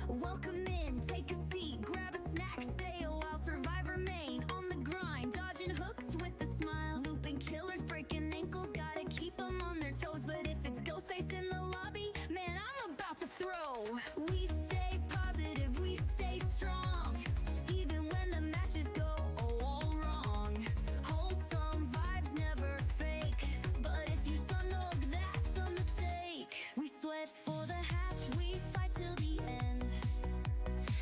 Welcome in, take a seat, grab a snack, stay a while. Survivor Maine on the grind, dodging hooks with a smile. Looping killers, breaking ankles, gotta keep them on their toes. But if it's Ghostface in the lobby, man, I'm about to throw. We stay positive, we stay strong, even when the matches go all wrong. Wholesome vibes never fake, but if you snug, that's a mistake. We sweat for the hatch, we fight till the end.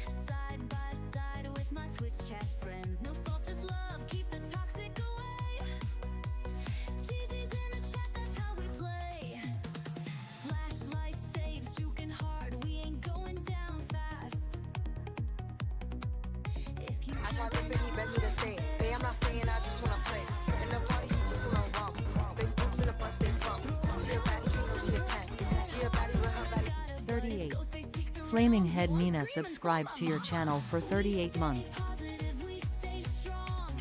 Side by side with my Twitch chat friends. No salt, just love, keep the toxic away. GG's in the chat, that's how we play. Flashlight saves, juking hard, we ain't going down fast. If you I tried to beg, he begged me to stay. Babe, I'm not staying, I just wanna play. In the party, he just wanna romp. Big boobs in the bus, they plump. She a baddie, she knows she a 10. She a baddie with her baddie. 38. Flaming Head Mina subscribed to your channel for 38 months. positive, we stay strong,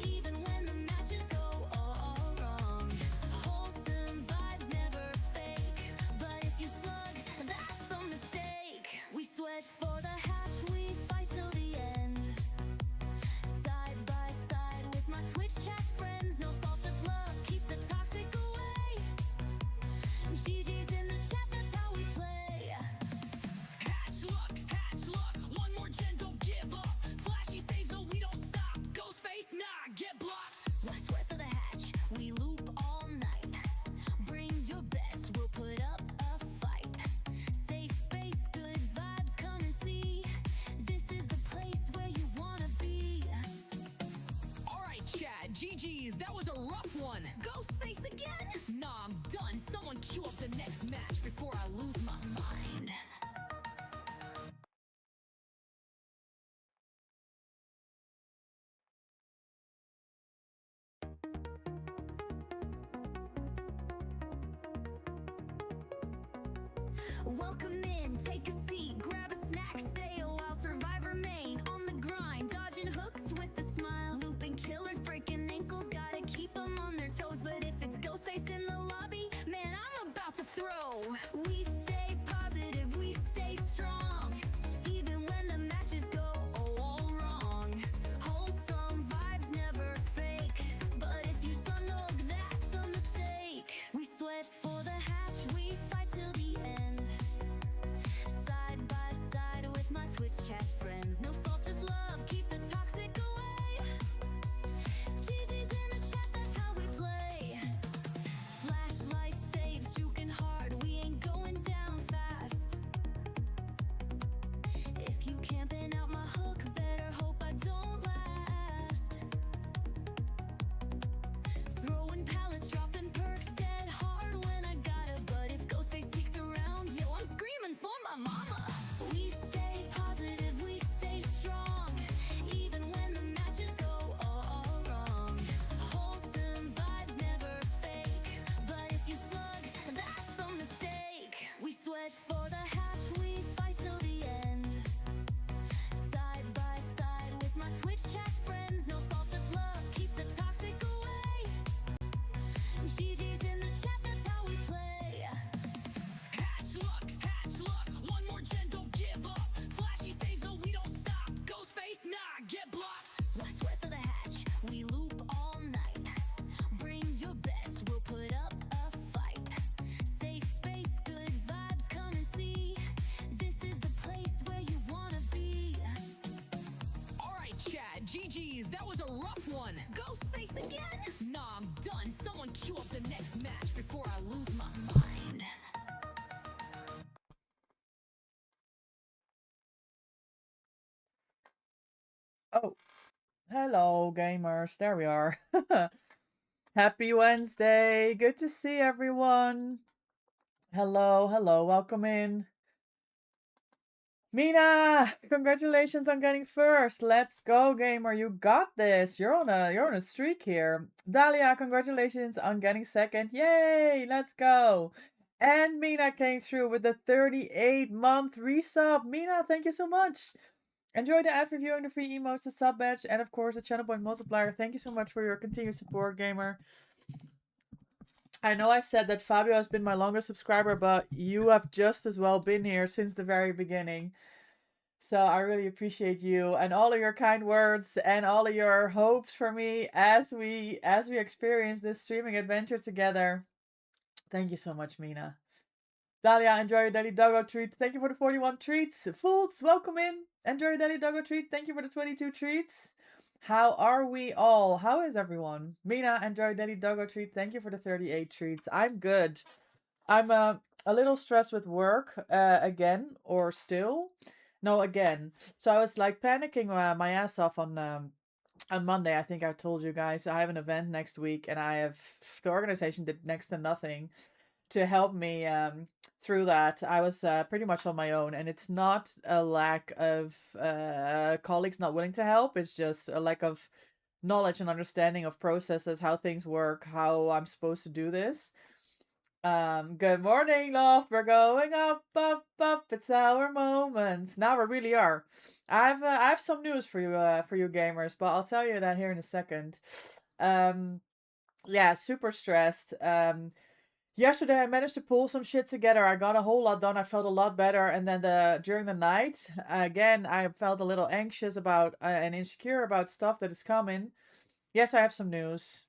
even when the matches go all wrong. Wholesome vibes never fake, but if you slug, that's a mistake. We sweat for the hatch, we fight till the end. Side by side with my Twitch chat friends. No salt, just love, keep the toxic away. GG's in the chat, that's how we play. Hatch luck, one more gen, don't give up. Flashy saves, no, we don't stop. Ghostface, nah, get blocked. Let's sweat for the hatch, we loop all night. Bring your best, we'll put up a fight. Safe space, good vibes, come and see. This is the place where you wanna be. Alright, Chad, GG's, that was a rough one. Ghostface again? Nah, I'm done. Someone queue up the next match before I lose my mind. Welcome in, take a seat, grab a snack, stay a while. Survivor Maine on the grind, dodging hooks with a smile. Looping killers, breaking ankles, gotta keep them on their toes. But if it's Ghostface in the lobby, man, I'm about to throw. We stay positive, we stay strong, even when the matches go all wrong. Wholesome vibes never fake, but if you snug, that's a mistake. We sweat for the hatch, we fight till the end. Side by side with my Twitch chat friends. No salt, just love, keep the toxic away. GG's in the chat, that's how we play. Flashlight saves, juking hard, we ain't going down fast. If you camping out my hook, better hope I don't last. Throwing pallets, dropping perks, dead hard when I gotta. But if Ghostface peeks around, yo, I'm screaming for my mama. We stay positive, we stay strong, even when the matches go all wrong. Wholesome vibes never fake, but if you slug, that's a mistake. We sweat for the hatch, we fight till the end. Side by side with my Twitch chat friends. No salt, just love, keep the toxic away. GG's in the chat, that's how we play. Hatch luck, one more gen, don't give up. Flashy saves, no, we don't stop. Ghostface, nah, get blocked. Let's sweat for the hatch, we loop all night. Bring your best, we'll put up a fight. Safe space, good vibes, come and see. This is the place where you wanna be. Alright, Chad, GG's, that was a rough one. Ghostface again? Nah, I'm done. Someone queue up the next match before I lose my mind. Oh, hello, gamers. There we are. Happy Wednesday. Good to see everyone. Hello, hello. Welcome in. Mina, congratulations on getting first. Let's go, gamer. You got this. You're on a streak here. Dahlia, congratulations on getting second. Yay! Let's go. And Mina came through with the 38-month resub. Mina, thank you so much. Enjoy the ad reviewing, the free emotes, the sub badge, and of course the channel point multiplier. Thank you so much for your continued support, gamer. I know I said that Fabio has been my longest subscriber, but you have just as well been here since the very beginning. So I really appreciate you and all of your kind words and all of your hopes for me as we experience this streaming adventure together. Thank you so much, Mina. Dahlia, enjoy your daily doggo treat. Thank you for the 41 treats. Fools, welcome in. Enjoy your daily doggo treat. Thank you for the 22 treats. How are we all? How is everyone? Mina, enjoy your daily doggo treat. Thank you for the 38 treats. I'm good. I'm a little stressed with work again, or still. No, again. So I was like panicking my ass off on Monday. I think I told you guys I have an event next week, and the organization did next to nothing to help me through that. I was pretty much on my own, and it's not a lack of colleagues not willing to help. It's just a lack of knowledge and understanding of processes, how things work, how I'm supposed to do this. Good morning, Loft. We're going up, up, up. It's our moment. Now we really are. I have some news for you gamers, but I'll tell you that here in a second. Yeah, super stressed. Yesterday I managed to pull some shit together. I got a whole lot done. I felt a lot better, and then during the night, again, I felt a little anxious about and insecure about stuff that is coming. Yes, I have some news.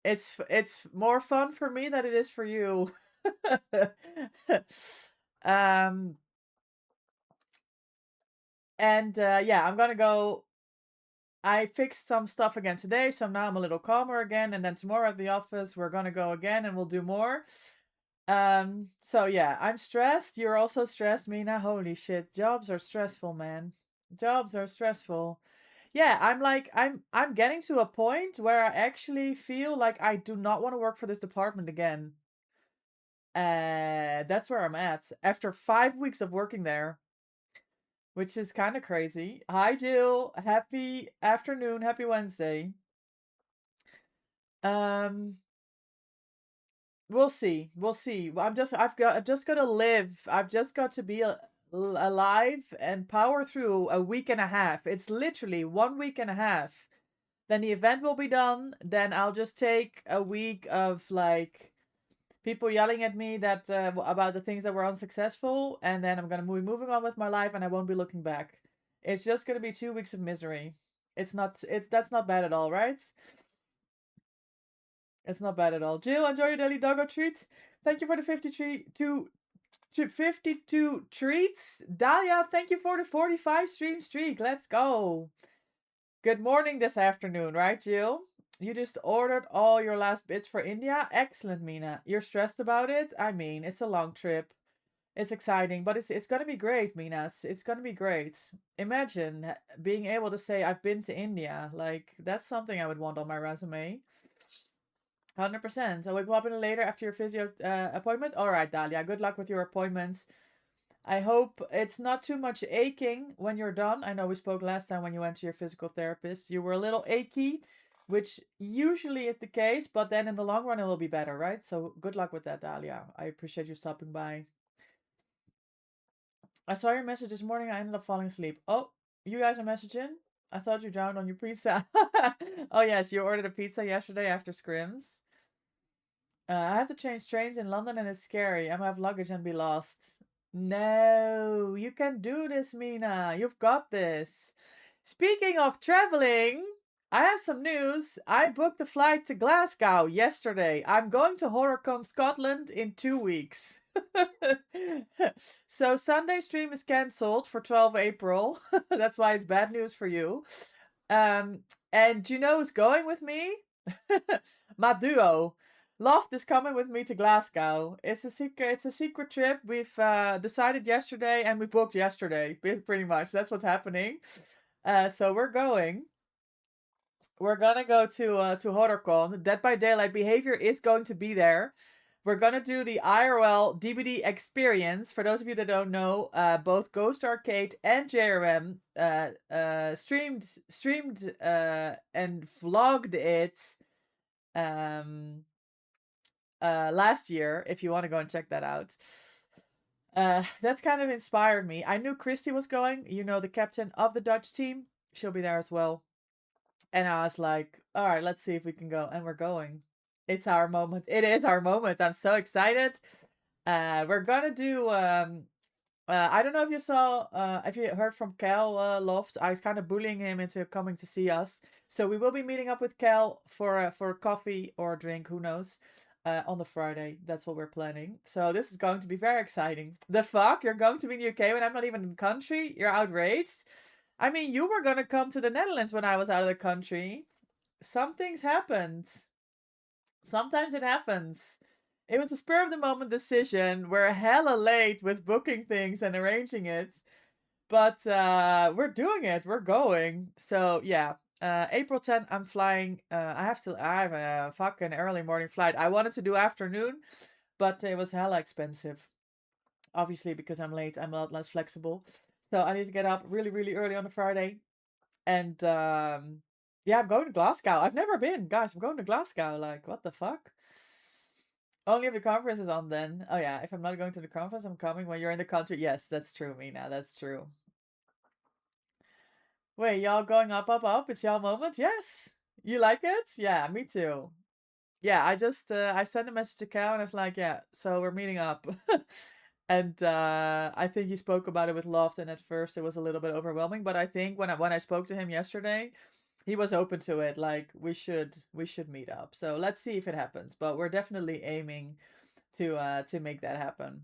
It's more fun for me than it is for you. um and yeah, I'm gonna go. I fixed some stuff again today, so now I'm a little calmer again, and then tomorrow at the office we're gonna go again and we'll do more. So yeah, I'm stressed. You're also stressed, Mina. Holy shit, jobs are stressful, man. Jobs are stressful. Yeah, I'm getting to a point where I actually feel like I do not want to work for this department again. That's where I'm at after 5 weeks of working there, which is kind of crazy. Hi, Jill. Happy afternoon. Happy Wednesday. We'll see. We'll see. I've just got to live. I've just got to be alive and power through a week and a half. It's literally 1 week and a half. Then the event will be done. Then I'll just take a week of like people yelling at me that about the things that were unsuccessful, and then I'm gonna be moving on with my life, and I won't be looking back. It's just gonna be 2 weeks of misery. That's not bad at all, right? It's not bad at all. Jill, enjoy your daily doggo treat. Thank you for the 52 treats. Dahlia, thank you for the 45 stream streak. Let's go. Good morning this afternoon, right, Jill? You just ordered all your last bits for India? Excellent, Mina. You're stressed about it? I mean, it's a long trip. It's exciting, but it's gonna be great, Minas. It's gonna be great. Imagine being able to say I've been to India. Like, that's something I would want on my resume. 100%. So we pop in later after your physio appointment? Alright, Dahlia. Good luck with your appointments. I hope it's not too much aching when you're done. I know we spoke last time when you went to your physical therapist. You were a little achy, which usually is the case, but then in the long run it will be better, right? So good luck with that, Dahlia. I appreciate you stopping by. I saw your message this morning. I ended up falling asleep. Oh, you guys are messaging? I thought you drowned on your pizza. Oh, yes, you ordered a pizza yesterday after scrims. I have to change trains in London and it's scary. I might have luggage and be lost. No, you can do this, Mina. You've got this. Speaking of traveling, I have some news. I booked a flight to Glasgow yesterday. I'm going to HorrorCon Scotland in 2 weeks. So Sunday stream is cancelled for 12 April. That's why it's bad news for you. And do you know who's going with me? My duo. Loft is coming with me to Glasgow. It's a secret trip. We've decided yesterday and we booked yesterday, pretty much. That's what's happening. So we're going. We're gonna go to HorrorCon. Dead by Daylight Behavior is going to be there. We're gonna do the IRL DVD experience. For those of you that don't know, both Ghost Arcade and JRM streamed and vlogged it last year. If you want to go and check that out, that's kind of inspired me. I knew Christy was going. You know, the captain of the Dutch team. She'll be there as well. And I was like, all right, let's see if we can go. And we're going. It's our moment. It is our moment. I'm so excited. We're gonna do I don't know if you saw, if you heard from Cal Loft. I was kind of bullying him into coming to see us. So we will be meeting up with Cal for coffee or a drink, who knows, on the Friday. That's what we're planning. So this is going to be very exciting. The fuck? You're going to be in the UK when I'm not even in the country? You're outraged? I mean, you were going to come to the Netherlands when I was out of the country. Some things happened. Sometimes it happens. It was a spur of the moment decision. We're hella late with booking things and arranging it. But we're doing it. We're going. So yeah. April 10th, I'm flying. I have a fucking early morning flight. I wanted to do afternoon, but it was hella expensive. Obviously, because I'm late, I'm a lot less flexible. So I need to get up really, really early on a Friday. And yeah, I'm going to Glasgow. I've never been, guys. I'm going to Glasgow. Like, what the fuck? Only if the conference is on then. Oh yeah, if I'm not going to the conference, I'm coming when you're in the country. Yes, that's true, Mina. That's true. Wait, y'all going up, up, up? It's y'all moment? Yes. You like it? Yeah, me too. Yeah, I just I sent a message to Cal and I was like, yeah, so we're meeting up. And I think he spoke about it with Loft, and at first it was a little bit overwhelming, but I think when I spoke to him yesterday, he was open to it. Like we should meet up. So let's see if it happens. But we're definitely aiming to make that happen.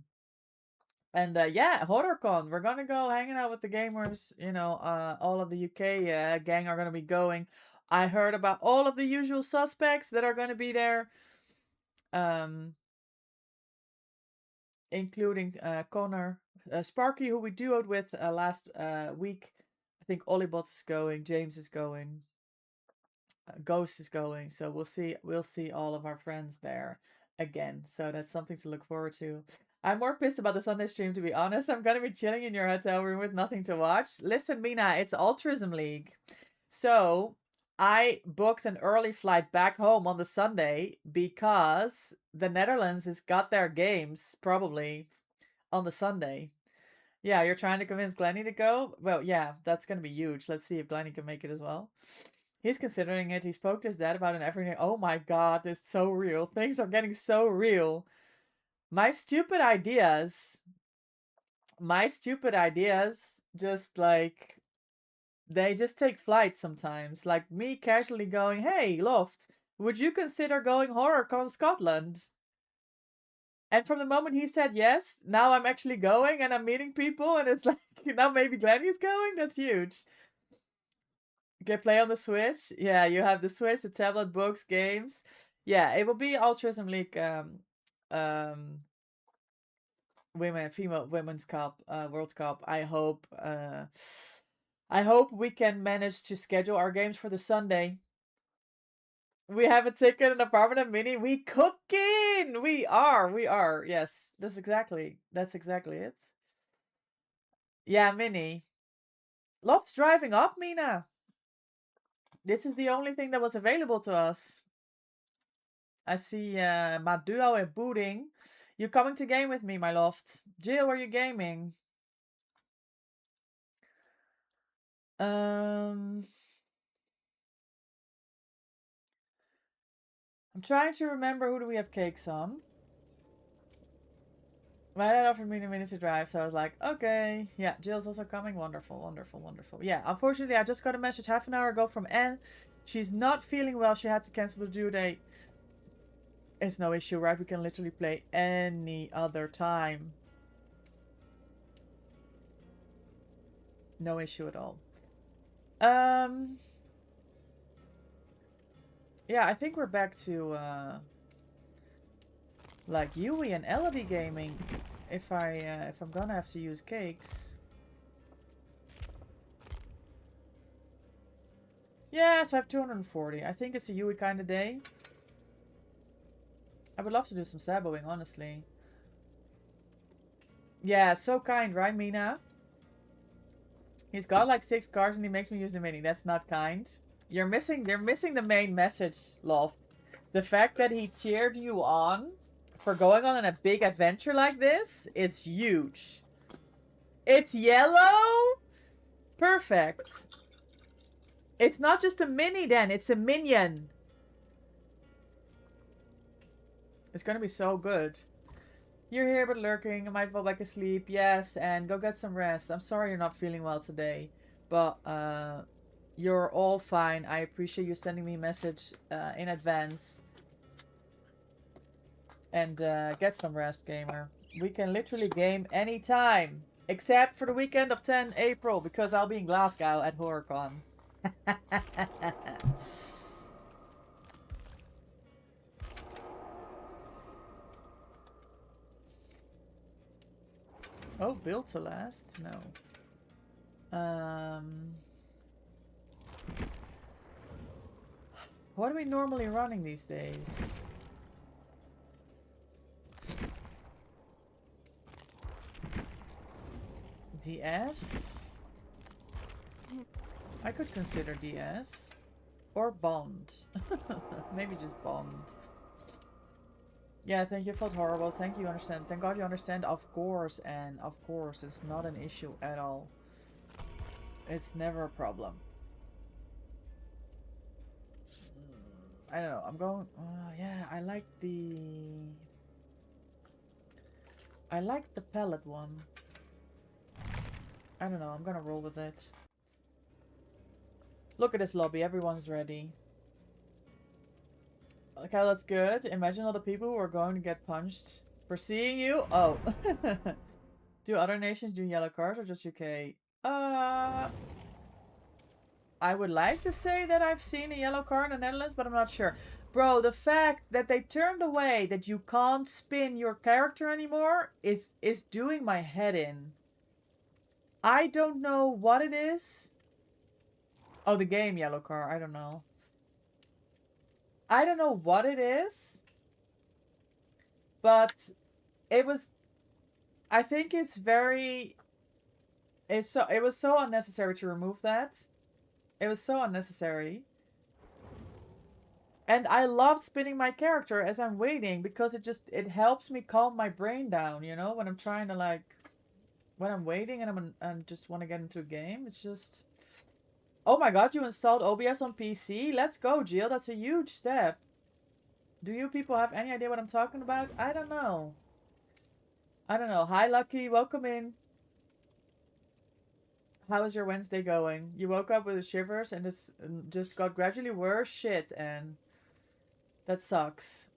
And yeah, HorrorCon. We're gonna go hanging out with the gamers. You know, all of the UK gang are gonna be going. I heard about all of the usual suspects that are gonna be there. Including Connor, Sparky, who we duoed with last week. I think Olibot is going, James is going, Ghost is going. So we'll see all of our friends there again. So that's something to look forward to. I'm more pissed about the Sunday stream, to be honest. I'm gonna be chilling in your hotel room with nothing to watch. Listen, Mina, it's Altruism League. So I booked an early flight back home on the Sunday because the Netherlands has got their games probably on the Sunday. Yeah, you're trying to convince Glenny to go? Well, yeah, that's going to be huge. Let's see if Glenny can make it as well. He's considering it. He spoke to his dad about it and everything. Oh my god, it's so real. Things are getting so real. My stupid ideas just like they just take flight sometimes. Like me casually going, hey, Loft, would you consider going HorrorCon Scotland? And from the moment he said yes, now I'm actually going and I'm meeting people, and it's like, now maybe Glenny's going? That's huge. Okay, play on the Switch. Yeah, you have the Switch, the tablet, books, games. Yeah, it will be Altruism League women's cup, World Cup. I hope we can manage to schedule our games for the Sunday. We have a ticket, an apartment, a mini. We cooking. We are. Yes, that's exactly it. Yeah, mini. Loft's driving up, Mina. This is the only thing that was available to us. I see Maduo and Booding. You coming to game with me, my Loft? Jill, are you gaming? I'm trying to remember, who do we have cakes on? My dad offered me a minute to drive, so I was like, okay. Yeah, Jill's also coming. Wonderful, wonderful, wonderful. Yeah, unfortunately, I just got a message half an hour ago from Anne. She's not feeling well. She had to cancel the due date. It's no issue, right? We can literally play any other time. No issue at all. Yeah, I think we're back to like Yui and Elodie gaming. If I'm gonna have to use cakes. Yes, I have 240. I think it's a Yui kind of day. I would love to do some saboing, honestly. Yeah, so kind, right, Mina? He's got like 6 cars and he makes me use the mini. That's not kind. You're missing the main message, Loft. The fact that he cheered you on for going on a big adventure like this is huge. It's yellow? Perfect. It's not just a mini then, it's a minion. It's gonna be so good. You're here but lurking. I might fall back asleep. Yes, and go get some rest. I'm sorry you're not feeling well today, but you're all fine. I appreciate you sending me a message in advance. And get some rest, gamer. We can literally game anytime, except for the weekend of 10 April, because I'll be in Glasgow at HorrorCon. Oh, built to last? No. What are we normally running these days? DS? I could consider DS. Or Bond. Maybe just Bond. Yeah, thank you. Felt horrible. Thank you. Understand. Thank God you understand. Of course, and of course, it's not an issue at all. It's never a problem. I don't know. I'm going. Yeah, I like the pellet one. I don't know. I'm gonna roll with it. Look at this lobby. Everyone's ready. Okay, that's good. Imagine all the people who are going to get punched for seeing you. Oh. Do other nations do yellow cards or just UK? I would like to say that I've seen a yellow card in the Netherlands, but I'm not sure. Bro, the fact that they turned away that you can't spin your character anymore is doing my head in. I don't know what it is. Oh, the game yellow card. I don't know. I don't know what it is. But it was... I think it's very... it was so unnecessary to remove that. It was so unnecessary. And I loved spinning my character as I'm waiting because it helps me calm my brain down, you know, when I'm trying to like, when I'm waiting and I just want to get into a game. It's just, oh my God, you installed OBS on PC? Let's go, Jill. That's a huge step. Do you people have any idea what I'm talking about? I don't know. I don't know. Hi, Lucky. Welcome in. How is your Wednesday going? You woke up with the shivers and this just got gradually worse? Shit, and that sucks.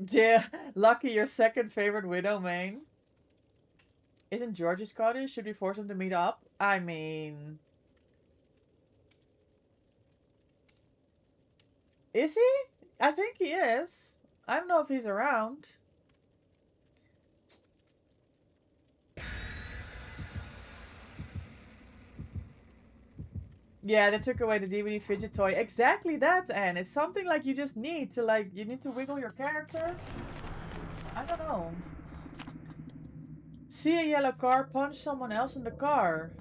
Yeah, Lucky, your second favorite Widow main. Isn't Georgie Scottish? Should we force him to meet up? I mean... Is he? I think he is. I don't know if he's around. Yeah, they took away the DVD fidget toy. Exactly that, and it's something like you just need to like, you need to wiggle your character. I don't know. See a yellow car, punch someone else in the car.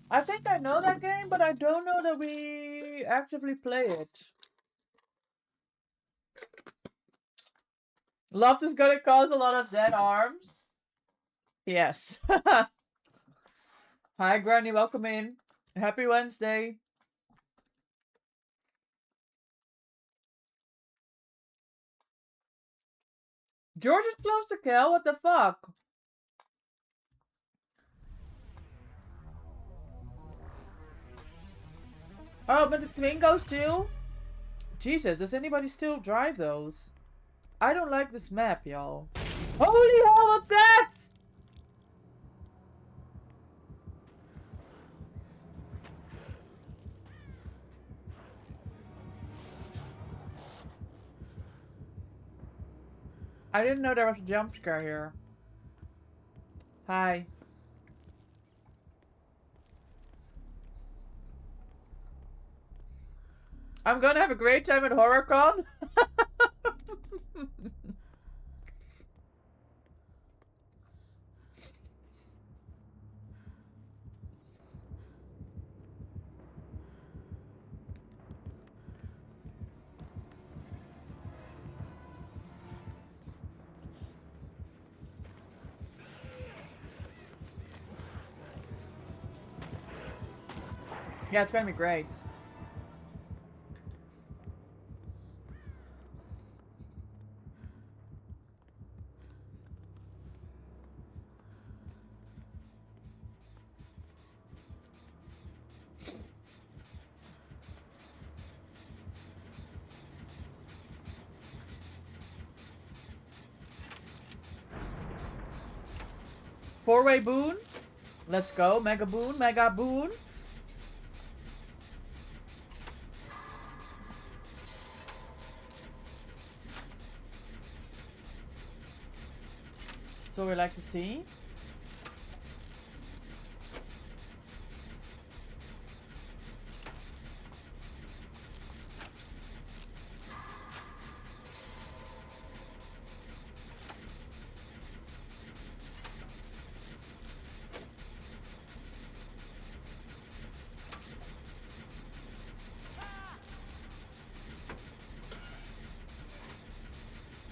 I think I know that game, but I don't know that we actively play it. Love is gonna cause a lot of dead arms. Yes. Hi, Granny. Welcome in. Happy Wednesday. George is close to kill. What the fuck? Oh, but the Twingos too? Jesus, does anybody still drive those? I don't like this map, y'all. Holy hell, what's that? I didn't know there was a jump scare here. Hi. I'm gonna have a great time at HorrorCon. Yeah, it's gonna be great. Four-way boon. Let's go. Mega boon. Mega boon. That's what we like to see.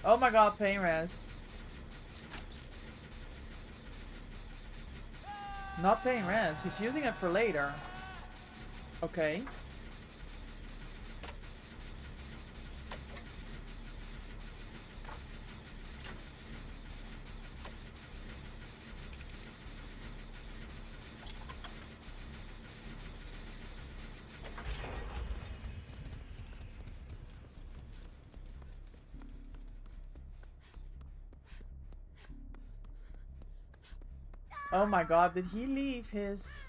Oh my god, pain res. Not pain res. He's using it for later. Okay. Oh my god, did he leave his...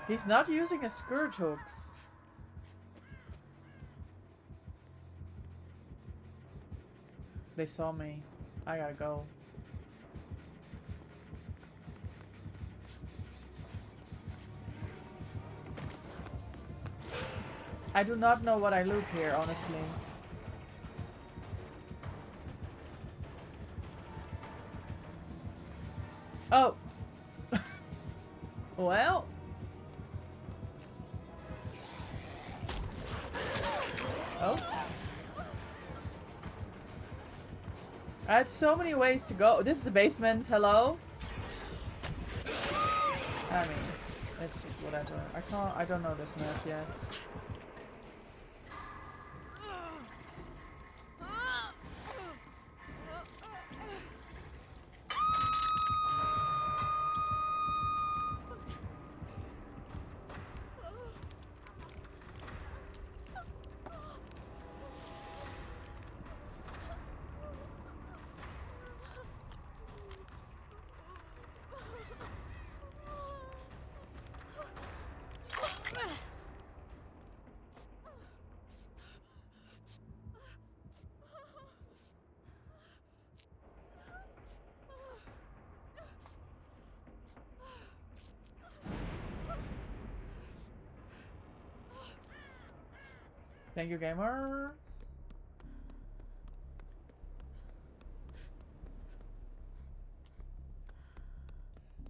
He's not using his scourge hooks. They saw me. I gotta go. I do not know what I loot here, honestly. Oh! Well... Oh. I had so many ways to go. This is a basement, hello? I mean, it's just whatever. I don't know this map yet. Thank you, gamer.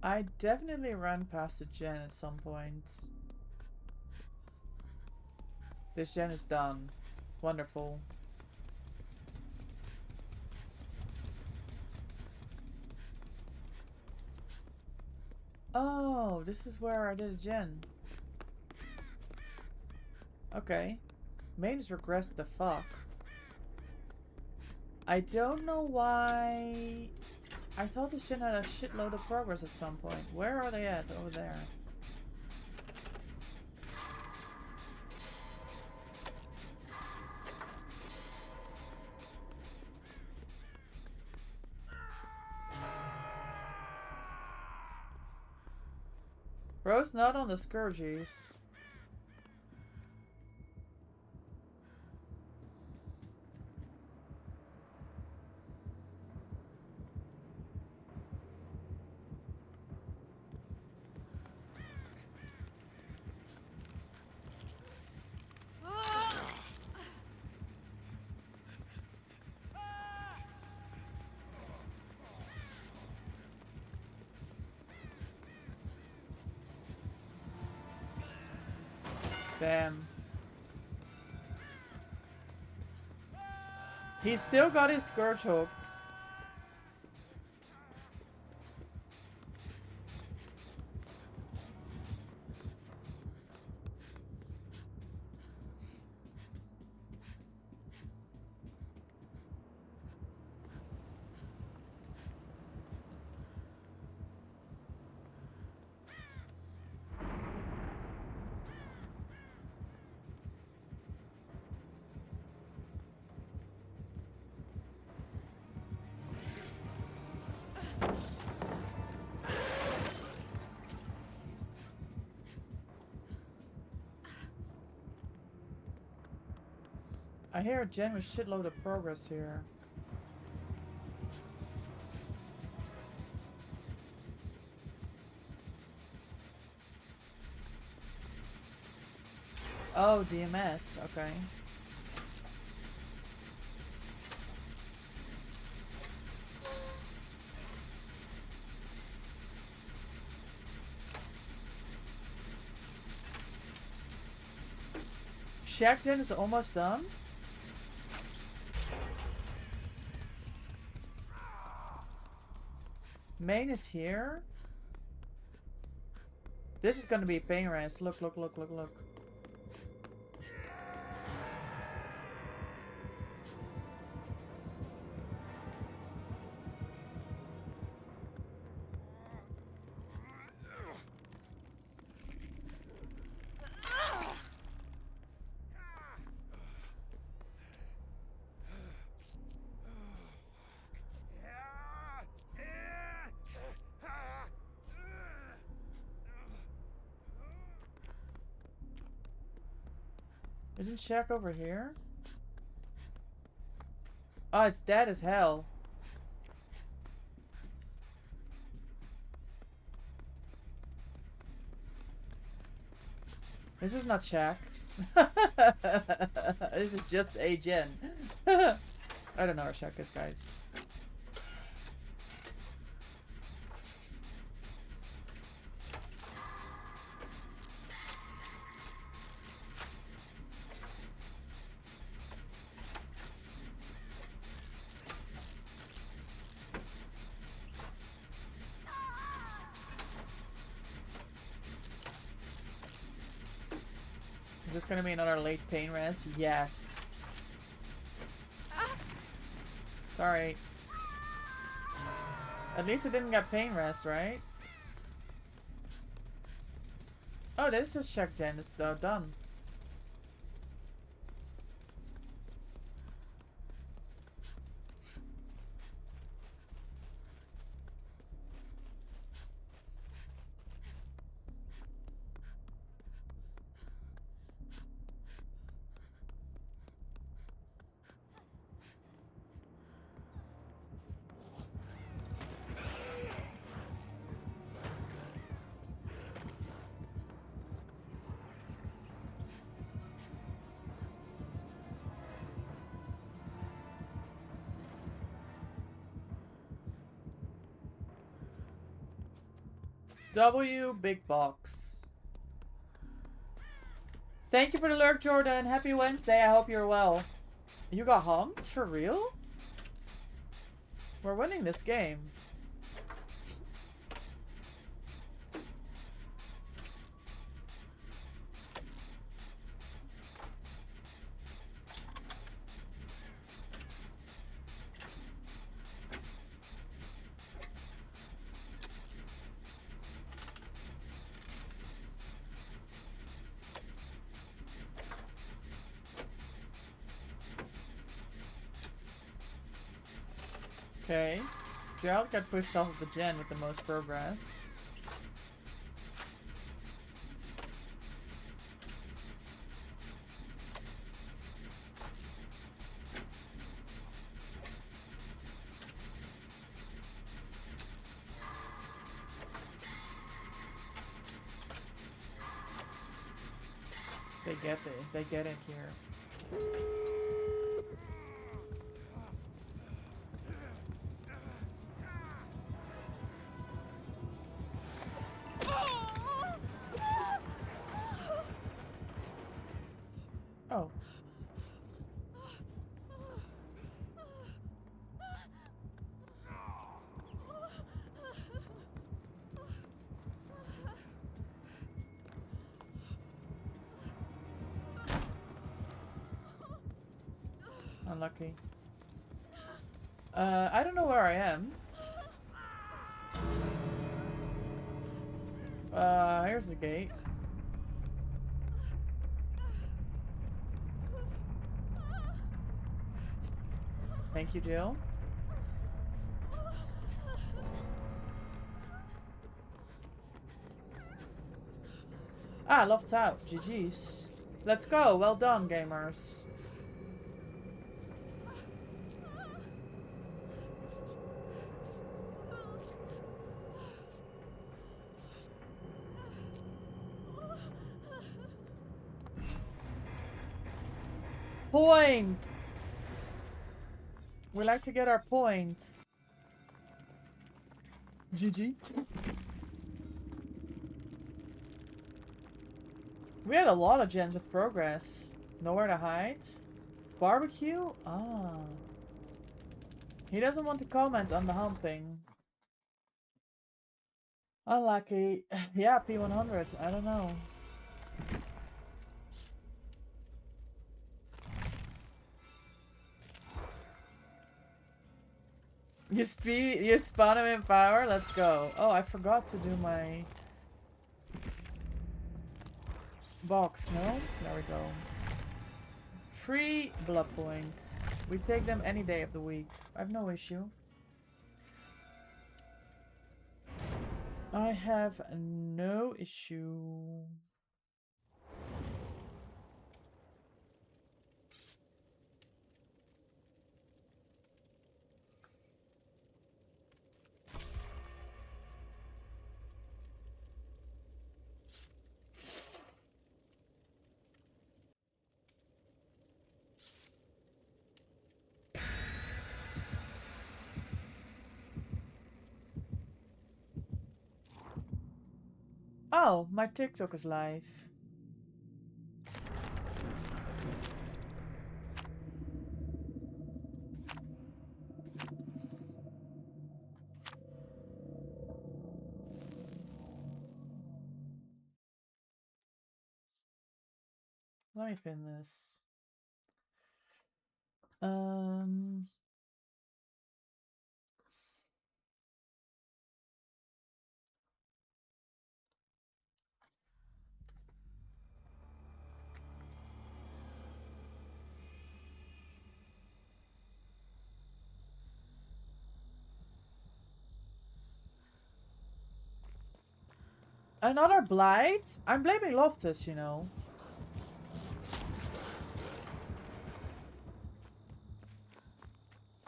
I definitely ran past the gen at some point. This gen is done. Wonderful. Oh, this is where I did a gen. Okay. Mains regressed the fuck. I don't know why... I thought this gen had a shitload of progress at some point. Where are they at? Over there. Bro's not on the Scourges. Damn. He's still got his Scourge hooks. I hear a gen with shitload of progress here. Oh, DMS. Okay. Shack gen is almost done. Main is here. This is gonna be a pain rest. Look, look, look, look, look. Isn't Shaq over here? Oh, it's dead as hell. This is not Shaq. This is just a gen. I don't know where Shaq is, guys. Is this gonna be another late pain rest? Yes. Sorry. At least it didn't get pain rest, right? Oh, this is check gen. It's done. W big box. Thank you for the lurk, Jordan. Happy Wednesday. I hope you're well. You got humped? For real? We're winning this game. Okay. Gerald got pushed off of the gen with the most progress. They get it here. Oh. Unlucky. I don't know where I am. Here's the gate. Thank you, Jill. Ah, loft's out. GG's. Let's go. Well done, gamers. point. We like to get our points. GG. We had a lot of gens with progress. Nowhere to hide. Barbecue? Ah. He doesn't want to comment on the humping. Unlucky. Yeah, P100s. I don't know. You spawn him in power? Let's go. Oh, I forgot to do my box, no? There we go. Free blood points. We take them any day of the week. I have no issue. I have no issue. Oh, my TikTok is live. Let me pin this. Another blight? I'm blaming Loftus, you know.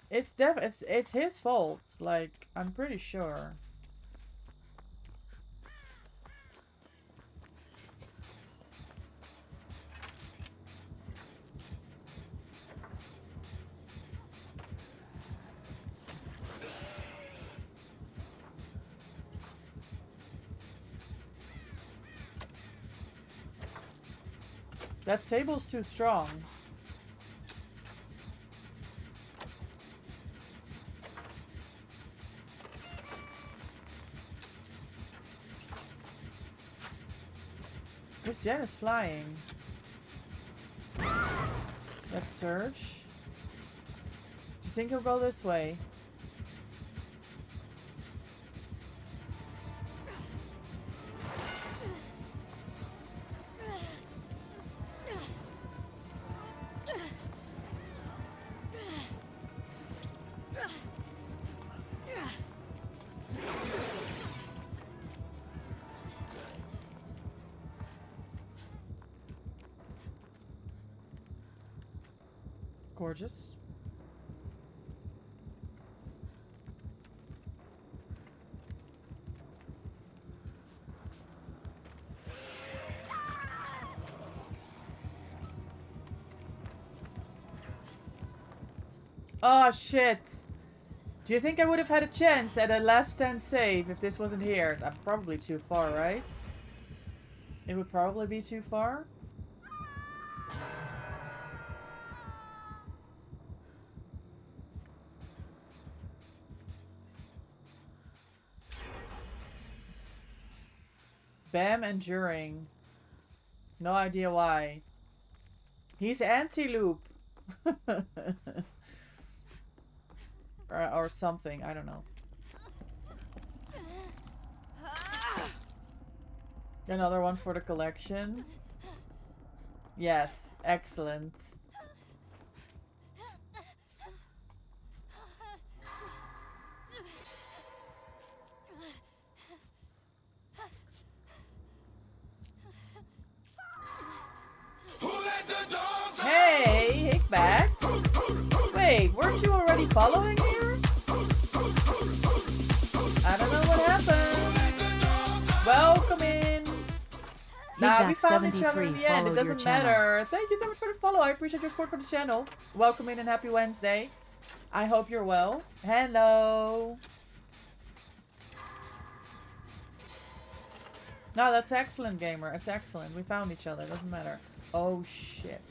It's his fault. Like, I'm pretty sure. That sable's too strong. This gen is flying. Let's search. Do you think he'll go this way? Gorgeous. Oh shit. Do you think I would have had a chance at a last stand save if this wasn't here? I'm probably too far, right? It would probably be too far. Bam enduring. No idea why. He's anti-loop. or something. I don't know. Another one for the collection. Yes. Excellent. Hey, Hickback. Wait, weren't you already following here? I don't know what happened. Welcome in. Nah, we found each other in Higback73 the end. It followed your doesn't channel. matter. Thank you so much for the follow. I appreciate your support for the channel. Welcome in and happy Wednesday. I hope you're well. Hello. No, that's excellent, gamer. It's excellent. We found each other. It doesn't matter. Oh, shit.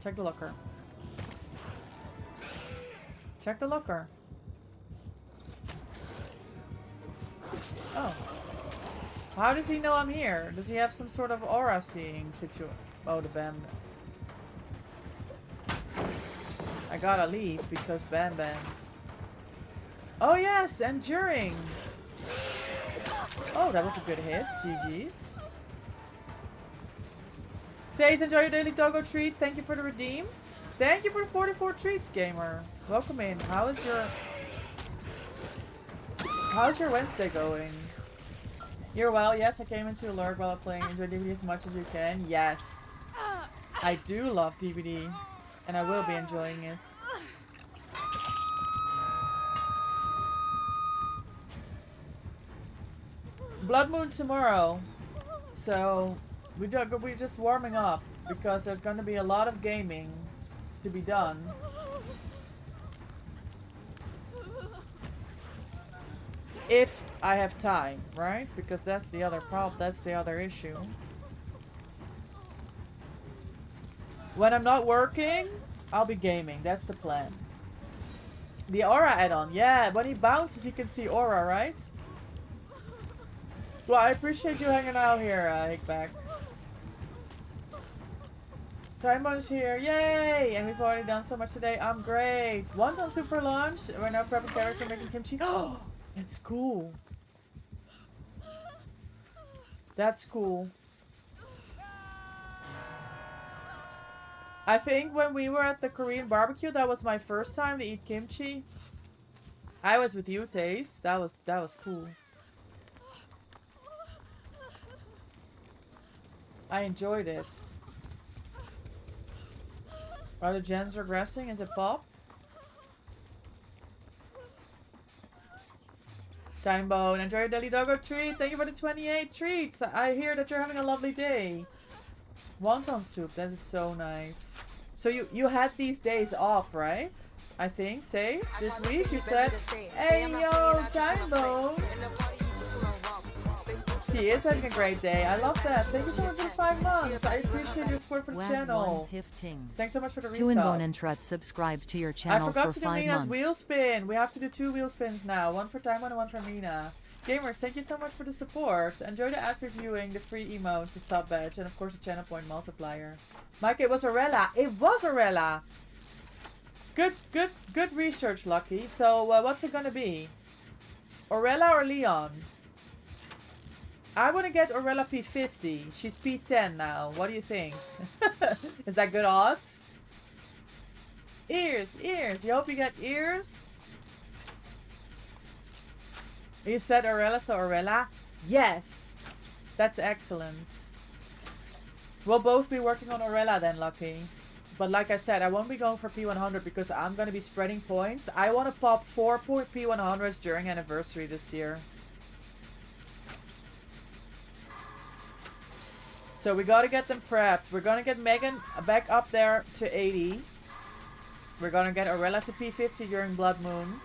Check the locker. Check the locker. Oh. How does he know I'm here? Does he have some sort of aura seeing situation? Oh, the Bam. I gotta leave because Bam Bam. Oh yes, enduring. Oh, that was a good hit. GG's. Taze, enjoy your daily doggo treat. Thank you for the redeem. Thank you for the 44 treats, gamer. Welcome in. How's your Wednesday going? You're well. Yes, I came into alert while playing. Enjoy DVD as much as you can. Yes, I do love DVD, and I will be enjoying it. Blood Moon tomorrow, so we're just warming up because there's going to be a lot of gaming to be done. If I have time, right? Because that's the other problem. That's the other issue. When I'm not working, I'll be gaming. That's the plan. The aura add-on. Yeah, when he bounces, you can see aura, right? Well, I appreciate you hanging out here, Higback. Time bonus here. Yay! And we've already done so much today. I'm great. Wonton super lunch. We're now prepping carrots for making kimchi. Oh! That's cool. That's cool. I think when we were at the Korean barbecue, that was my first time to eat kimchi. I was with you, Taze. That was cool. I enjoyed it. Are the gens regressing? Is it pop? Timebone, enjoy your daily doggo treat. Thank you for the 28 treats. I hear that you're having a lovely day. Wonton soup, that is so nice. So you had these days off, right? I think, Taze, this week you said, hey yo, Timebone. He is having a great day. I love that. Thank you so much for the 5 months. I appreciate your support for the channel. Thanks so much for the resub. Tuinbone and Trut subscribe to your I channel forgot for to do 5 Mina's months. wheel spin. We have to do 2 wheel spins now. One for Timon and one for Mina. Gamers, thank you so much for the support. Enjoy the ad reviewing, the free emote, the sub badge, and of course the channel point multiplier. Mike, it was Aurella. It was Aurella. Good research, Lucky. So what's it gonna be? Aurella or Leon? I want to get Aurella P50. She's P10 now. What do you think? Is that good odds? Ears, ears. You hope you get ears? You said Aurella, so Aurella? Yes. That's excellent. We'll both be working on Aurella then, Lucky. But like I said, I won't be going for P100 because I'm going to be spreading points. I want to pop 4 P100s during anniversary this year. So we gotta get them prepped. We're gonna get Megan back up there to 80. We're gonna get Aurella to P50 during Blood Moon.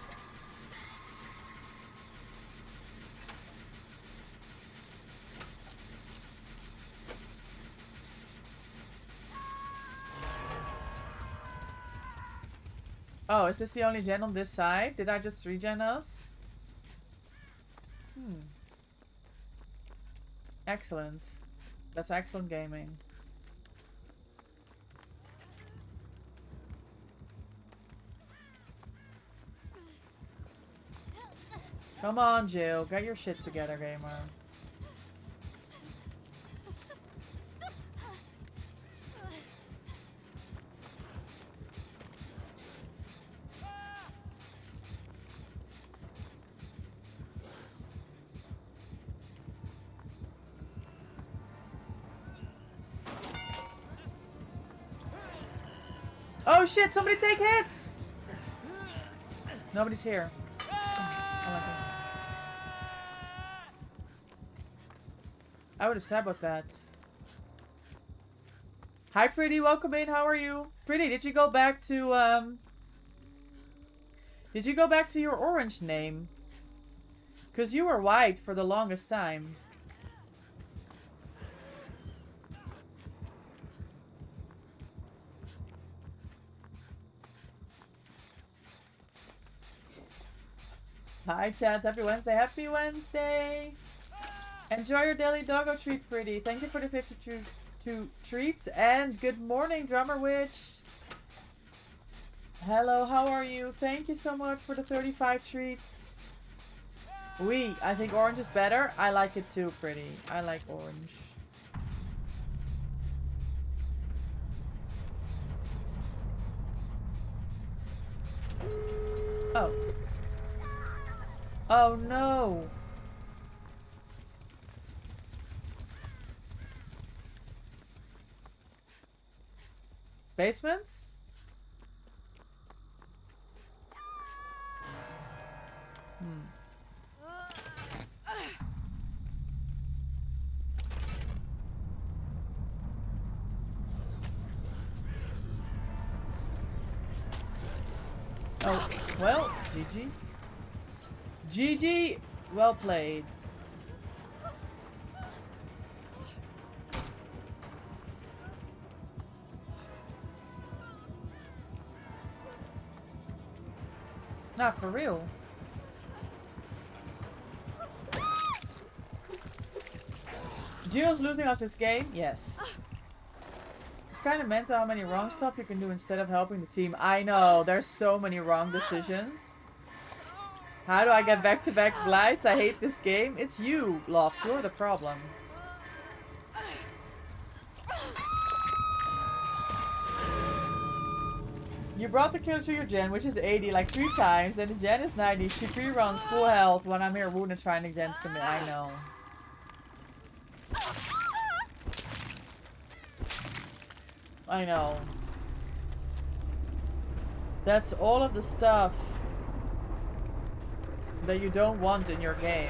Oh, is this the only gen on this side? Did I just regen us? Excellent. That's excellent gaming. Come on, Jill. Get your shit together, gamer. Oh shit, somebody take hits! Nobody's here. I like it. I would have sabotaged that. Hi, Pretty. Welcome in. How are you? Pretty, did you go back to, Did you go back to your orange name? Because you were white for the longest time. Hi, chat. Happy Wednesday. Happy Wednesday. Enjoy your daily doggo treat, Pretty. Thank you for the 52 treats. And good morning, Drummer Witch. Hello, how are you? Thank you so much for the 35 treats. I think orange is better. I like it too, Pretty. I like orange. Oh. Oh no. Basement? Oh, well, GG. GG, well played. Not for real. Gio's losing us this game? Yes. It's kind of mental how many wrong stuff you can do instead of helping the team. I know, there's so many wrong decisions. How do I get back-to-back blights? I hate this game. It's you, Loft. You're the problem. You brought the kill to your gen, which is 80 like 3 times, and the gen is 90. She pre-runs full health when I'm here wounded trying to gen to commit. I know. I know. That's all of the stuff that you don't want in your game.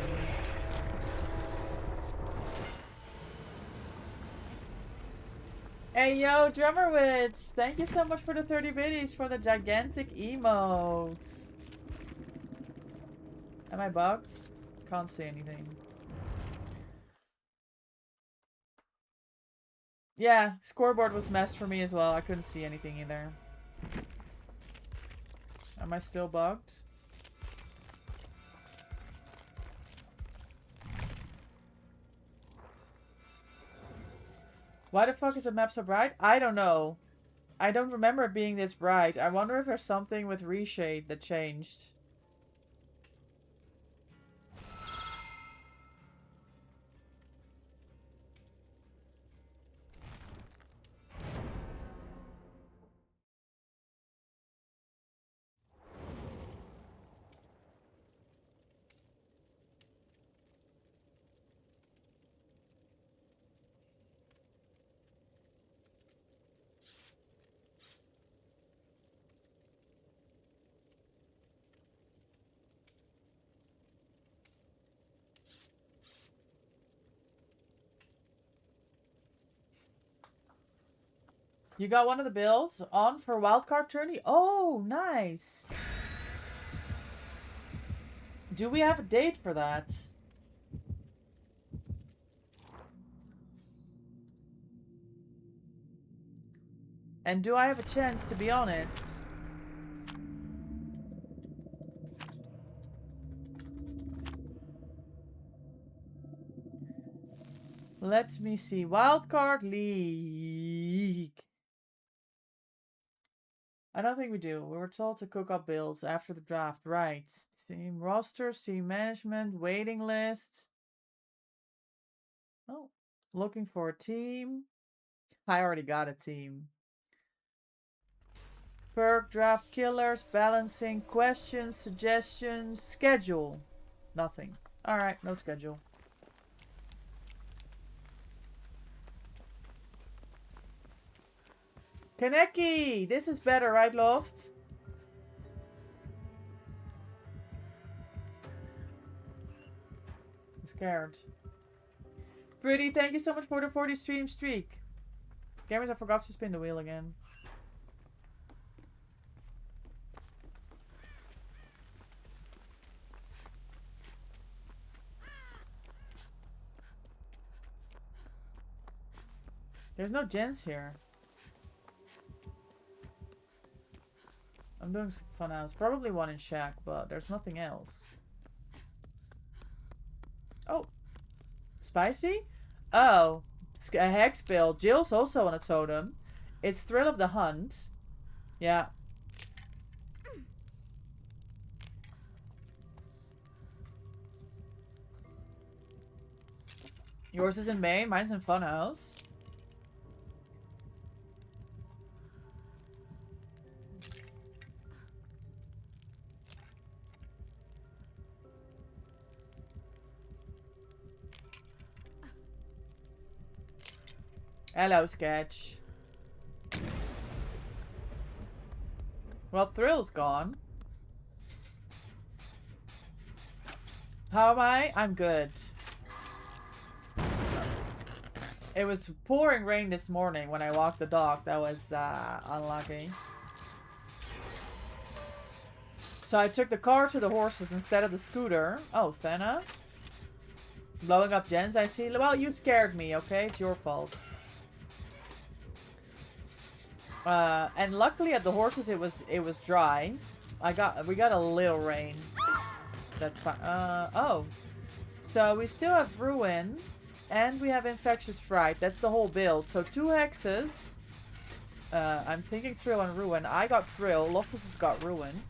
Hey yo, Drummer Witch! Thank you so much for the 30 biddies for the gigantic emotes. Am I bugged? Can't see anything. Yeah, scoreboard was messed for me as well. I couldn't see anything either. Am I still bugged? Why the fuck is the map so bright? I don't know. I don't remember it being this bright. I wonder if there's something with reshade that changed. You got one of the bills on for wildcard tourney? Oh, nice. Do we have a date for that? And do I have a chance to be on it? Let me see. Wildcard League. I don't think we do. We were told to cook up builds after the draft. Right. Team rosters, team management, waiting list. Oh, looking for a team. I already got a team. Perk, draft killers, balancing, questions, suggestions, schedule. Nothing. Alright, no schedule. Kaneki! This is better, right, Loft? scared. Pretty, thank you so much for the 40 stream streak. Gamers, I forgot to spin the wheel again. There's no gens here. I'm doing some fun house. Probably one in Shack, but there's nothing else. Oh. Spicy? Oh. A hex build. Jill's also on a totem. It's Thrill of the Hunt. Yeah. Yours is in main, mine's in Funhouse. Hello, Sketch. Well, Thrill's gone. How am I? I'm good. It was pouring rain this morning when I walked the dog. That was unlucky. So I took the car to the horses instead of the scooter. Oh, Fenna. Blowing up gens, I see. Well, you scared me, okay? It's your fault. And luckily at the horses it was dry. We got a little rain. That's fine. Oh. So we still have Ruin. And we have Infectious Fright. That's the whole build. So 2 hexes. I'm thinking Thrill and Ruin. I got Thrill. Loftus has got Ruin.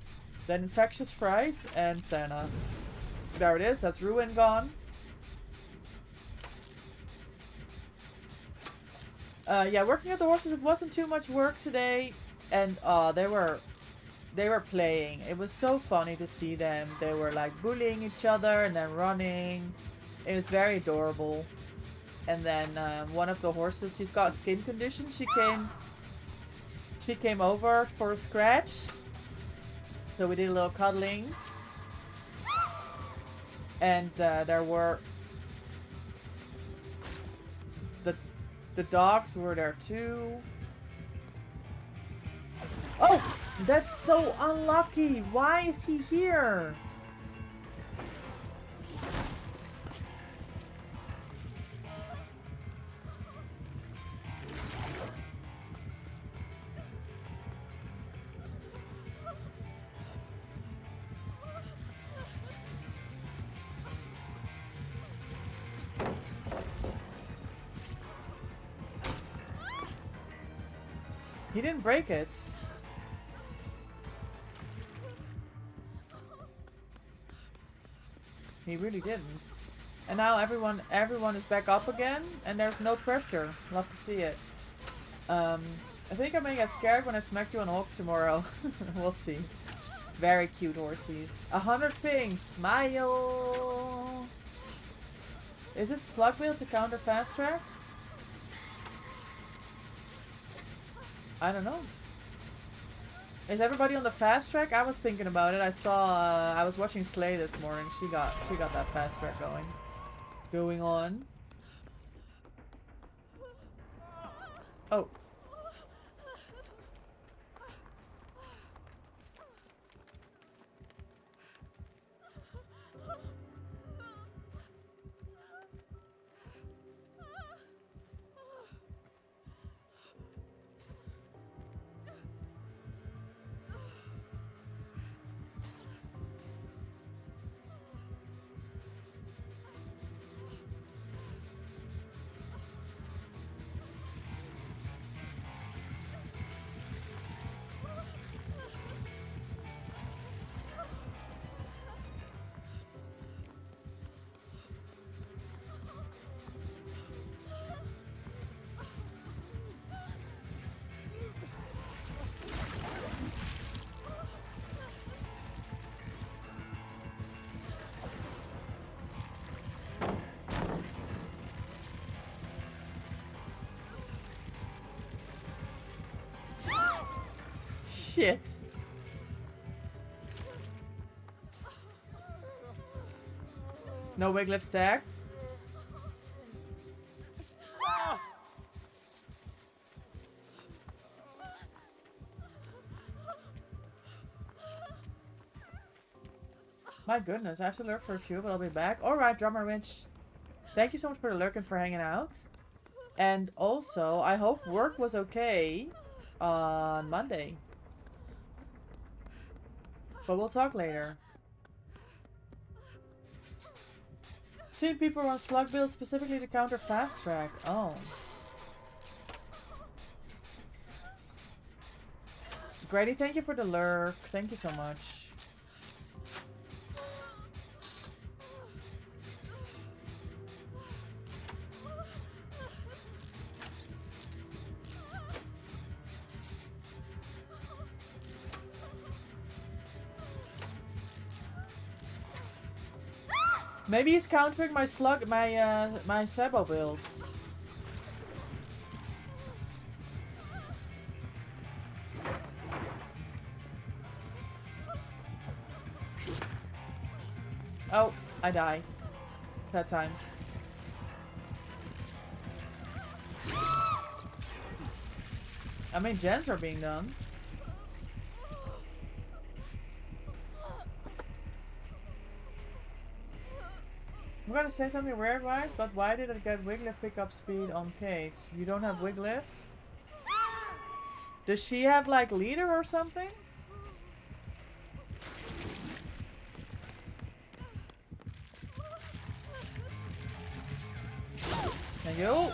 Then Infectious Fright and Thena. There it is. That's Ruin gone. Yeah, working at the horses, it wasn't too much work today. And they were playing. It was so funny to see them. They were like bullying each other and then running. It was very adorable. And then one of the horses, she's got skin condition. She came over for a scratch. So we did a little cuddling. And there were the dogs were there too. Oh, that's so unlucky. Why is he here? He didn't break it. He really didn't. And now everyone is back up again, and there's no pressure. Love to see it. I think I'm gonna get scared when I smack you on Hawk tomorrow. We'll see. Very cute horsies. 100 ping. Smile. Is it slug wheel to counter fast track? I don't know. Is everybody on the fast track? I was thinking about it. I was watching Slay this morning. She got that fast track going on. Oh. Shit. No Wiglip stack. My goodness, I have to lurk for a few, but I'll be back. Alright, Drummer Witch. Thank you so much for the lurk and for hanging out. And also, I hope work was okay on Monday. But we'll talk later. Seen people run slug builds specifically to counter fast track. Oh. Grady, thank you for the lurk. Thank you so much. Maybe he's countering my slug, my Sebo builds. Oh, I die. Sad times. I mean, gens are being done. I'm gonna say something weird, right? But why did I get Wiglif pickup speed on Kate? You don't have Wiglif? Does she have like leader or something? Thank you.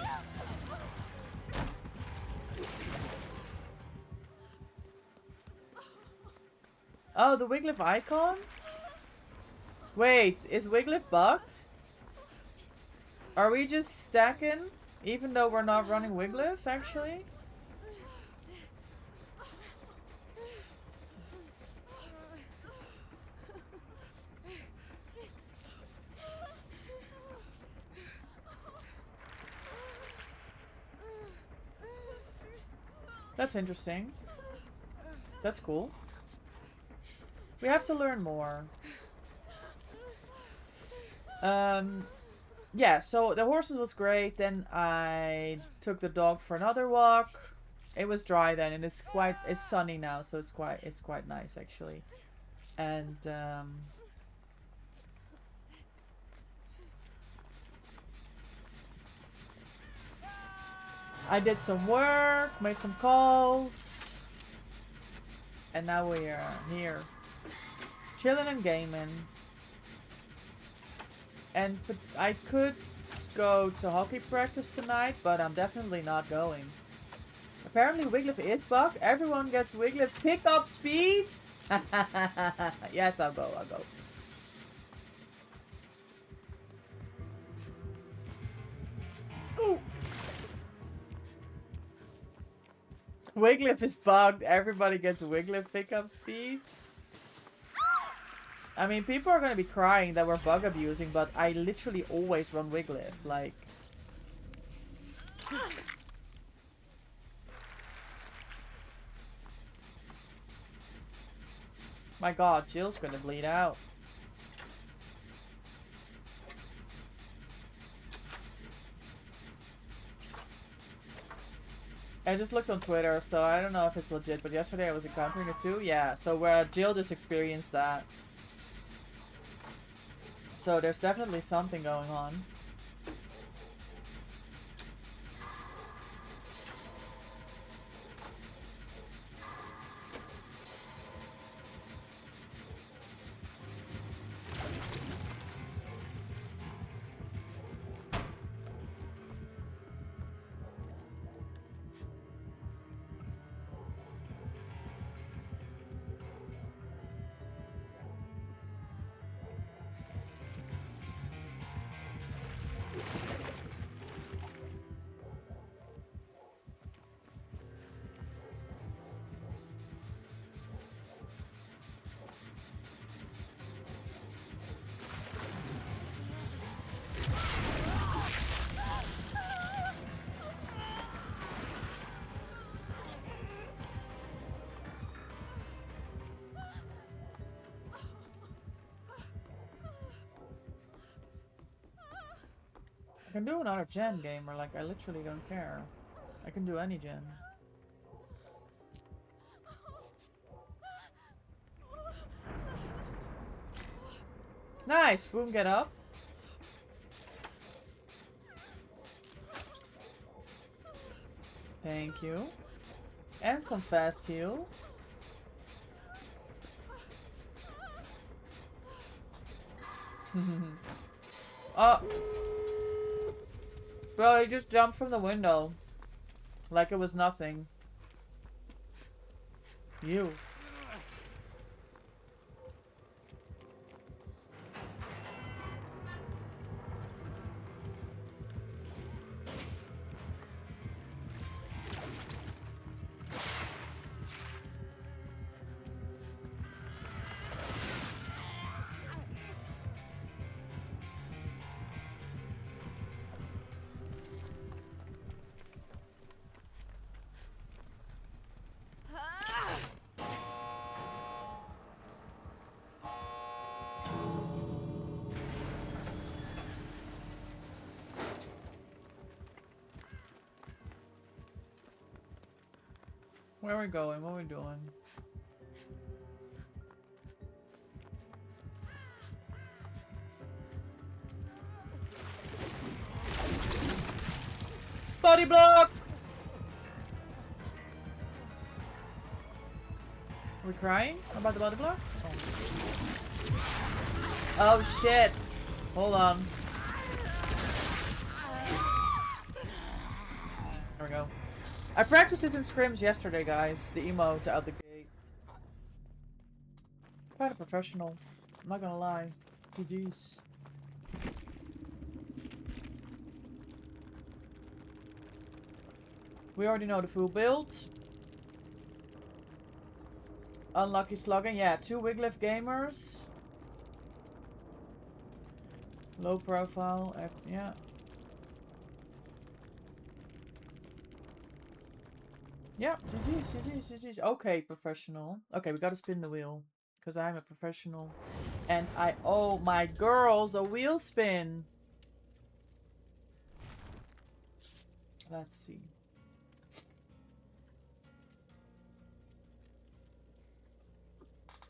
Oh, the Wiglif icon? Wait, is Wiglif bugged? Are we just stacking, even though we're not running Wiglif, actually? That's interesting. That's cool. We have to learn more. Yeah, so the horses was great. Then I took the dog for another walk. It was dry then, and it's sunny now, so it's quite nice actually. And I did some work, made some calls, and now we're here, chilling and gaming. And I could go to hockey practice tonight, but I'm definitely not going. Apparently Wiglif is bugged. Everyone gets Wiglif pickup speed. Yes, I'll go. Ooh. Wiglif is bugged. Everybody gets Wiglif pickup speed. I mean, people are gonna be crying that we're bug abusing, but I literally always run Wiglif, like... My god, Jill's gonna bleed out. I just looked on Twitter, so I don't know if it's legit, but yesterday I was encountering it too. Yeah, so Jill just experienced that. So there's definitely something going on. I can do another gen gamer, like I literally don't care. I can do any gen. Nice. Boom, get up. Thank you. And some fast heals. Oh. Bro, he just jumped from the window. Like it was nothing. You. Where are we going? What are we doing? Body block! Are we crying about the body block? Oh shit! Hold on. There we go. I practiced this in scrims yesterday, guys. The emote out the gate. Quite a professional. I'm not gonna lie. GG's. We already know the full build. Unlucky slugging. Yeah, 2 Wiglif gamers. Low profile. Yeah. Yeah, GG's. Okay, professional. Okay, we gotta spin the wheel. Because I'm a professional. And I owe my girls a wheel spin. Let's see.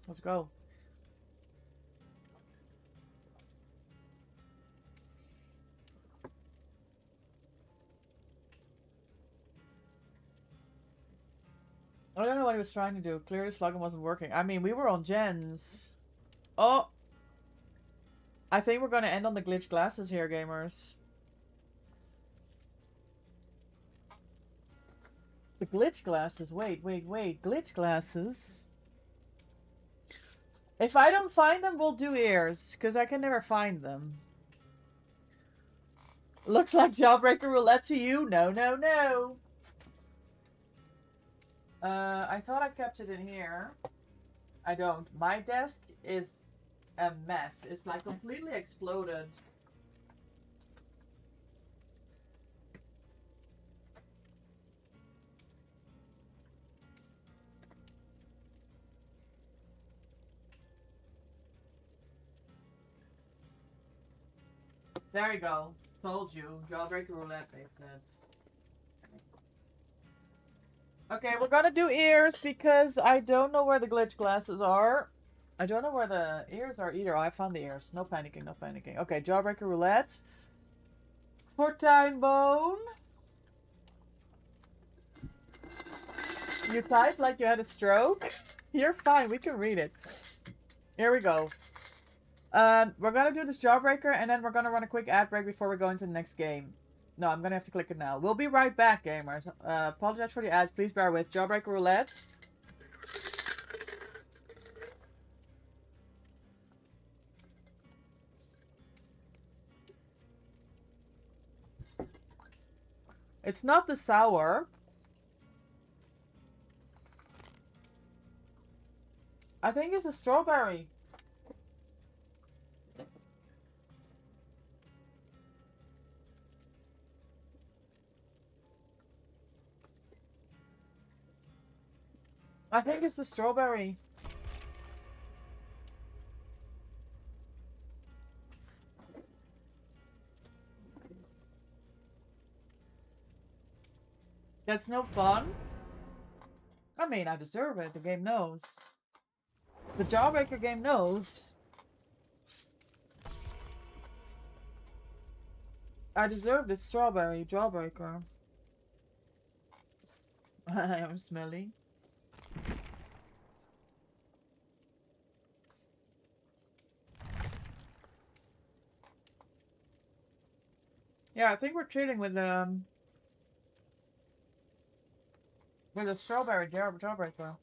Let's go. I don't know what he was trying to do. Clearly slugging wasn't working. I mean, we were on gens. Oh! I think we're gonna end on the glitch glasses here, gamers. The glitch glasses. Wait. Glitch glasses? If I don't find them, we'll do ears. Because I can never find them. Looks like Jawbreaker Roulette to you. No. I thought I kept it in here. I don't. My desk is a mess. It's like completely exploded. There you go. Told you. Jawbreaker Roulette makes sense. Okay, we're gonna do ears because I don't know where the glitch glasses are. I don't know where the ears are either. Oh, I found the ears. No panicking. Okay, Jawbreaker Roulette. Fortune Bone. You typed like you had a stroke? You're fine. We can read it. Here we go. We're gonna do this Jawbreaker and then we're gonna run a quick ad break before we go into the next game. No, I'm gonna have to click it now. We'll be right back, gamers. Apologize for the ads. Please bear with. Jawbreaker Roulette. It's not the sour. I think it's a strawberry. I think it's the strawberry. That's no fun. I mean, I deserve it. The game knows. The Jawbreaker game knows. I deserve this strawberry jawbreaker. I am smelly. Yeah, I think we're trading with a strawberry jawbreaker.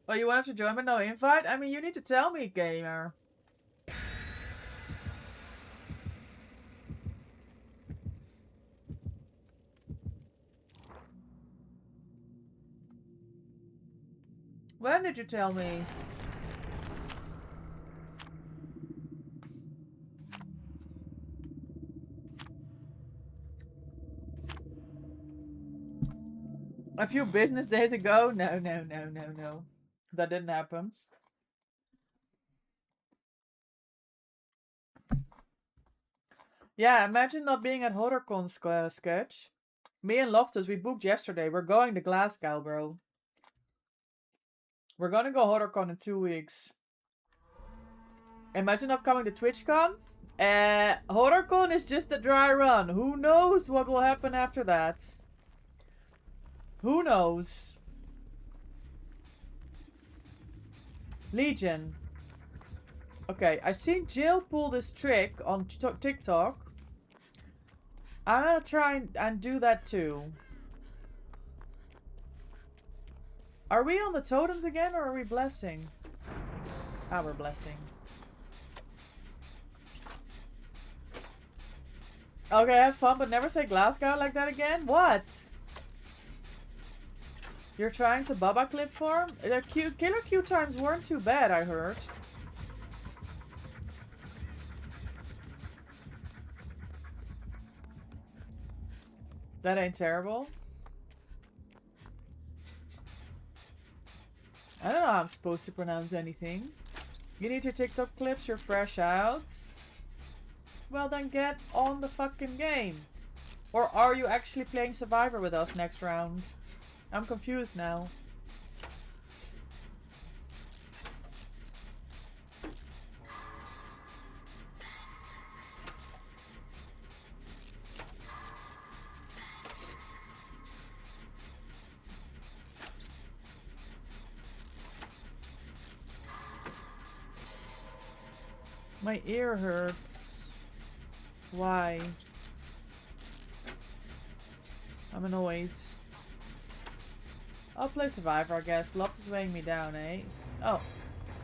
Oh, you wanted to join but no invite? I mean, you need to tell me, gamer. When did you tell me? A few business days ago? No. That didn't happen. Yeah, imagine not being at HorrorCon, Sketch. Me and Loftus, we booked yesterday. We're going to Glasgow, bro. We're gonna go HorrorCon in 2 weeks. Imagine not coming to TwitchCon. HorrorCon is just a dry run. Who knows what will happen after that? Who knows? Legion. Okay, I seen Jill pull this trick on TikTok. I'm gonna try and do that too. Are we on the totems again or are we blessing? Ah, we're blessing. Okay, have fun, but never say Glasgow like that again? What? You're trying to Baba clip farm? The killer queue times weren't too bad, I heard. That ain't terrible. I don't know how I'm supposed to pronounce anything. You need your TikTok clips, you're fresh out. Well then get on the fucking game. Or are you actually playing Survivor with us next round? I'm confused now. My ear hurts. Why? I'm annoyed. I'll play Survivor, I guess. Loftus weighing me down, eh? Oh.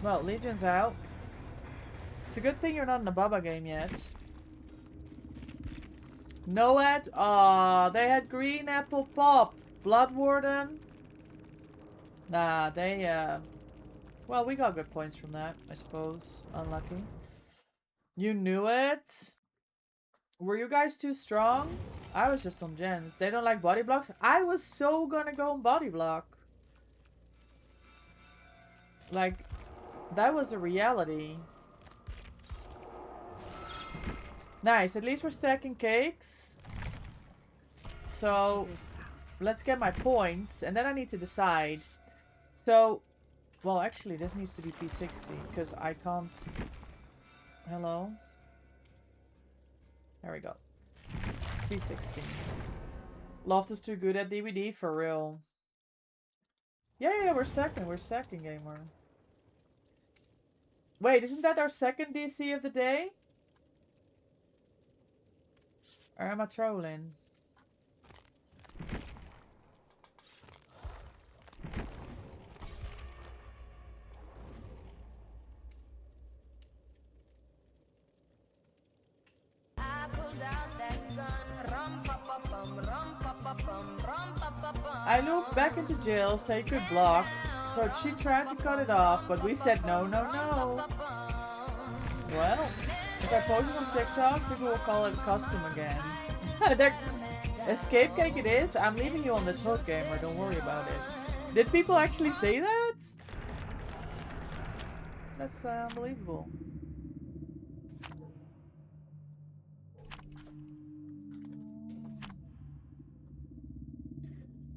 Well, Legion's out. It's a good thing you're not in the Baba game yet. Noad? Aw, they had Green Apple Pop. Blood Warden? Nah, they, well, we got good points from that, I suppose. Unlucky. You knew it? Were you guys too strong? I was just on gens. They don't like body blocks? I was so gonna go on body block. Like, that was a reality. Nice, at least we're stacking cakes. So, let's get my points. And then I need to decide. So, well, actually, this needs to be P60. Because I can't... Hello? There we go. P60. Loftus too good at DVD, for real. Yeah, we're stacking, gamer. Wait, isn't that our second DC of the day? Or am I trolling? I looped back into jail so you could block, so she tried to cut it off, but we said no. Well, if I post it on TikTok, people will call it custom again. Escape cake it is. I'm leaving you on this hook, gamer. Don't worry about it. Did people actually say that? That's unbelievable.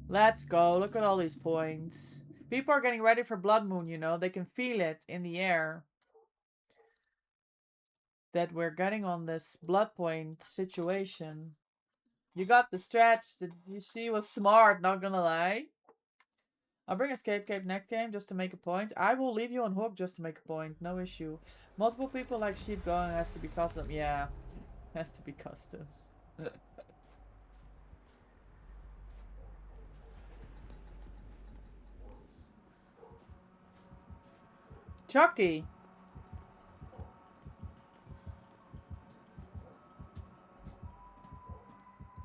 Let's go. Look at all these points. People are getting ready for Blood Moon, you know. They can feel it in the air. That we're getting on this blood point situation. You got the stretch. Did you see was smart, not gonna lie. I'll bring Escape Cape next game just to make a point. I will leave you on hook just to make a point. No issue. Multiple people like sheep going has to be custom. Yeah. Has to be customs. Chucky.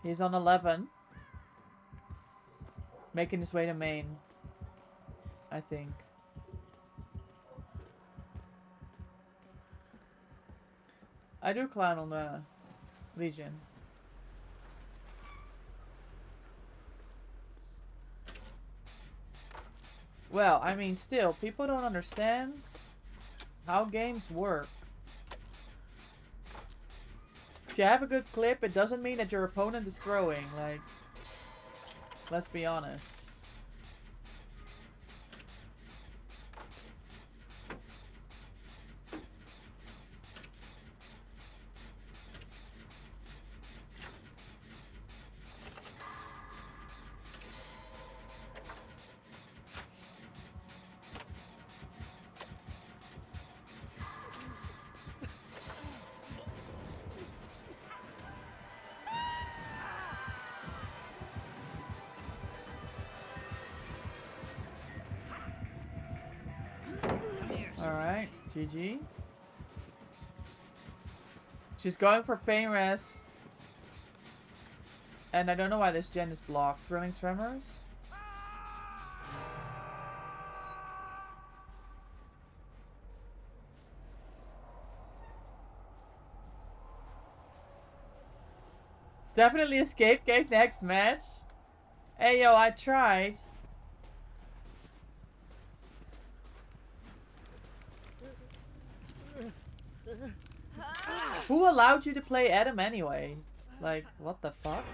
He's on 11. Making his way to main. I think. I do clown on the Legion. Well, I mean, still, people don't understand how games work. If you have a good clip, it doesn't mean that your opponent is throwing. Like, let's be honest. Alright, GG. She's going for pain res. And I don't know why this gen is blocked. Thrilling Tremors? Definitely Escape Gate next match. Hey yo, I tried. Who allowed you to play Adam anyway? Like, what the fuck?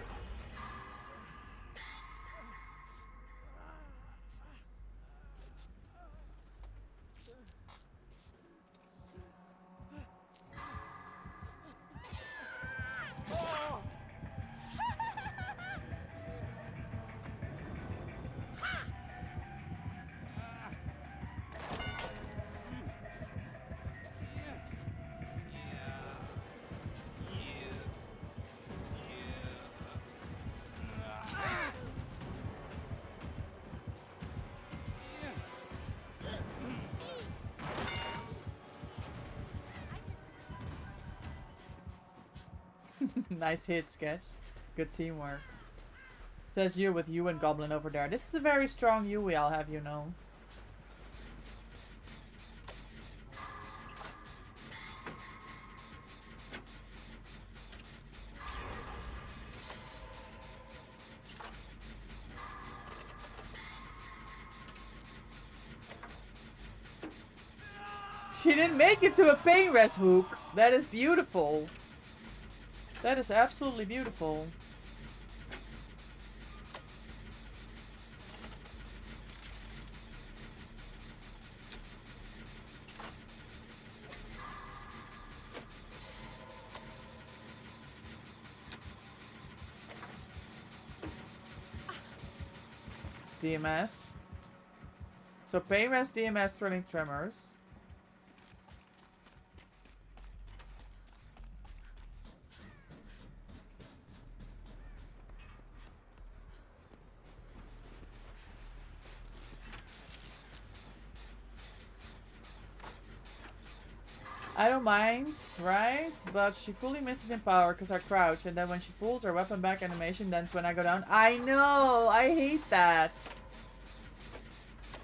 Nice hit, Sketch. Good teamwork. Says you with you and Goblin over there. This is a very strong Yui, I'll have you know. She didn't make it to a pain res hook. That is beautiful. That is absolutely beautiful. DMS. So pain res, DMS, thrilling tremors. I don't mind, right? But she fully misses in power because I crouch, and then when she pulls her weapon back animation, that's when I go down. I know! I hate that!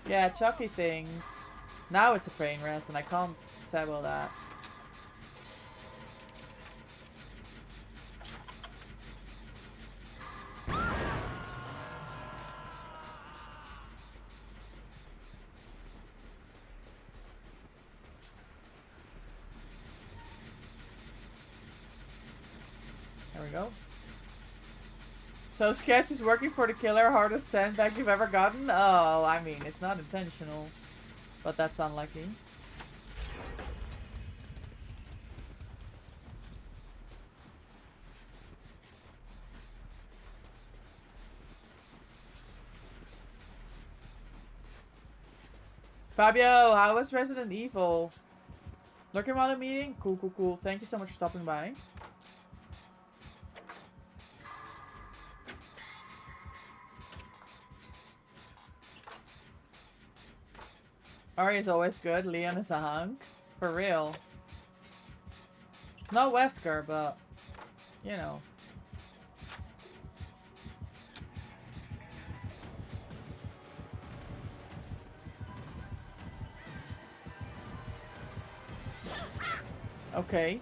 Yeah, Chucky things. Now it's a pain rest, and I can't settle that. go. So Sketch is working for the killer, hardest sandbag you've ever gotten? Oh, I mean, it's not intentional. But that's unlucky. Fabio, how was Resident Evil? Lurking while the meeting? Cool, cool, cool. Thank you so much for stopping by. Ari is always good. Leon is a hunk. For real. Not Wesker, but, you know. Okay.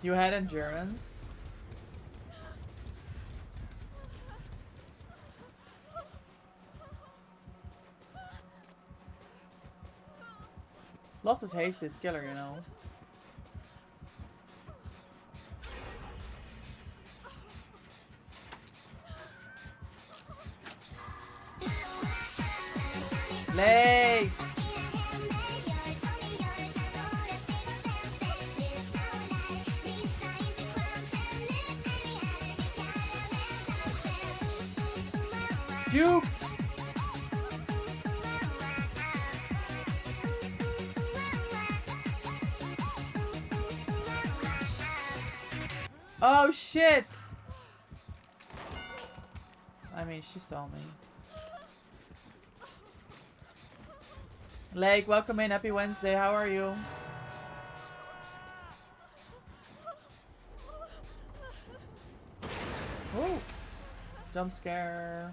You had endurance. Loftus hates this killer, you know. Lake! Duped! Oh shit! I mean, she saw me. Lake, welcome in. Happy Wednesday. How are you? Ooh. Jump scare.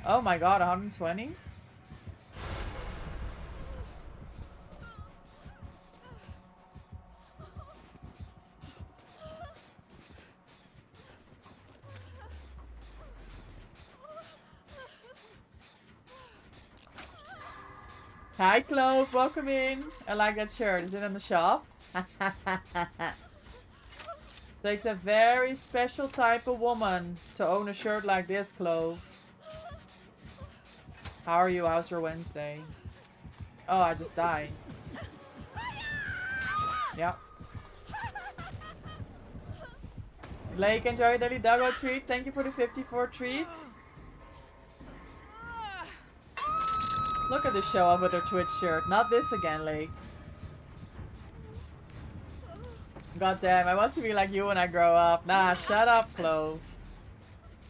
Oh my god, 120? Hi Clove, welcome in. I like that shirt. Is it in the shop? Takes a very special type of woman to own a shirt like this, Clove. How are you? How's your Wednesday? Oh, I just died. Yep. Lake, enjoy your daily doggo treat. Thank you for the 54 treats. Look at this show off with her Twitch shirt. Not this again, Lake. God damn, I want to be like you when I grow up. Nah, shut up, Clove.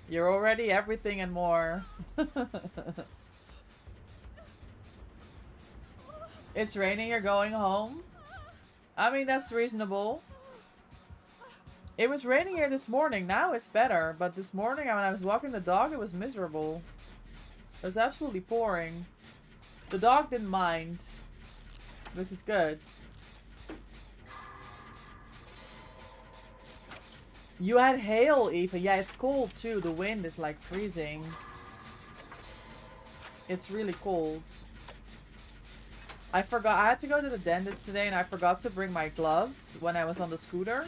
You're already everything and more. It's raining, you're going home? I mean, that's reasonable. It was raining here this morning. Now it's better. But this morning, when I was walking the dog, it was miserable. It was absolutely pouring. The dog didn't mind. Which is good. You had hail, Eva. Yeah, it's cold too. The wind is like freezing. It's really cold. I forgot. I had to go to the dentist today and I forgot to bring my gloves when I was on the scooter.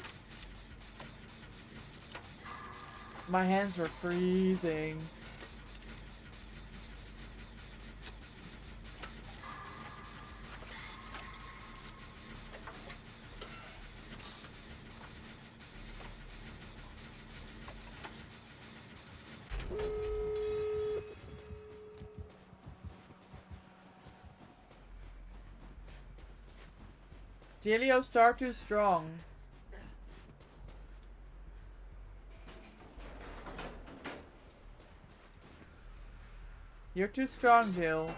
My hands were freezing. Delio star too strong. You're too strong, Jill.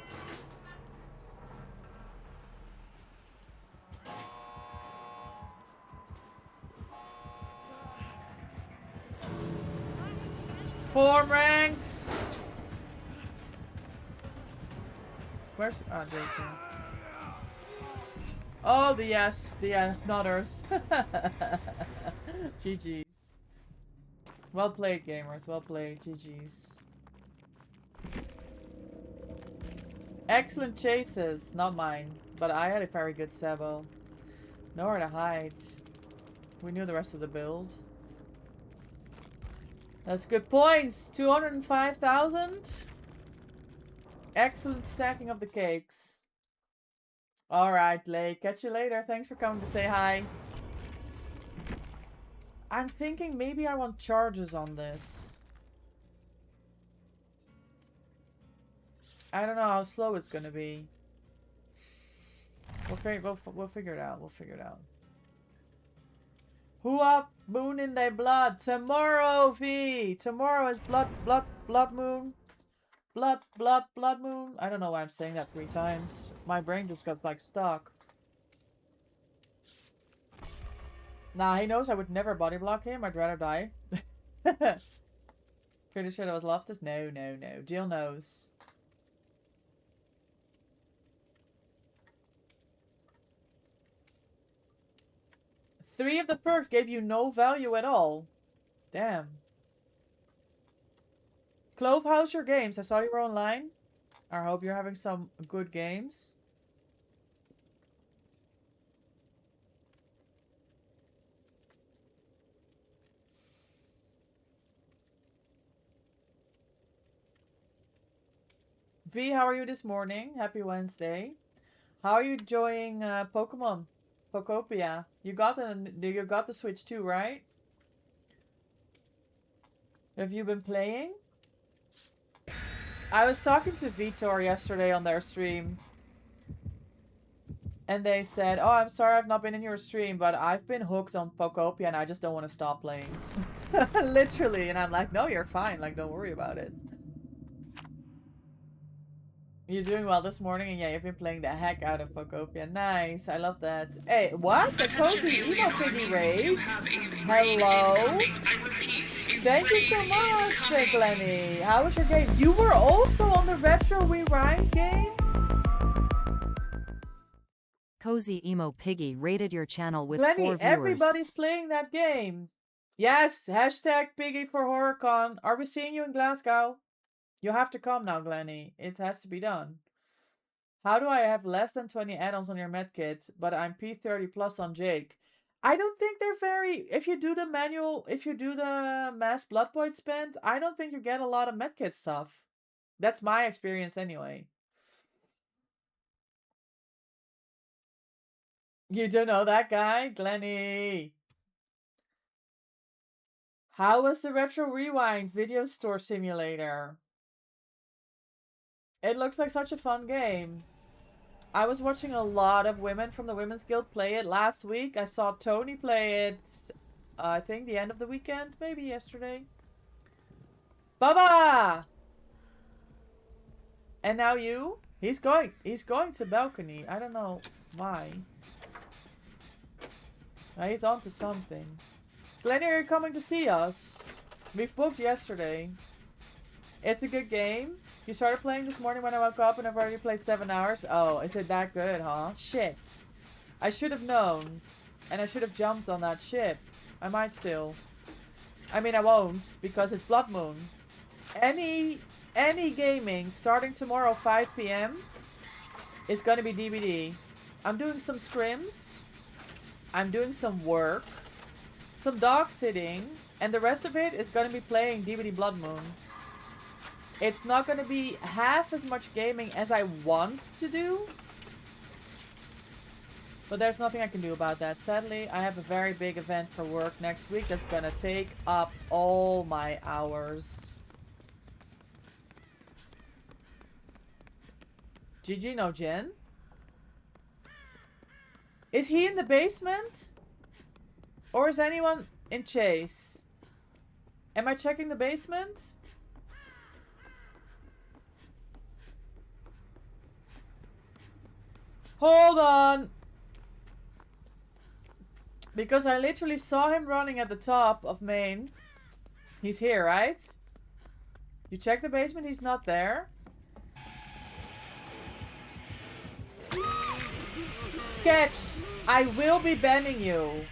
Form ranks. Where's there's one. Oh, the yes, the nodders. GG's. Well played, gamers. Well played. GG's. Excellent chases. Not mine. But I had a very good Sebo. Nowhere to hide. We knew the rest of the build. That's good points. 205,000. Excellent stacking of the cakes. Alright, Lake. Catch you later. Thanks for coming to say hi. I'm thinking maybe I want charges on this. I don't know how slow it's gonna be. We'll figure it out. We'll figure it out. Who up? Moon in their blood. Tomorrow, V. Tomorrow is blood moon. Blood moon. I don't know why I'm saying that 3 times. My brain just got like stuck. Nah, he knows I would never body block him. I'd rather die. Pretty sure that was Loftus. No. Jill knows. Three of the perks gave you no value at all. Damn. Clove, how's your games? I saw you were online. I hope you're having some good games. V, how are you this morning? Happy Wednesday. How are you enjoying Pokemon? Pokopia. You got the Switch too, right? Have you been playing? I was talking to Vitor yesterday on their stream. And they said, oh, I'm sorry I've not been in your stream, but I've been hooked on Pokopia and I just don't want to stop playing. Literally. And I'm like, no, you're fine. Like, don't worry about it. You're doing well this morning, and yeah, you've been playing the heck out of Pokopia. Nice, I love that. Hey, what? The cozy emo piggy raid? Hello? Thank you so much, Big Lenny. How was your game? You were also on the Retro Rewind game? Cozy Emo Piggy rated your channel with Lenny, 4 viewers. everybody's playing that game. Yes, hashtag Piggy for HorrorCon. Are we seeing you in Glasgow? You have to come now, Glenny. It has to be done. How do I have less than 20 add-ons on your medkit, but I'm P30 plus on Jake? I don't think they're very... If you do the mass blood point spend, I don't think you get a lot of medkit stuff. That's my experience anyway. You don't know that guy? Glenny. How was the Retro Rewind video store simulator? It looks like such a fun game. I was watching a lot of women from the Women's Guild play it last week. I saw Tony play it, I think the end of the weekend, maybe yesterday. Baba! And now you? He's going to balcony. I don't know why. He's on to something. Glenny, are you coming to see us? We've booked yesterday. It's a good game. You started playing this morning when I woke up and I've already played 7 hours. Oh, is it that good, huh? Shit. I should have known. And I should have jumped on that ship. I might still. I mean, I won't because it's Blood Moon. Any gaming starting tomorrow 5 p.m. is going to be DBD. I'm doing some scrims. I'm doing some work. Some dog sitting. And the rest of it is going to be playing DBD Blood Moon. It's not going to be half as much gaming as I want to do. But there's nothing I can do about that. Sadly, I have a very big event for work next week that's going to take up all my hours. GG, no Jen. Is he in the basement? Or is anyone in Chase? Am I checking the basement? Hold on. Because I literally saw him running at the top of main. He's here, right? You check the basement, he's not there. sketch. I will be banning you.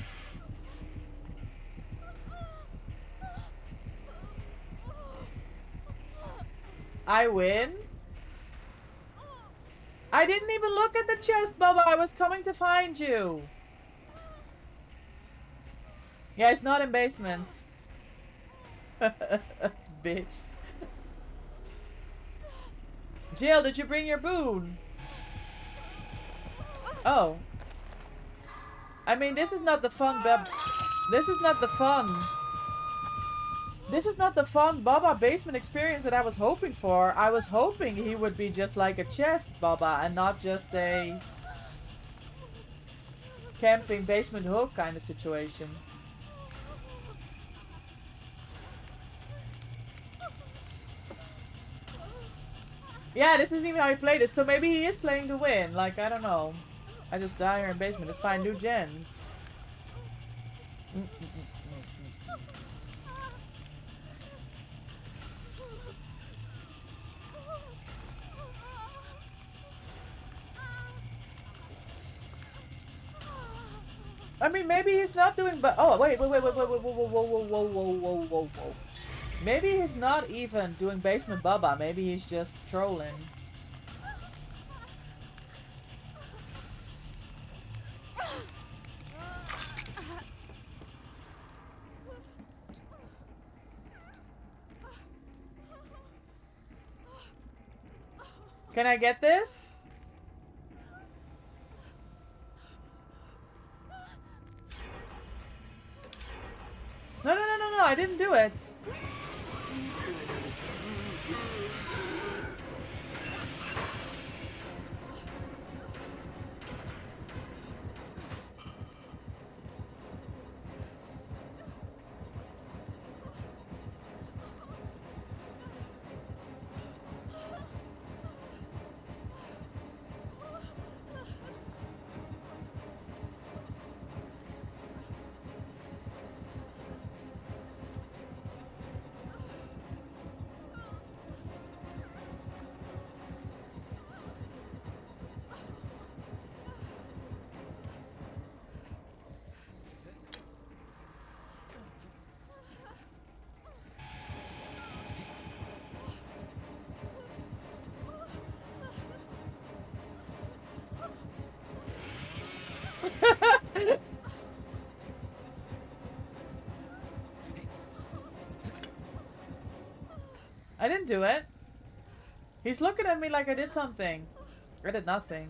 I win? I didn't even look at the chest, Bubba. I was coming to find you. Yeah, it's not in basements. Bitch. Jill, did you bring your boon? Oh. I mean, this is not the fun, This is not the fun. This is not the fun Baba basement experience that I was hoping for. I was hoping he would be just like a chest Baba and not just a camping basement hook kind of situation. Yeah, this isn't even how he played it, so maybe he is playing to win. Like, I don't know. I just die here in basement. It's fine. New gens. I mean, maybe he's not doing, but oh wait, whoa, whoa. Maybe he's not even doing basement Bubba. Maybe he's just trolling. Can I get this? No, I didn't do it. I didn't do it. He's looking at me like I did something. I did nothing.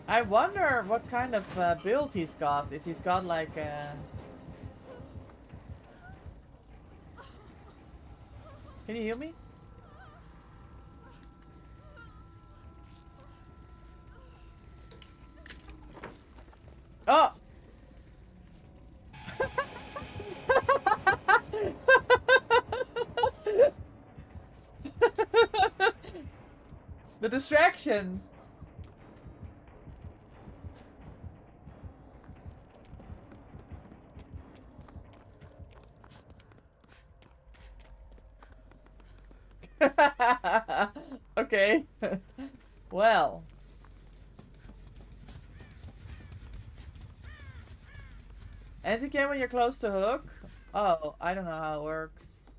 I wonder what kind of build he's got. If he's got like a... Can you hear me? Oh! The distraction! Okay. Well. Anti-cam when you're close to hook? Oh, I don't know how it works.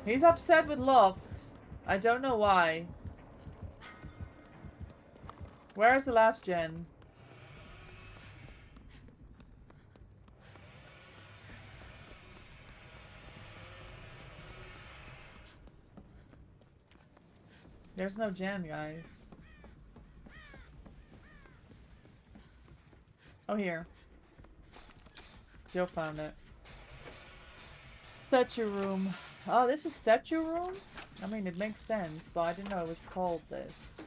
He's upset with Loft. I don't know why. Where's the last gen? There's no gen, guys. Oh, here. Jill found it. Statue room. Oh, this is statue room? I mean, it makes sense, but I didn't know it was called this.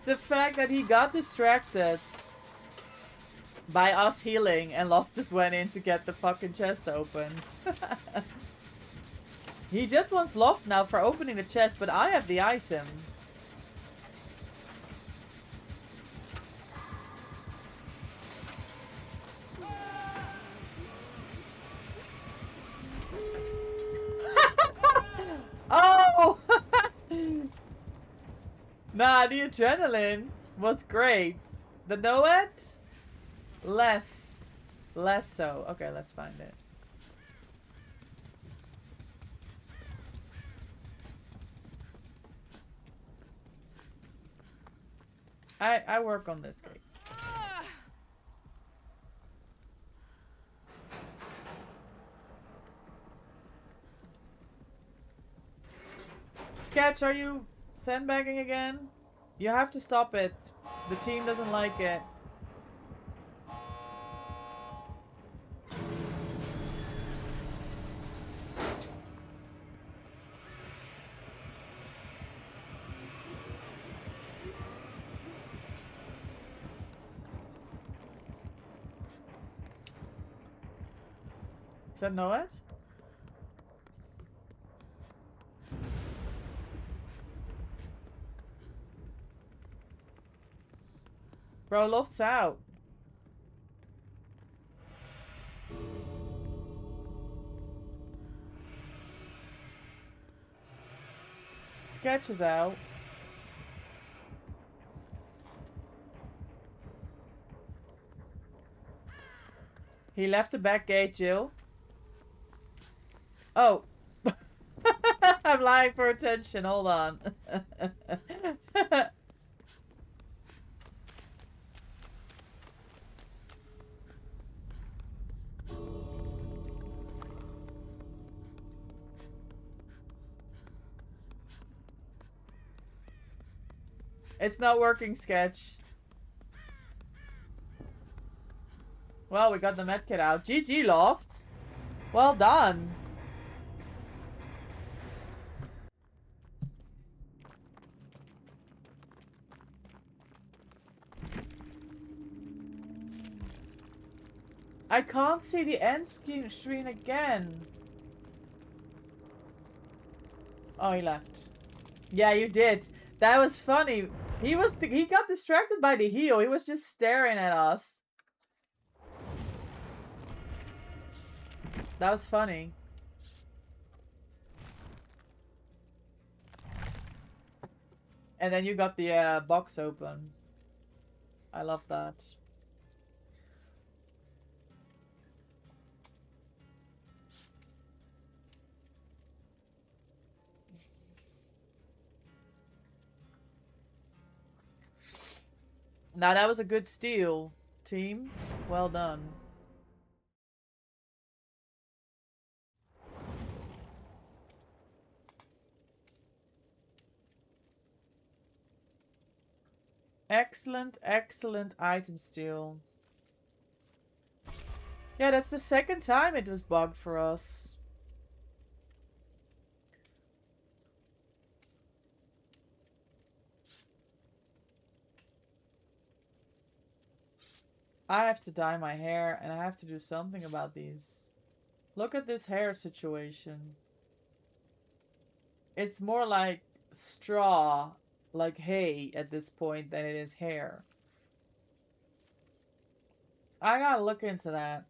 The fact that he got distracted by us healing and Love just went in to get the fucking chest open. He just wants Love now for opening the chest, but I have the item. Oh! Nah, the adrenaline was great. The Noet? Less so. Okay, let's find it. I work on this game. Sketch, are you sandbagging again? You have to stop it. The team doesn't like it. Is that Noet? Bro, Loft's out. Sketch is out. He left the back gate, Jill. Oh. I'm lying for attention. Hold on. It's not working, Sketch. Well, we got the medkit out. GG, Loft. Well done. I can't see the end screen again. Oh, he left. Yeah, you did. That was funny. He got distracted by the heal. He was just staring at us. That was funny. And then you got the box open. I love that. Now that was a good steal, team. Well done. Excellent, excellent item steal. Yeah, that's the second time it was bugged for us. I have to dye my hair and I have to do something about these. Look at this hair situation. It's more like straw, like hay at this point than it is hair. I gotta look into that.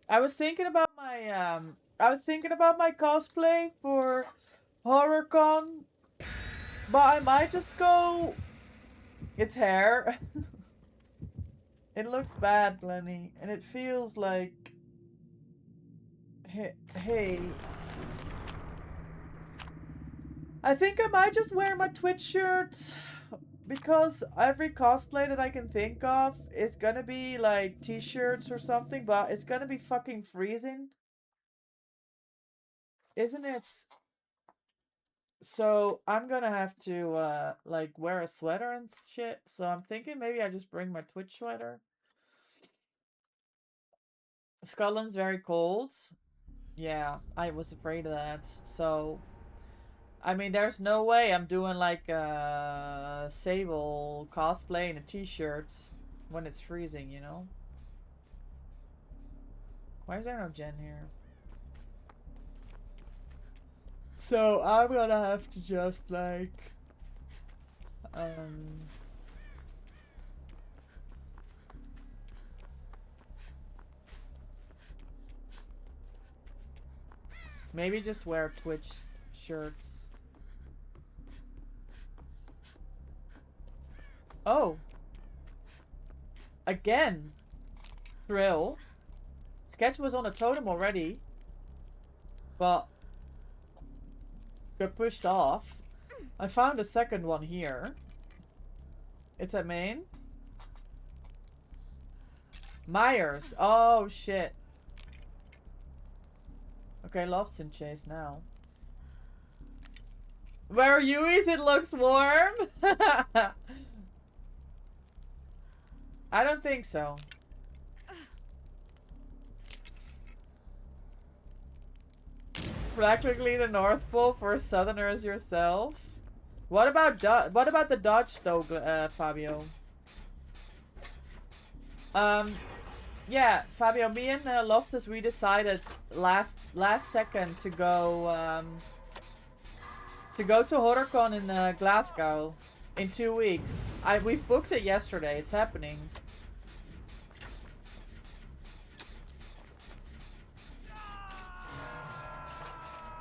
I was thinking about my cosplay for HorrorCon, but I might just go. It's hair. It looks bad, Lenny, and it feels like hey. I think I might just wear my Twitch shirt because every cosplay that I can think of is gonna be like t-shirts or something, but it's gonna be fucking freezing. Isn't it? So I'm gonna have to like wear a sweater and shit. So I'm thinking maybe I just bring my Twitch sweater. Scotland's very cold. Yeah, I was afraid of that. So I mean, there's no way I'm doing like a Sable cosplay in a t-shirt when it's freezing, you know? Why is there no Jen here? So I'm gonna have to just like um maybe just wear Twitch shirts. Oh, again. Thrill. Sketch was on a totem already, but got pushed off. I found a second one here. It's at main. Myers. Oh shit. Okay, Love's in chase now. Where are you? Is it looks warm? I don't think so. Practically the North Pole for Southerners yourself. What about the Dodge though, Fabio? Yeah, Fabio, me and Loftus, we decided last second to go to HorrorCon in Glasgow in 2 weeks. We've booked it yesterday. It's happening.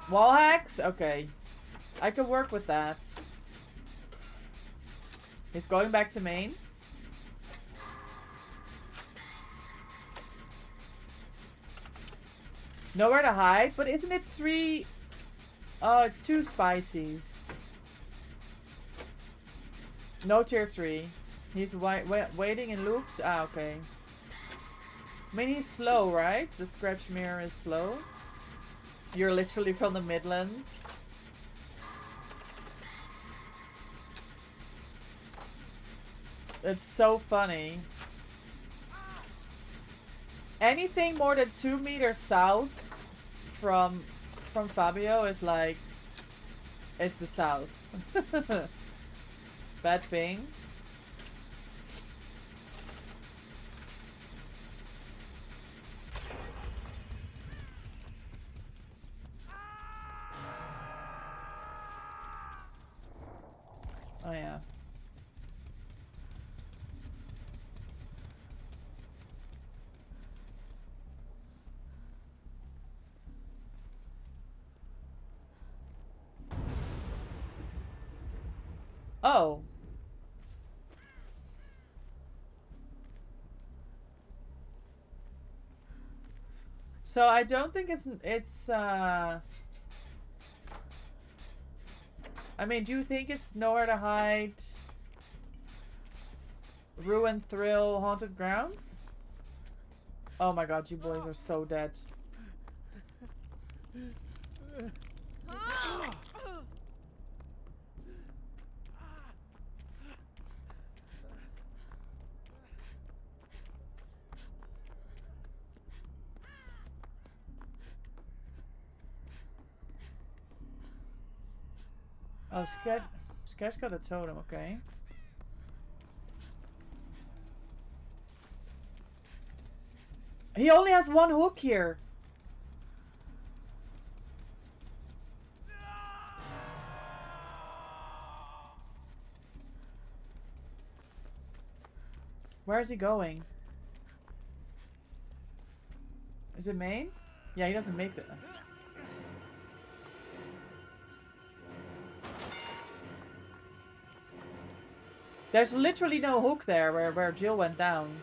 Wall hacks? Okay. I can work with that. He's going back to main. Nowhere to hide, but isn't it 3? Oh, it's 2 spices. No tier 3. He's waiting in loops? Ah, okay. I mean, he's slow, right? The scratch mirror is slow. You're literally from the Midlands. It's so funny. Anything more than 2 meters south from Fabio is like, it's the south. Bad ping. Oh yeah. Oh. So I don't think it's I mean, do you think it's Nowhere to Hide, Ruin, Thrill, Haunted Grounds? Oh my god, you boys are so dead. Oh, Sketch got the totem, okay. He only has 1 hook here. Where is he going? Is it main? Yeah, he doesn't make it. There's literally no hook there where Jill went down.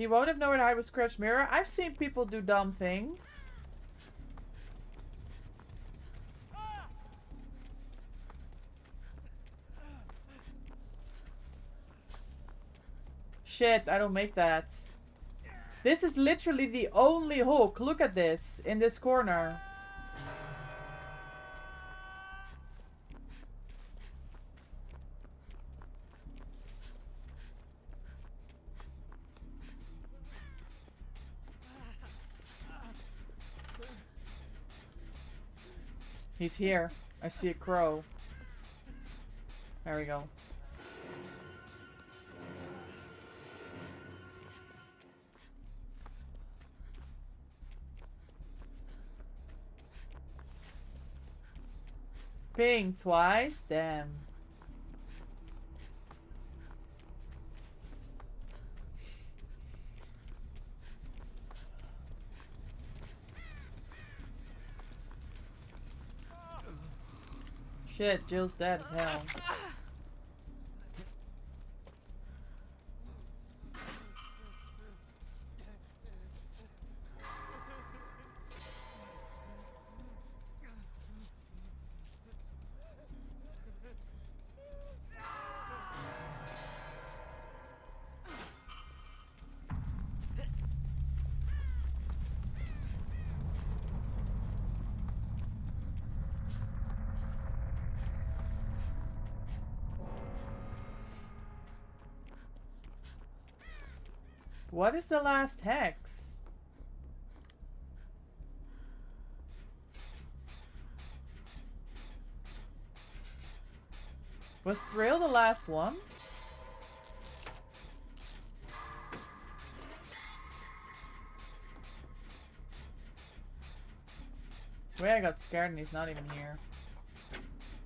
He won't have nowhere to hide with Scratch Mirror. I've seen people do dumb things. Shit, I don't make that. This is literally the only hook. Look at this in this corner. He's here. I see a crow. There we go. Ping twice? Damn. Shit, Jill's dead as hell. What is the last hex? Was Thrill the last one? Wait, I got scared and he's not even here.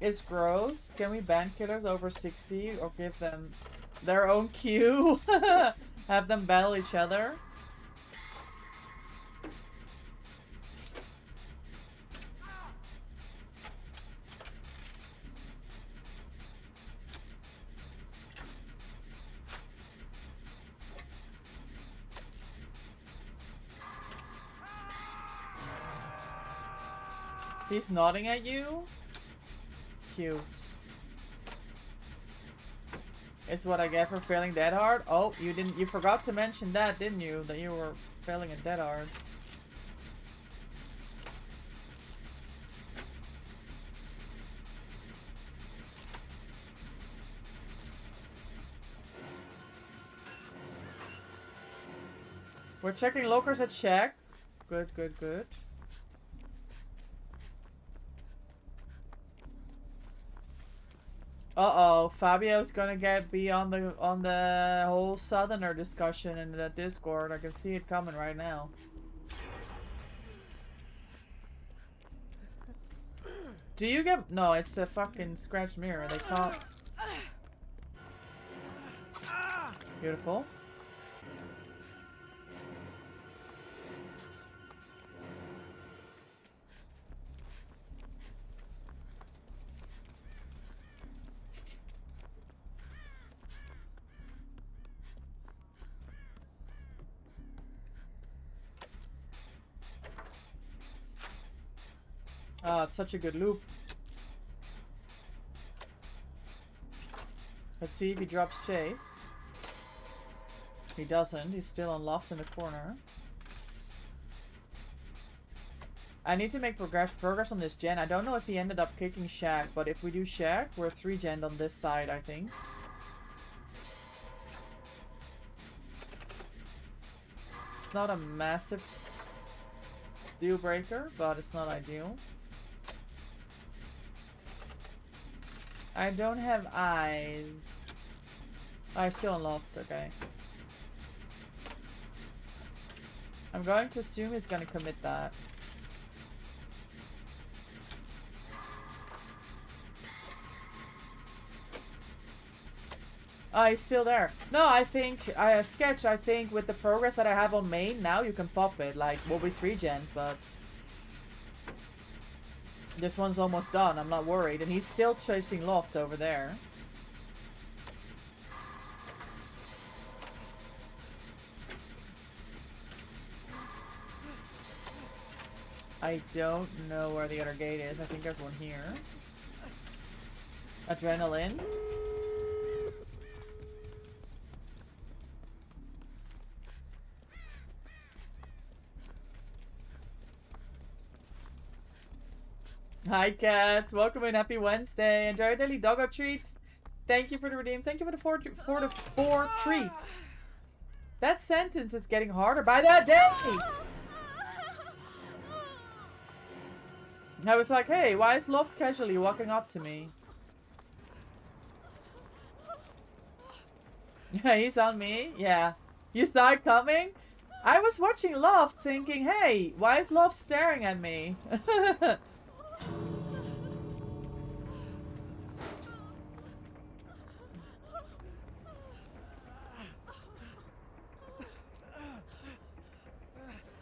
It's gross. Can we ban killers over 60 or give them their own queue? Have them battle each other? He's nodding at you? Cute. It's what I get for failing Dead Hard. Oh, you forgot to mention that, didn't you? That you were failing a Dead Hard. We're checking lockers at Shack. Good, good, good. Uh-oh, Fabio's gonna be on the whole Southerner discussion in the Discord. I can see it coming right now. Do you get... No, it's a fucking Scratch Mirror. They talk... Beautiful. Oh, it's such a good loop. Let's see if he drops Chase. He doesn't. He's still unlocked in the corner. I need to make progress on this gen. I don't know if he ended up kicking Shack, but if we do Shack, we're 3-gen on this side, I think. It's not a massive deal breaker, but it's not ideal. I don't have eyes. I'm still unlocked, okay. I'm going to assume he's gonna commit that. Oh, he's still there. No, I think, Sketch, I think with the progress that I have on main, now you can pop it. Like, we'll be 3-gen, but... This one's almost done, I'm not worried. And he's still chasing Loft over there. I don't know where the other gate is. I think there's one here. Adrenaline. Hi, Kat. Welcome and happy Wednesday. Enjoy your daily doggo treat. Thank you for the redeem. Thank you for the four treats. That sentence is getting harder by the day. I was like, hey, why is Loft casually walking up to me? He's on me? Yeah. You saw it coming? I was watching Loft thinking, hey, why is Loft staring at me?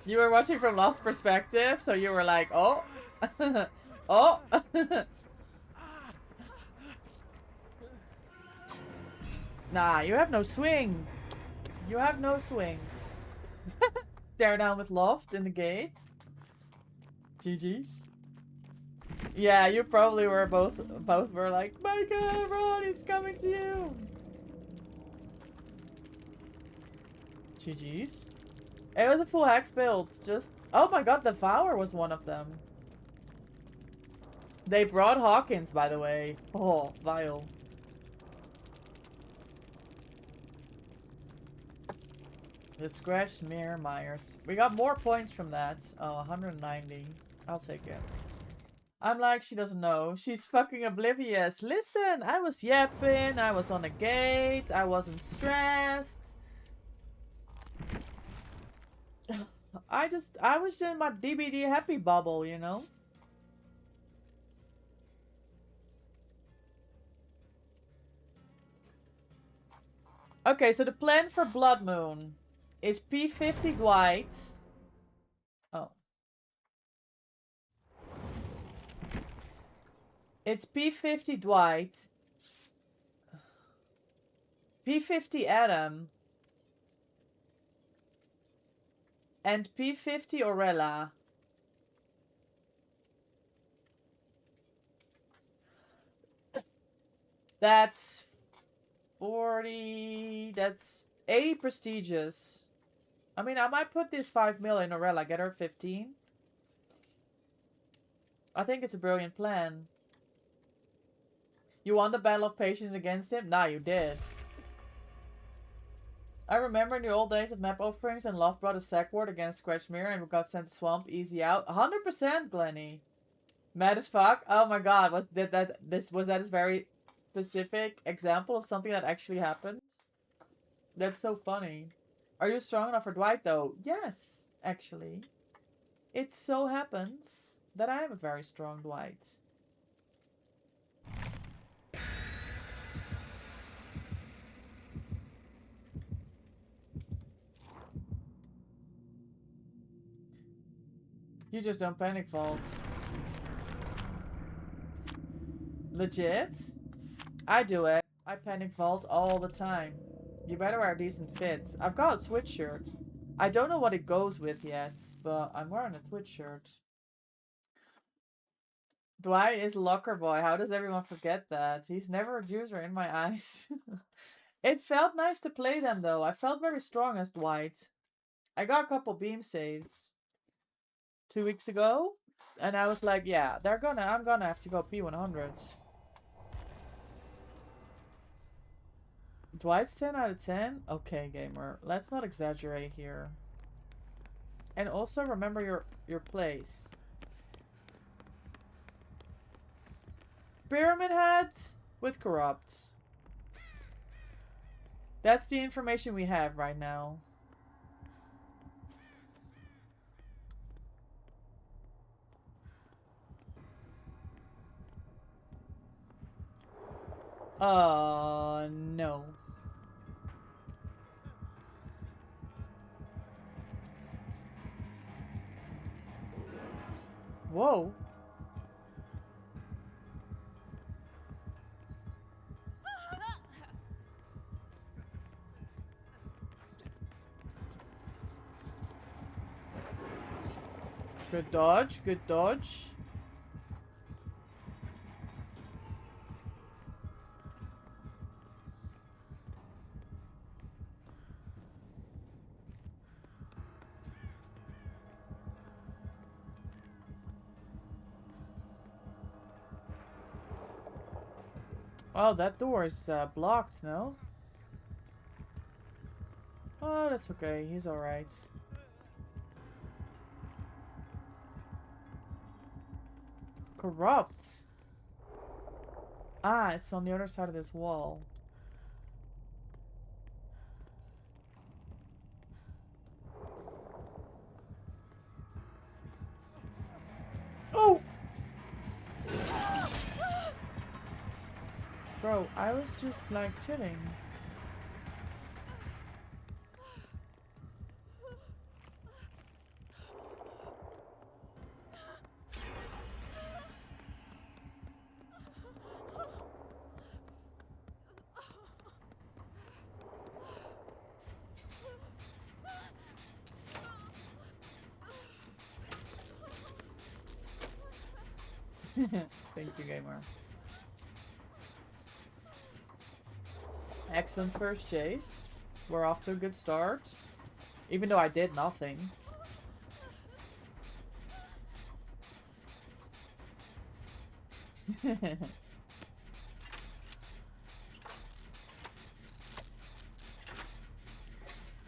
You were watching from Loft's perspective, so you were like, oh. Oh. Nah, you have no swing. You have no swing. Stare down with Loft in the gate. GG's. Yeah, you probably were both were like, my god, Ron, he's coming to you. GG's. It was a full hex build. Just, oh my god, the Devour was one of them. They brought Hawkins, by the way. Oh, vile. The Scratched Mirror Myers. We got more points from that. Oh, 190. I'll take it. I'm like, she doesn't know. She's fucking oblivious. Listen, I was yapping. I was on a gate. I wasn't stressed. I was in my DBD happy bubble, you know? Okay, so the plan for Blood Moon is P50 Dwight. Oh. It's P50 Dwight. P50 Adam. And P50 Orella. That's 40. That's 80 prestigious. I mean, I might put this 5 mil in Orella, get her 15. I think it's a brilliant plan. You won the Battle of Patience against him? Nah, you did. I remember in the old days of map offerings and Love brought a sack ward against Scratch Mirror and we got sent to Swamp, easy out. 100% Glenny. Mad as fuck. Oh my god, was that a very specific example of something that actually happened? That's so funny. Are you strong enough for Dwight though? Yes, actually. It so happens that I am a very strong Dwight. You just don't panic vault. Legit? I do it. I panic vault all the time. You better wear a decent fit. I've got a Twitch shirt. I don't know what it goes with yet, but I'm wearing a Twitch shirt. Dwight is Locker Boy. How does everyone forget that? He's never a user in my eyes. It felt nice to play them though. I felt very strong as Dwight. I got a couple beam saves 2 weeks ago, and I was like, yeah, I'm gonna have to go P100s. Dwight's 10 out of 10? Okay, gamer. Let's not exaggerate here. And also remember your place. Pyramid Head with Corrupt. That's the information we have right now. No. Whoa. Good dodge, good dodge. Oh, that door is blocked, no? Oh, that's okay. He's alright. Corrupt. Ah, it's on the other side of this wall. Oh! Bro, I was just like chilling. Thank you, gamer. Excellent first chase. We're off to a good start. Even though I did nothing.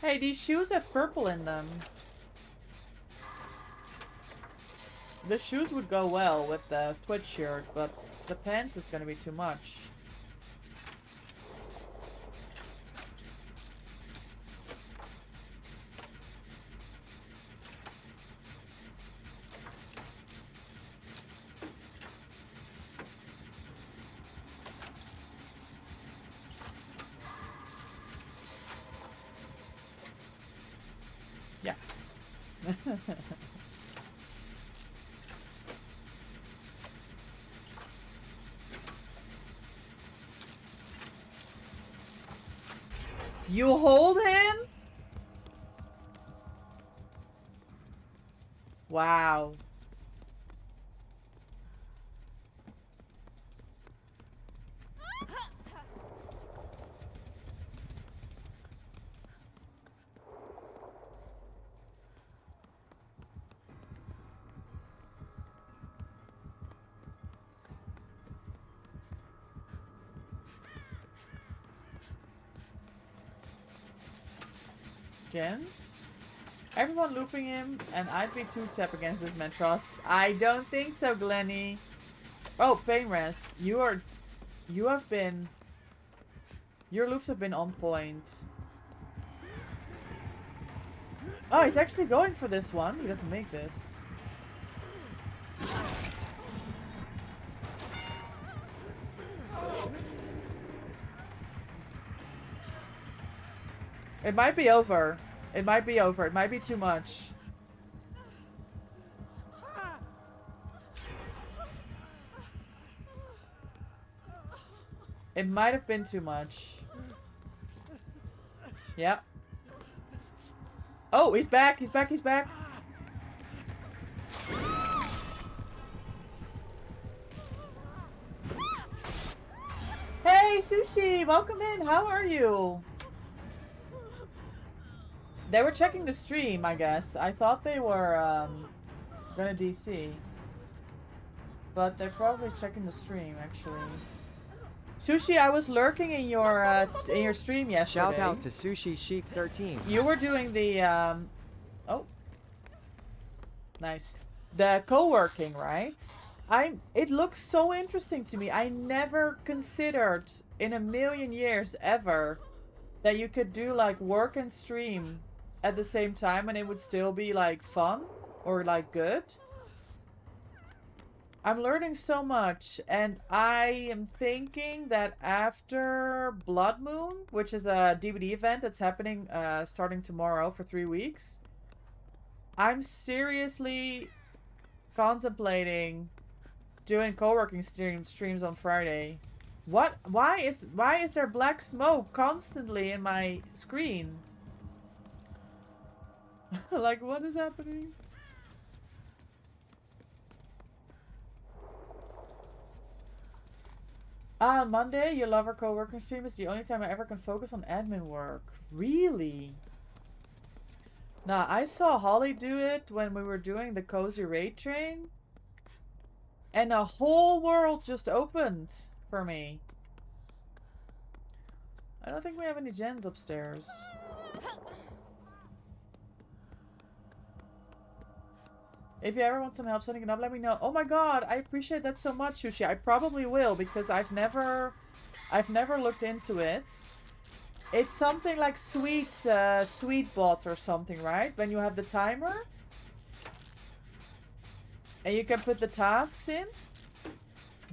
Hey, these shoes have purple in them. The shoes would go well with the Twitch shirt, but the pants is gonna be too much. Yeah. You hold him? Wow. Gens? Everyone looping him, and I'd be too tap against this man. Trust. I don't think so, Glenny. Oh, Painrest, your loops have been on point. Oh, he's actually going for this one. He doesn't make this. It might be over. It might be over. It might be too much. It might have been too much. Yep. Oh, he's back. He's back. He's back. Hey, Sushi. Welcome in. How are you? They were checking the stream, I guess. I thought they were gonna DC. But they're probably checking the stream, actually. Sushi, I was lurking in your stream yesterday. Shout out to Sushi Chic 13. You were doing the oh. Nice. The co-working, right? It looks so interesting to me. I never considered in a million years ever that you could do like work and stream at the same time and it would still be like fun or like good. I'm learning so much, and I am thinking that after Blood Moon, which is a DVD event that's happening starting tomorrow for 3 weeks, I'm seriously contemplating doing co-working streams on Friday. What? Why is there black smoke constantly in my screen? Like, what is happening? Ah, Monday, your lover co-working stream is the only time I ever can focus on admin work. Really? Nah, I saw Holly do it when we were doing the Cozy Raid train. And a whole world just opened for me. I don't think we have any gens upstairs. If you ever want some help setting it up, let me know. Oh my god, I appreciate that so much, Sushi. I probably will because I've never looked into it. It's something like Sweetbot or something, right? When you have the timer and you can put the tasks in.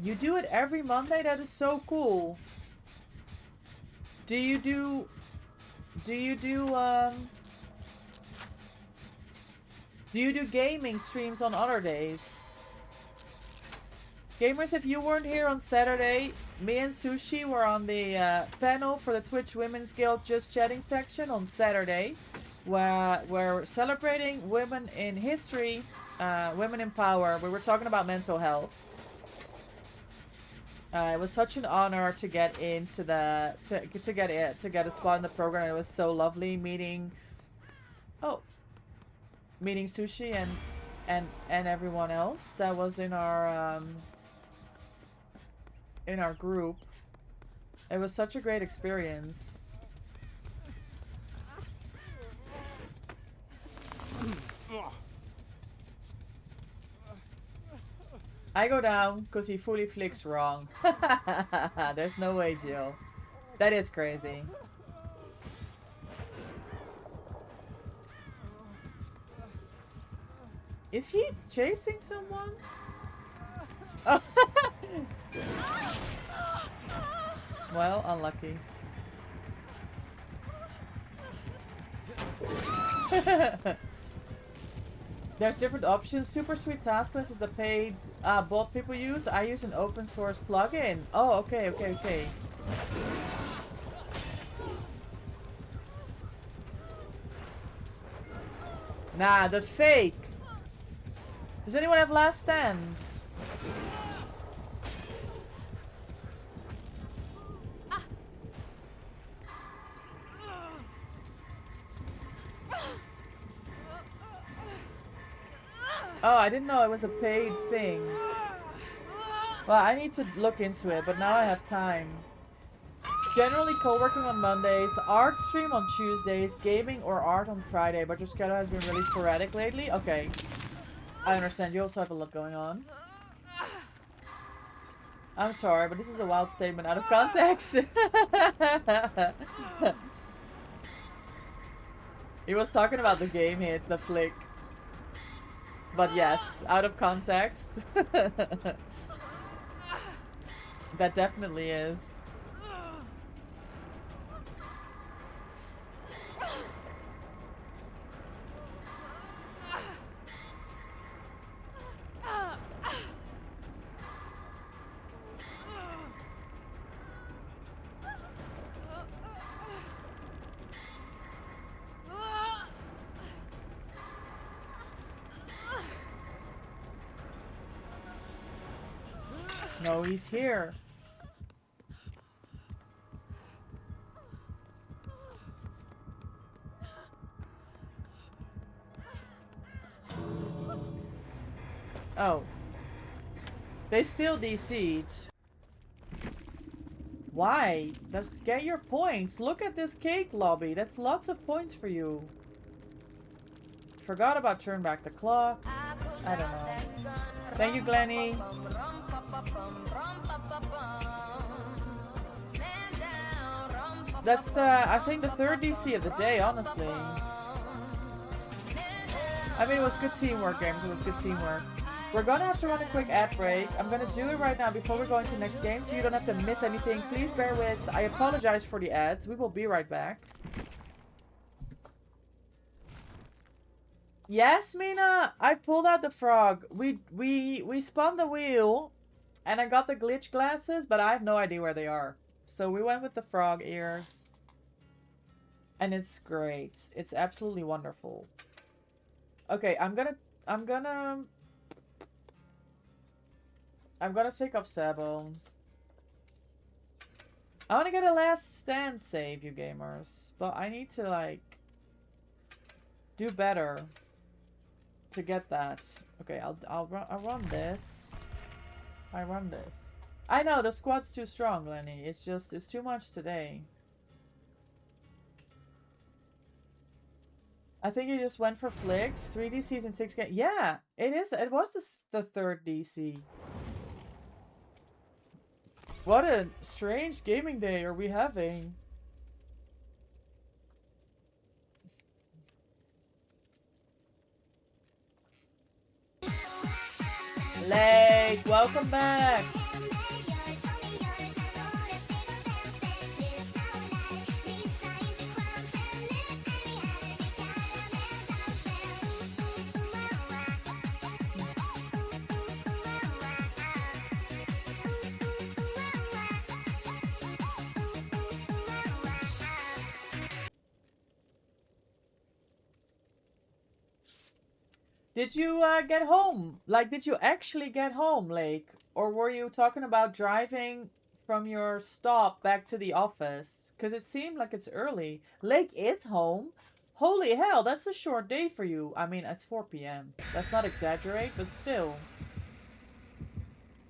You do it every Monday. That is so cool. Do you do gaming streams on other days? Gamers, if you weren't here on Saturday, me and Sushi were on the panel for the Twitch Women's Guild Just Chatting section on Saturday, where we're celebrating women in history, women in power. We were talking about mental health. It was such an honor to get into the to get a spot in the program. It was so lovely meeting Sushi and everyone else that was in our group. It was such a great experience. I go down because he fully flicks wrong. There's no way, Jill. That is crazy. Is he chasing someone? Oh. Well, unlucky. There's different options. Super Sweet Task List is the paid bot people use. I use an open source plugin. Oh, okay. Nah, the fake. Does anyone have Last Stand? Oh, I didn't know it was a paid thing. Well, I need to look into it, but now I have time. Generally co-working on Mondays, art stream on Tuesdays, gaming or art on Friday, but your schedule has been really sporadic lately? Okay. I understand, you also have a lot going on. I'm sorry, but this is a wild statement out of context. He was talking about the game hit, the flick. But yes, out of context. That definitely is. No, he's here. Oh. They still DC'd. Why? Just get your points. Look at this cake lobby. That's lots of points for you. Forgot about turn back the clock. I don't know. Thank you, Glenny. That's I think the third DC of the day, honestly. I mean, it was good teamwork, games. It was good teamwork. We're gonna have to run a quick ad break. I'm gonna do it right now before we're going to the next game, so you don't have to miss anything. Please bear with. I apologize for the ads. We will be right back. Yes, Mina, I pulled out the frog. We spun the wheel, and I got the glitch glasses, but I have no idea where they are. So we went with the frog ears, and it's great. It's absolutely wonderful. Okay, I'm gonna take off Sabo. I want to get a last stand save, you gamers. But I need to, like, do better to get that. Okay, I'll run this. I run this. I know, the squad's too strong, Lenny. It's just, it's too much today. I think you just went for flicks. 3 DCs in 6 games. Yeah, it is. It was the third DC. What a strange gaming day are we having. Lake, welcome back. Did you get home? Like, did you actually get home, Lake? Or were you talking about driving from your stop back to the office? Because it seemed like it's early. Lake is home. Holy hell, that's a short day for you. I mean, it's 4 p.m. Let's not exaggerate, but still.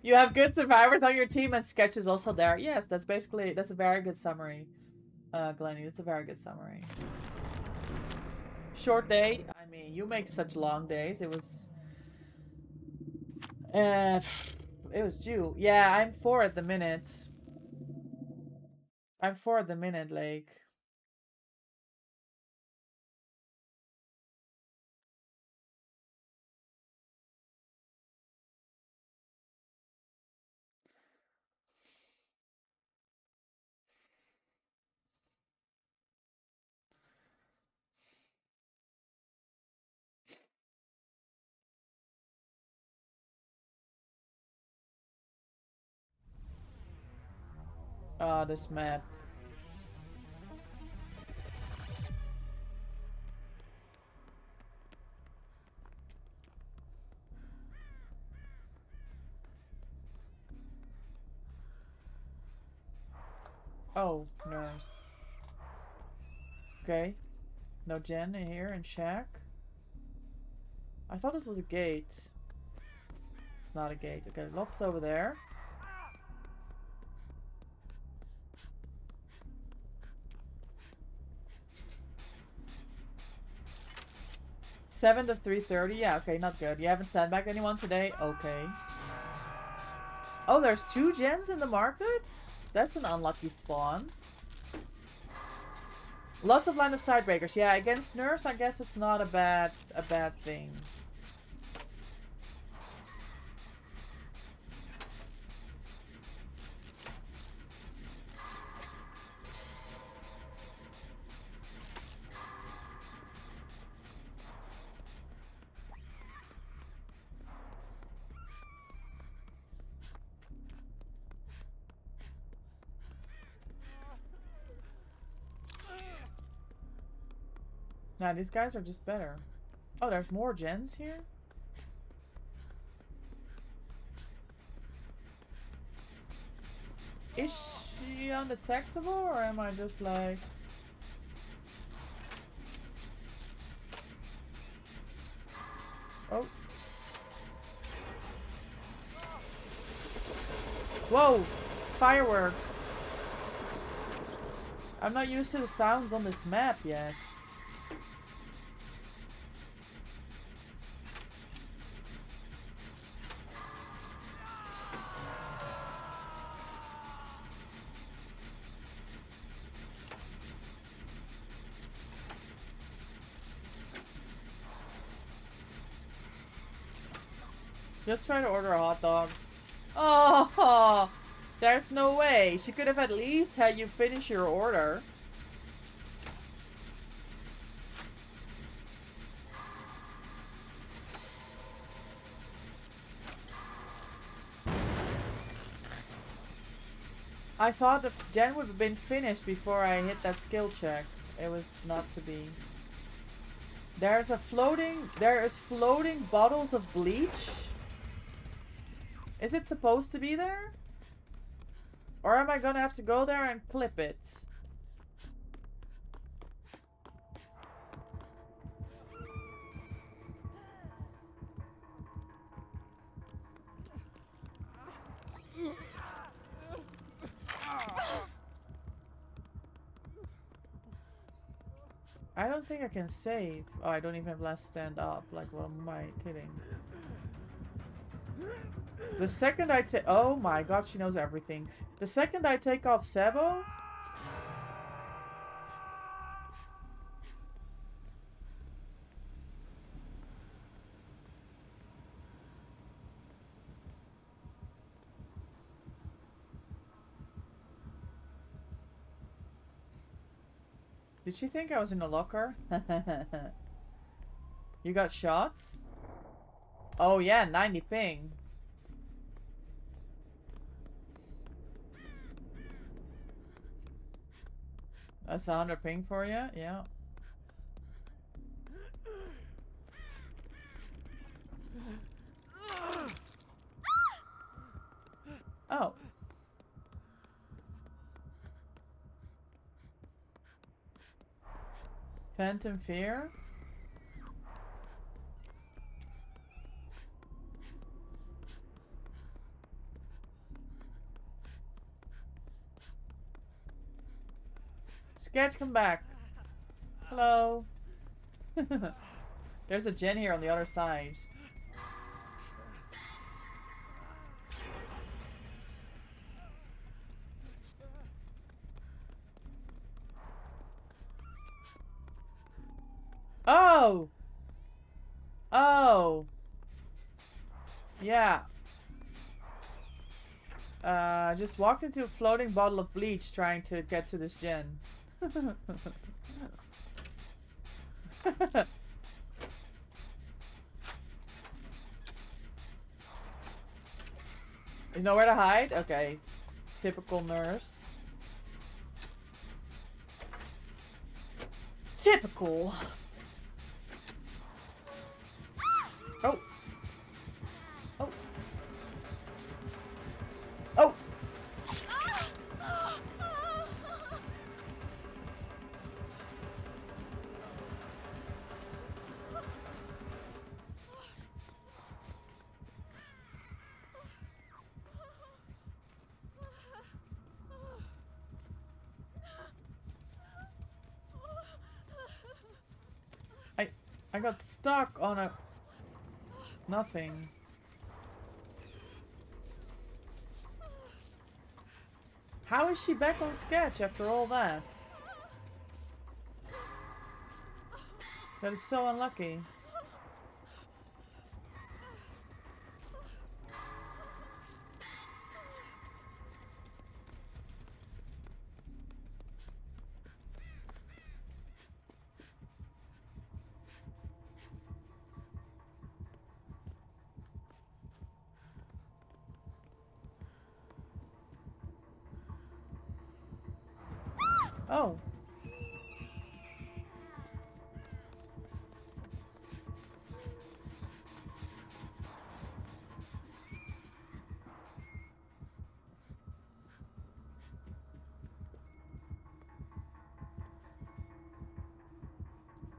You have good survivors on your team and Sketch is also there. Yes, that's basically, that's a very good summary. Glenny, that's a very good summary. Short day. I mean, you make such long days. It was due. Yeah, I'm 4 at the minute. I'm 4 at the minute, Lake. Oh, this map. Oh, nurse. Okay. No Jen in here and Shaq. I thought this was a gate. Not a gate. Okay, Loft's over there. Seven to 3:30. Yeah, okay, not good. You haven't sandbagged anyone today? Okay. Oh, there's 2 gens in the market? That's an unlucky spawn. Lots of line of sight breakers. Yeah, against nurse, I guess it's not a bad thing. Nah, these guys are just better. Oh, there's more gens here? Is she undetectable, or am I just like... Oh. Whoa! Fireworks! I'm not used to the sounds on this map yet. Just try to order a hot dog. Oh, there's no way. She could have at least had you finish your order. I thought the gen would have been finished before I hit that skill check. It was not to be. There is floating bottles of bleach. Is it supposed to be there? Or am I gonna have to go there and clip it? I don't think I can save. Oh, I don't even have last stand up. Like, what am I kidding? The second I take... Oh my god, she knows everything. The second I take off Sebo... Did she think I was in the locker? You got shots? Oh yeah, 90 ping. That's 100 ping for you? Yeah. Oh. Phantom Fear? Sketch, come back. Hello. There's a gen here on the other side. Oh! Oh! Yeah. Just walked into a floating bottle of bleach trying to get to this gen. There's nowhere to hide? Okay. Typical nurse. Typical. Oh. Oh. Oh. I got stuck on a nothing. How is she back on Sketch after all that? That is so unlucky. Oh.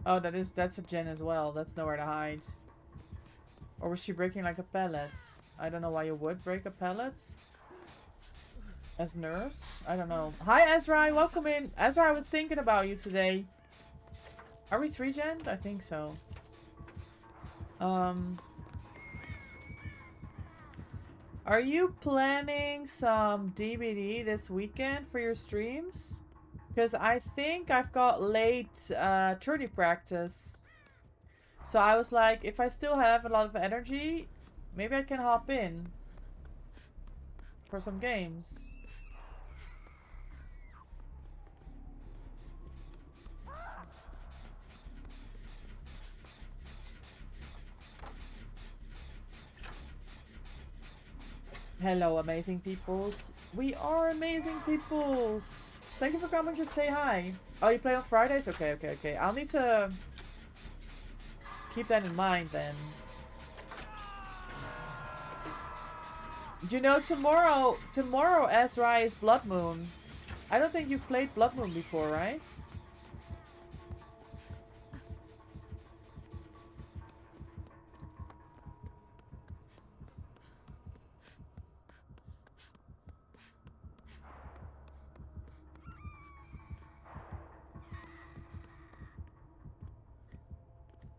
Oh, that's a gen as well. That's nowhere to hide. Or was she breaking like a pallet? I don't know why you would break a pallet. As nurse? I don't know. Hi Ezra, welcome in. Ezra, I was thinking about you today. Are we 3-gen? I think so. Are you planning some DBD this weekend for your streams? Because I think I've got late 30 practice. So I was like, if I still have a lot of energy, maybe I can hop in for some games. Hello, amazing peoples. We are amazing peoples. Thank you for coming to say hi. Oh, you play on Fridays? Okay, okay, okay. I'll need to keep that in mind then. You know, tomorrow Ezra is Blood Moon. I don't think you've played Blood Moon before, right?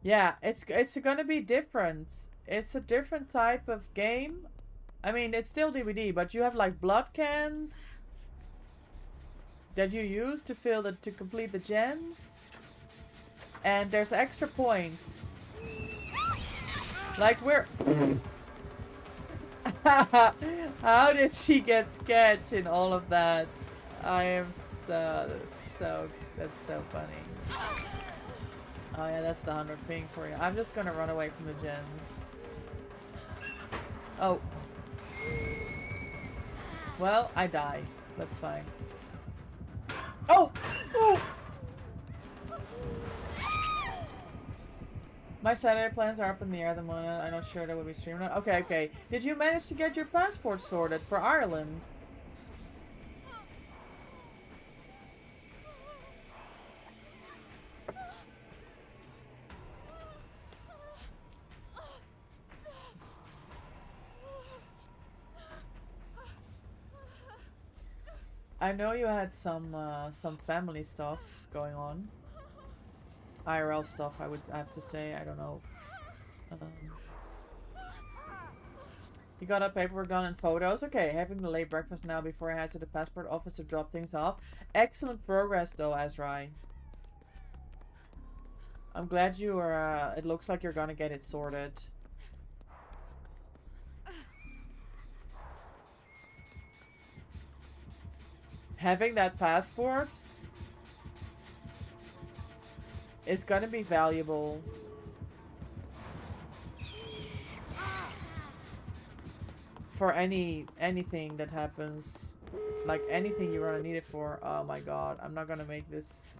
Yeah, it's gonna be different. It's a different type of game. I mean, it's still DVD, but you have like blood cans that you use to to complete the gens. And there's extra points. Like we're how did she get sketch in all of that? I am that's so funny. Oh yeah, that's the 100 ping for you. I'm just gonna run away from the gens. Oh. Well, I die. That's fine. Oh! Ooh! My Saturday plans are up in the air at the moment. I'm not sure that will be streaming. Okay, okay. Did you manage to get your passport sorted for Ireland? I know you had some family stuff going on. IRL stuff, I have to say. I don't know. You got our paperwork done and photos. Okay, having the late breakfast now before I head to the passport office to drop things off. Excellent progress though, Azrai. I'm glad you are. It looks like you're gonna get it sorted. Having that passport is gonna be valuable. For anything that happens. Like anything you're gonna need it for. Oh my god, I'm not gonna make this.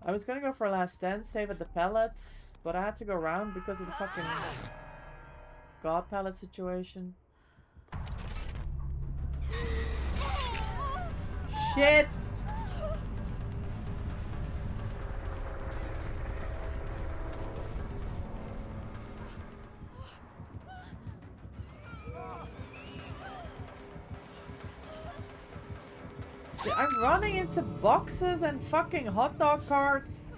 I was gonna go for a last stand, save at the pallet, but I had to go around because of the fucking god pallet situation. Shit! Dude, I'm running into boxes and fucking hot dog carts.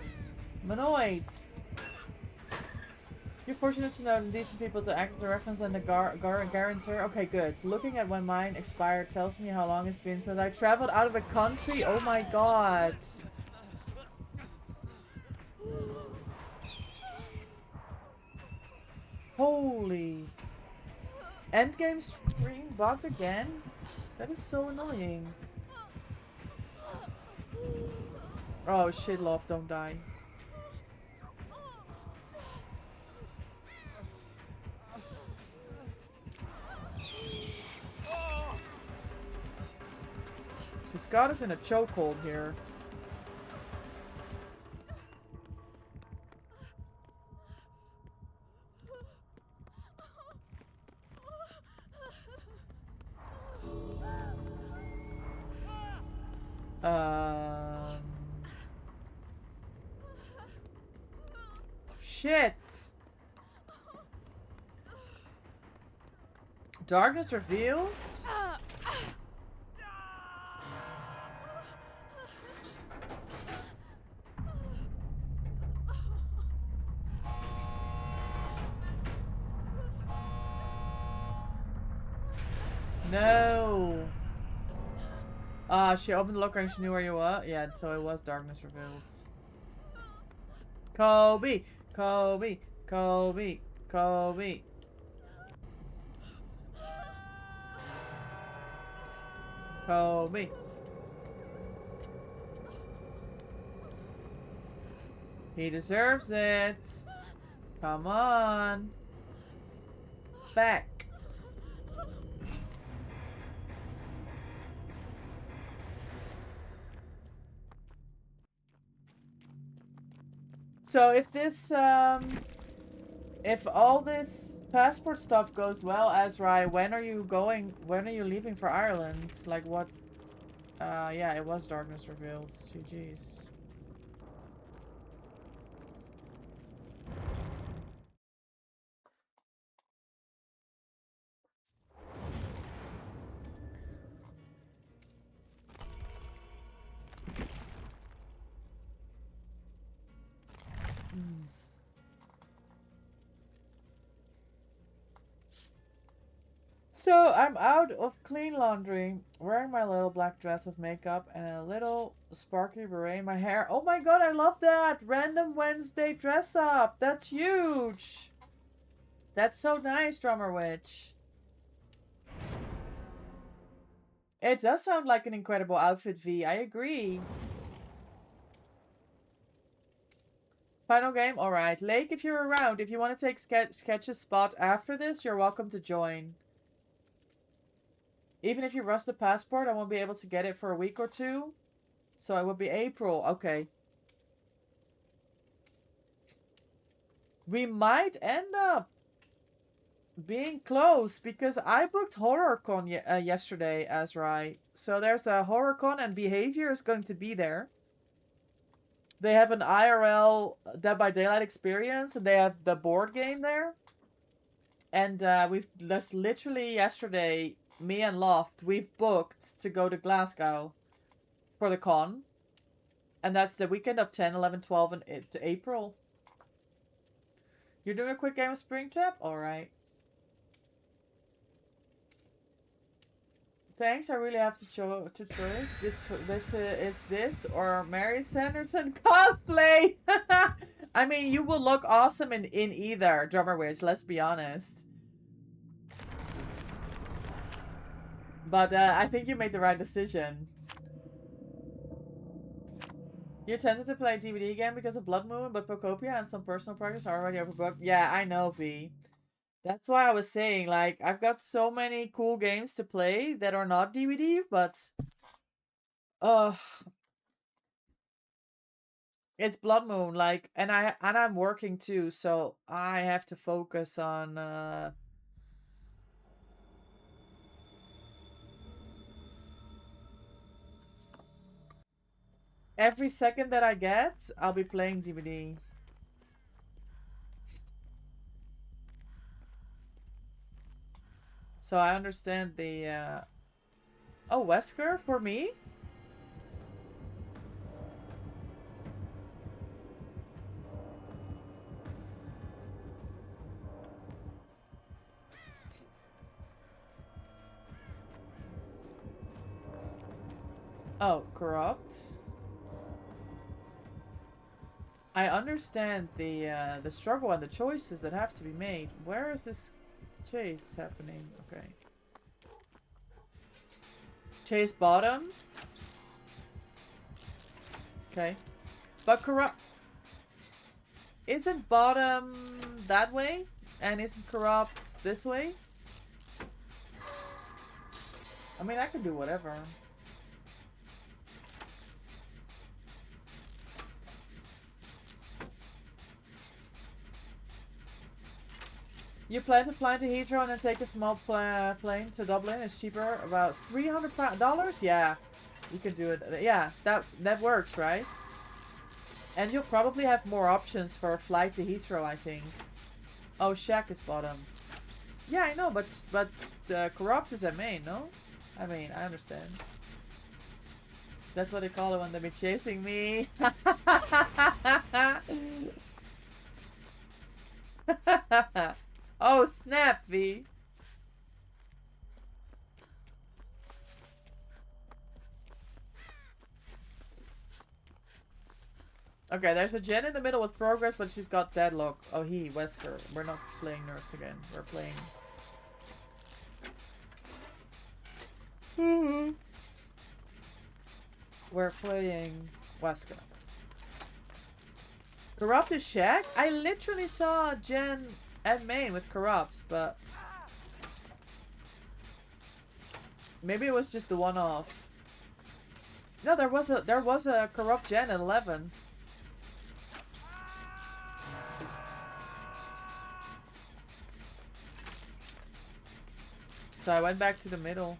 I'm annoyed. You're fortunate to know decent people to access the reference and the guarantor. Okay, good. Looking at when mine expired tells me how long it's been since I traveled out of the country. Oh my god. Holy. Endgame stream bugged again? That is so annoying. Oh shit, love, don't die. She's got us in a chokehold here. Shit. Darkness revealed? No. She opened the locker and she knew where you were. Yeah, so it was darkness revealed. Kobe, Kobe, Kobe, Kobe. Kobe. He deserves it. Come on. Back. So if this, if all this passport stuff goes well, Azrai. When are you going? When are you leaving for Ireland? Like what? Yeah, it was Darkness Revealed. GG's. So I'm out of clean laundry, wearing my little black dress with makeup and a little sparkly beret in my hair. Oh my god, I love that! Random Wednesday dress up! That's huge! That's so nice, Drummer Witch. It does sound like an incredible outfit, V. I agree. Final game? Alright. Lake, if you're around, if you want to take Sketch's spot after this, you're welcome to join. Even if you rush the passport, I won't be able to get it for a week or two. So it would be April. Okay. We might end up being close because I booked HorrorCon yesterday, Azrai. So there's a HorrorCon and Behavior is going to be there. They have an IRL Dead by Daylight experience and they have the board game there. And we've just literally yesterday, me and Loft, we've booked to go to Glasgow for the con. And that's the weekend of 10, 11, 12 and April. You're doing a quick game of Springtrap? Alright. Thanks, I really have to choose. It's this or Mary Sanderson cosplay. I mean, you will look awesome in either, Drummer Witch, let's be honest. But I think you made the right decision. You're tempted to play a DVD game because of Blood Moon, but Pocopia and some personal projects are already overbooked. Yeah, I know, V. That's why I was saying, like, I've got so many cool games to play that are not DVD, but it's Blood Moon, like, and I'm working too, so I have to focus on every second that I get, I'll be playing DVD. So I understand the oh, Wesker for me? Oh, Corrupt. I understand the struggle and the choices that have to be made. Where is this chase happening? Okay. Chase bottom. Okay. But Corrupt... Isn't bottom that way? And isn't Corrupt this way? I mean, I could do whatever. You plan to fly to Heathrow and then take a small plane to Dublin? It's cheaper, about $300? Yeah, you could do it. Yeah, that works, right? And you'll probably have more options for a flight to Heathrow, I think. Oh, Shack is bottom. Yeah, I know, but Corrupt is at main, no? I mean, I understand. That's what they call it when they be chasing me. Oh, snap, V. Okay, there's a Jen in the middle with progress, but she's got deadlock. Oh, Wesker. We're not playing Nurse again. We're playing... We're playing Wesker. Corrupt is Shaq? I literally saw Jen at main with Corrupt, but maybe it was just the one-off. No, there was a Corrupt Jen at 11. So I went back to the middle.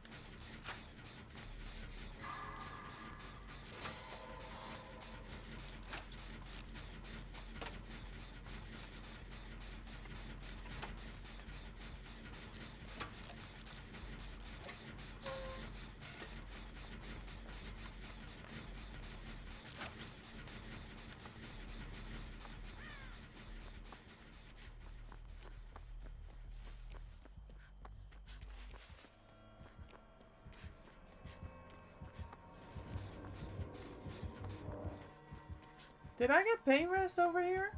Did I get pain rest over here?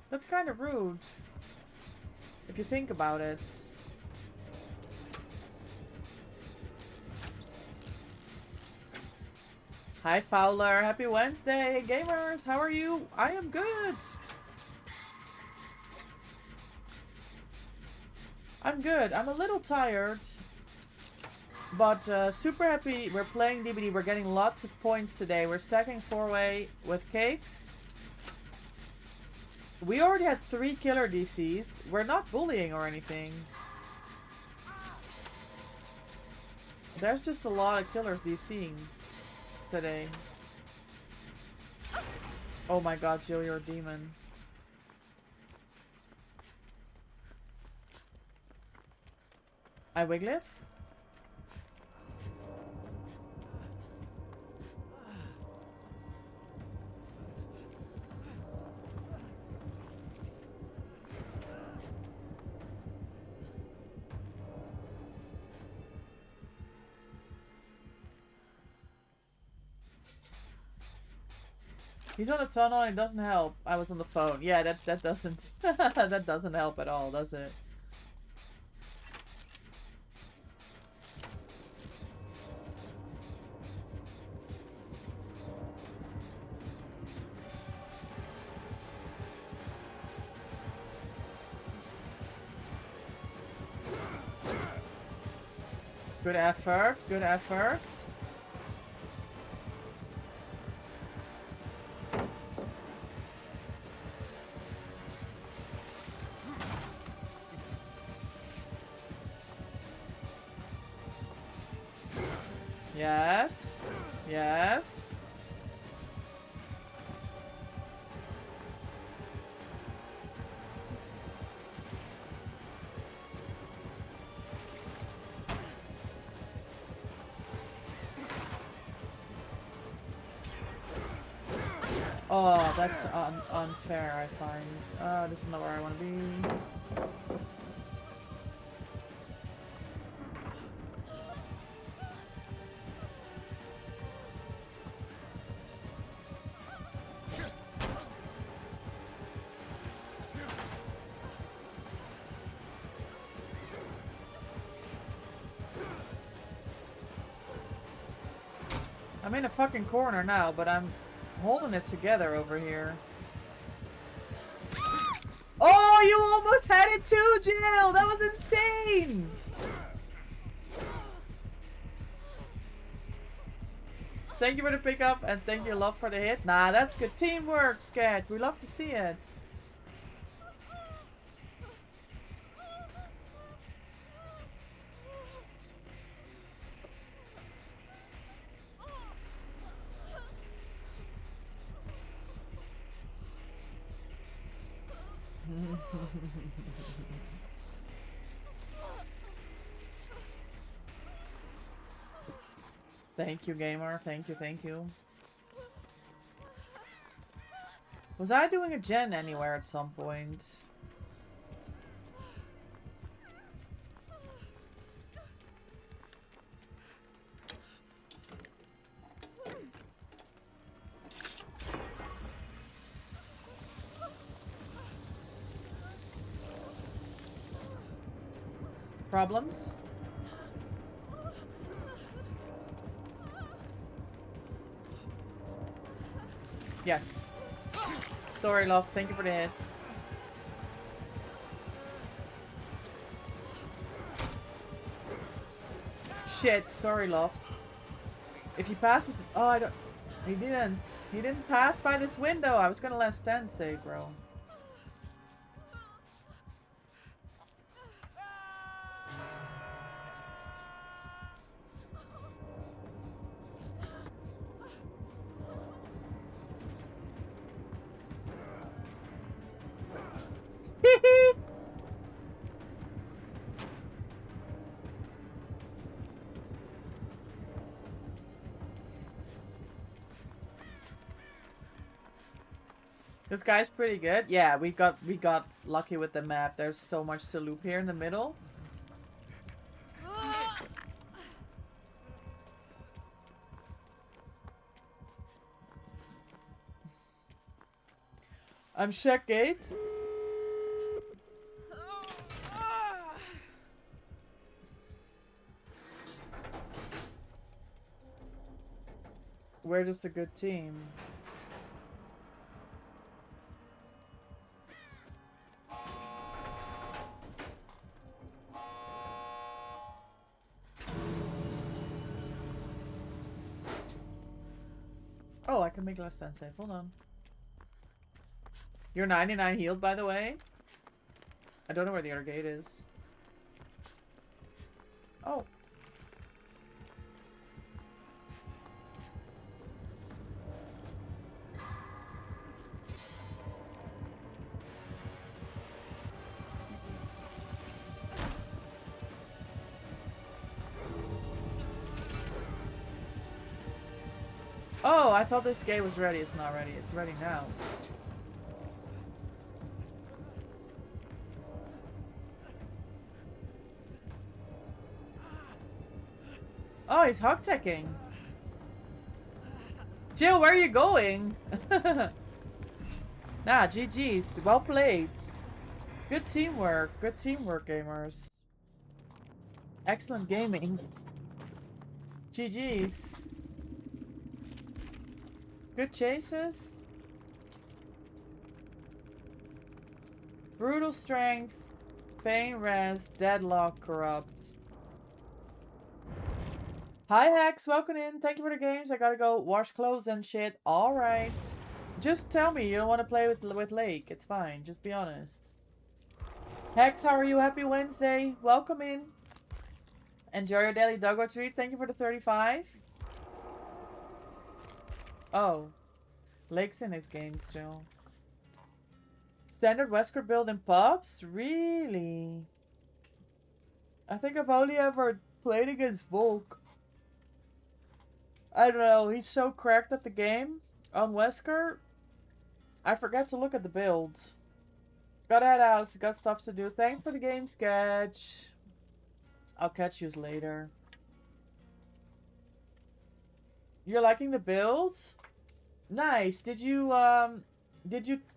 That's kind of rude. If you think about it. Hi Fowler, happy Wednesday, gamers, how are you? I am good. I'm good. I'm a little tired. But super happy we're playing DBD. We're getting lots of points today. We're stacking 4-way with cakes. We already had 3 killer DCs. We're not bullying or anything. There's just a lot of killers DCing today. Oh my god, Jill, you're a demon. I Wiglif? He's on the tunnel and it doesn't help. I was on the phone. Yeah, that doesn't that doesn't help at all, does it? Good effort, good effort. Yes. Yes. Oh, that's unfair, I find. This is not where I want to be. I'm in a fucking corner now, but I'm holding it together over here. Oh, you almost had it too, Jill! That was insane! Thank you for the pickup and thank you, love, for the hit. Nah, that's good teamwork, Scat. We love to see it. Thank you, gamer. Thank you, thank you. Was I doing a gen anywhere at some point? Problems? Yes. Sorry, love. Thank you for the hits. Shit. Sorry, Loft. If he passes... Oh, I don't... He didn't. He didn't pass by this window. I was gonna let Stan save, bro. This guy's pretty good. Yeah, we got lucky with the map. There's so much to loop here in the middle. I'm check gates. We're just a good team. Oh, I can make less than safe. Hold on. You're 99 healed, by the way. I don't know where the other gate is. Oh. Oh, I thought this gate was ready. It's not ready. It's ready now. Oh, he's hog-teching. Jill, where are you going? Nah, GG. Well played. Good teamwork. Good teamwork, gamers. Excellent gaming. GG's. Good chases. Brutal strength. Pain res. Deadlock corrupt. Hi Hex, welcome in. Thank you for the games. I gotta go wash clothes and shit. Alright. Just tell me you don't want to play with Lake. It's fine. Just be honest. Hex, how are you? Happy Wednesday. Welcome in. Enjoy your daily doggo treat. Thank you for the 35. Oh. Lake's in his game still. Standard Wesker build in pubs? Really? I think I've only ever played against Volk. I don't know, he's so cracked at the game on Wesker. I forgot to look at the builds. Gotta head out, got stuff to do. Thanks for the game sketch. I'll catch you later. You're liking the builds? Nice. Did you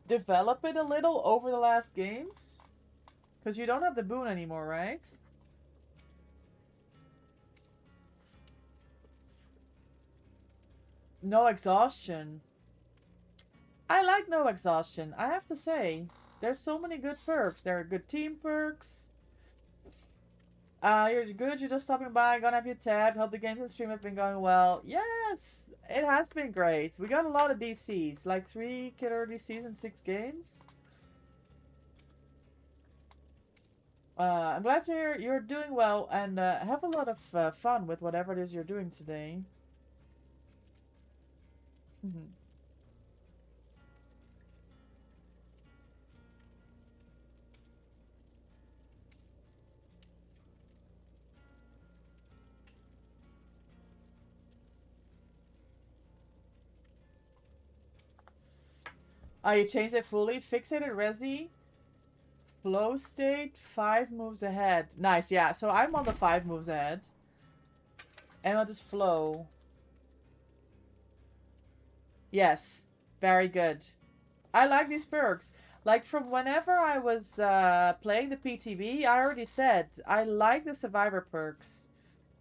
develop it a little over the last games? Because you don't have the boon anymore, right? No exhaustion. I like no exhaustion, I have to say. There's so many good perks. There are good team perks. You're good, you're just stopping by, gonna have your tab. Hope the games and stream have been going well. Yes, it has been great. We got a lot of DCs, like 3 killer DCs in 6 games. I'm glad to hear you're doing well, and have a lot of fun with whatever it is you're doing today. Oh, you changed it fully? Fixated Resi. Flow state, 5 moves ahead. Nice, yeah. So I'm on the 5 moves ahead. And I'll just flow. Yes. Very good. I like these perks. Like, from whenever I was playing the PTB, I already said I like the survivor perks.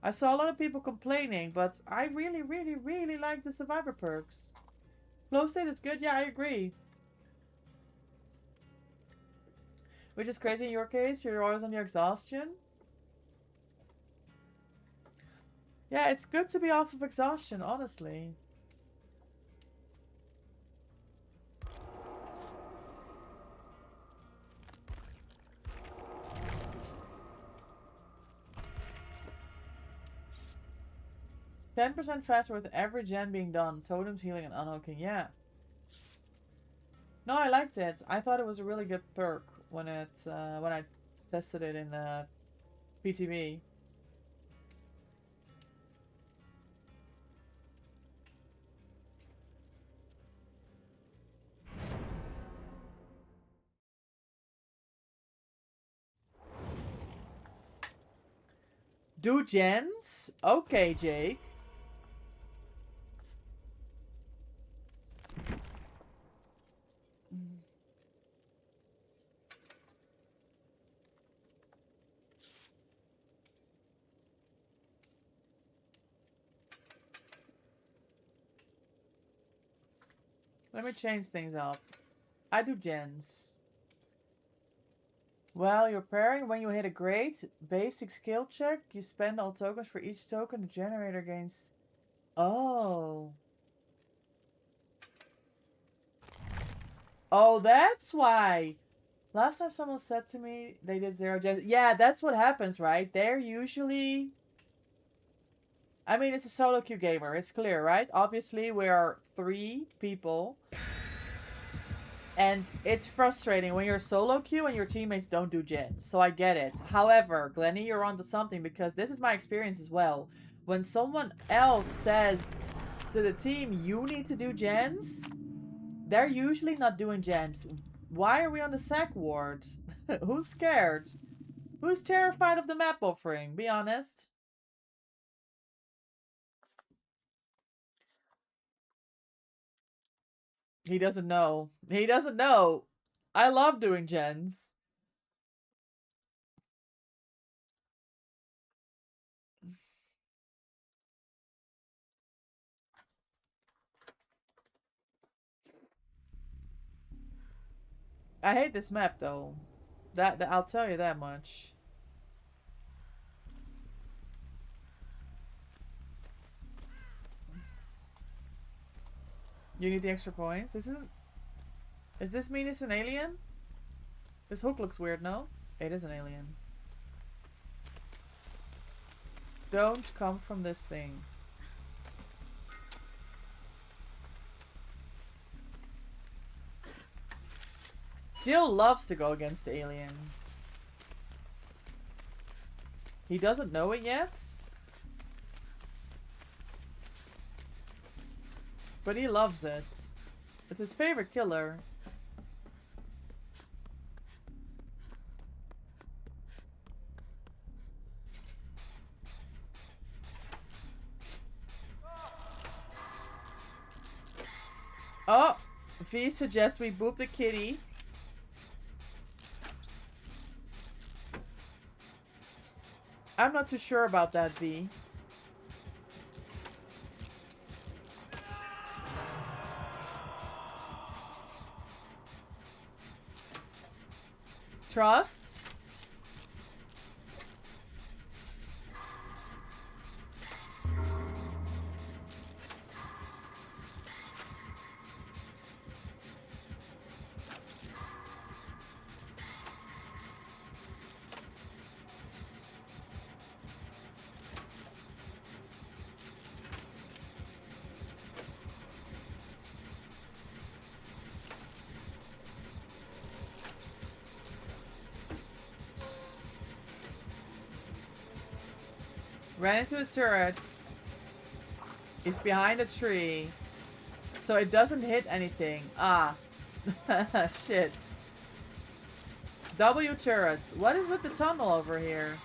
I saw a lot of people complaining, but I really, really, really like the survivor perks. Flow state is good, yeah, I agree. Which is crazy in your case, you're always on your exhaustion. Yeah, it's good to be off of exhaustion, honestly. %10 faster with every gen being done. Totems, healing, and unhooking. Yeah. No, I liked it. I thought it was a really good perk. when I tested it in the PTV. Do gens? Okay, Jake. Let me change things up. I do gens. Well, you're pairing when you hit a great basic skill check, you spend all tokens for each token the generator gains. Oh. Oh, that's why. Last time someone said to me they did 0 gens. Yeah, that's what happens, right? They're usually... I mean, it's a solo queue gamer. It's clear, right? Obviously, we are 3 people. And it's frustrating when you're solo queue and your teammates don't do gens. So I get it. However, Glenny, you're onto something because this is my experience as well. When someone else says to the team, you need to do gens, they're usually not doing gens. Why are we on the sack ward? Who's scared? Who's terrified of the map buffering? Be honest. He doesn't know. He doesn't know. I love doing gens. I hate this map though. That I'll tell you that much. You need the extra points. Does this mean it's an alien? This hook looks weird, no? It is an alien. Don't come from this thing. Jill loves to go against the alien. He doesn't know it yet. But he loves it. It's his favorite killer. Oh! V suggests we boop the kitty. I'm not too sure about that, V. Trust? Ran into a turret. It's behind a tree. So it doesn't hit anything. Ah. Shit. W turrets. What is with the tunnel over here?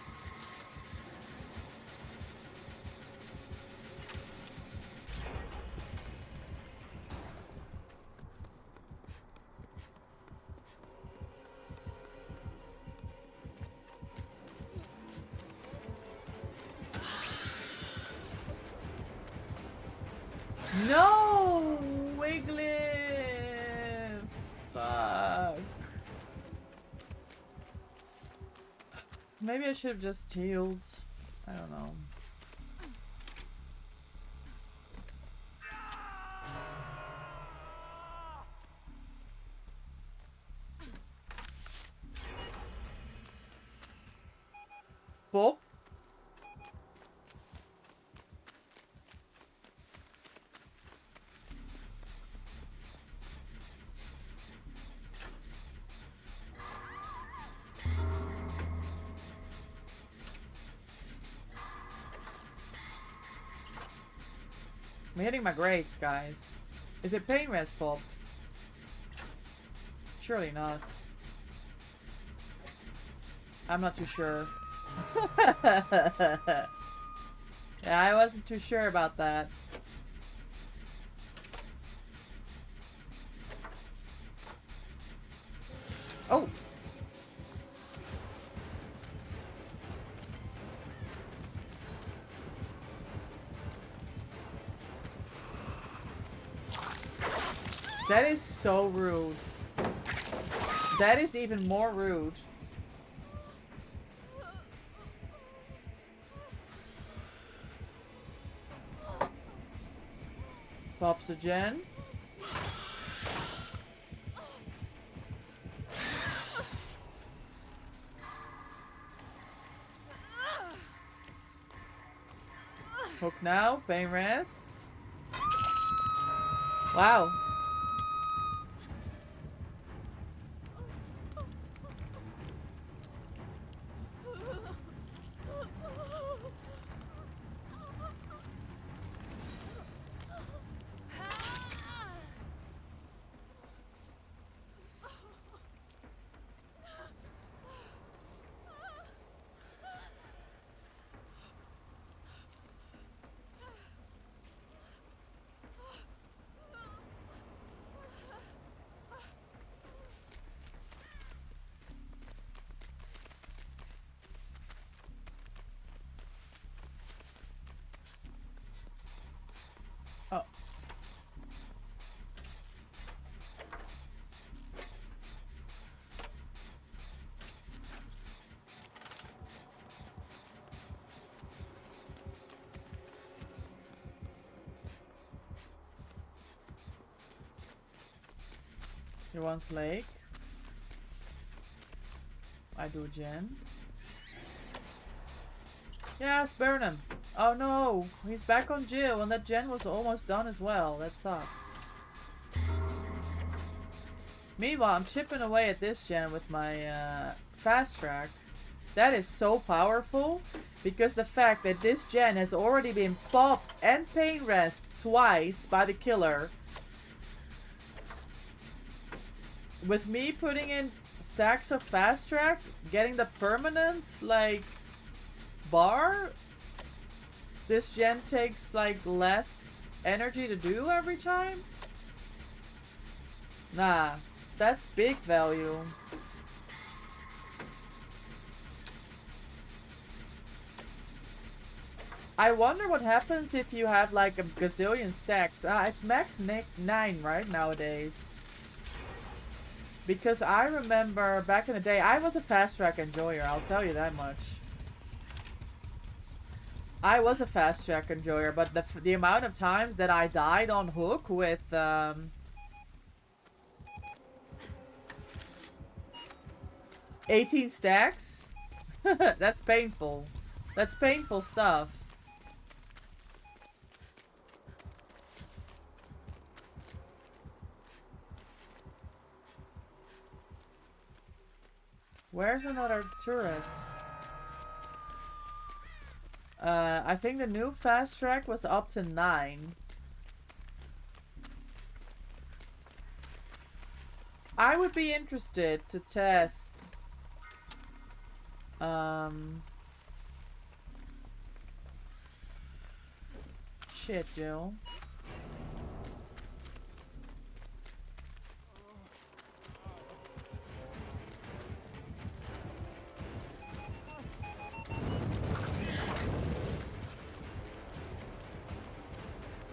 No! Wiggly! Fuck. Maybe I should have just healed. I don't know. Bob? I'm hitting my grades, guys. Is it pain rest pop? Surely not. I'm not too sure. Yeah, I wasn't too sure about that. Oh! That is so rude. That is even more rude. Pops again. Hook now, pain rest. Wow. Oh. He wants Lake. I do Jen. Yes, burn him. Oh no, he's back on Jill, and that gen was almost done as well. That sucks. Meanwhile, I'm chipping away at this gen with my fast track. That is so powerful, because the fact that this gen has already been popped and pain rest twice by the killer. With me putting in stacks of fast track, getting the permanent, like, bar, this gen takes, like, less energy to do every time? Nah, that's big value. I wonder what happens if you have, like, a gazillion stacks. It's max 9, right, nowadays. Because I remember back in the day, I was a fast track enjoyer, I'll tell you that much. I was a fast track enjoyer, but the amount of times that I died on hook with 18 stacks, that's painful. That's painful stuff. Where's another turret? I think the new fast track was up to 9. I would be interested to test shit, Jill.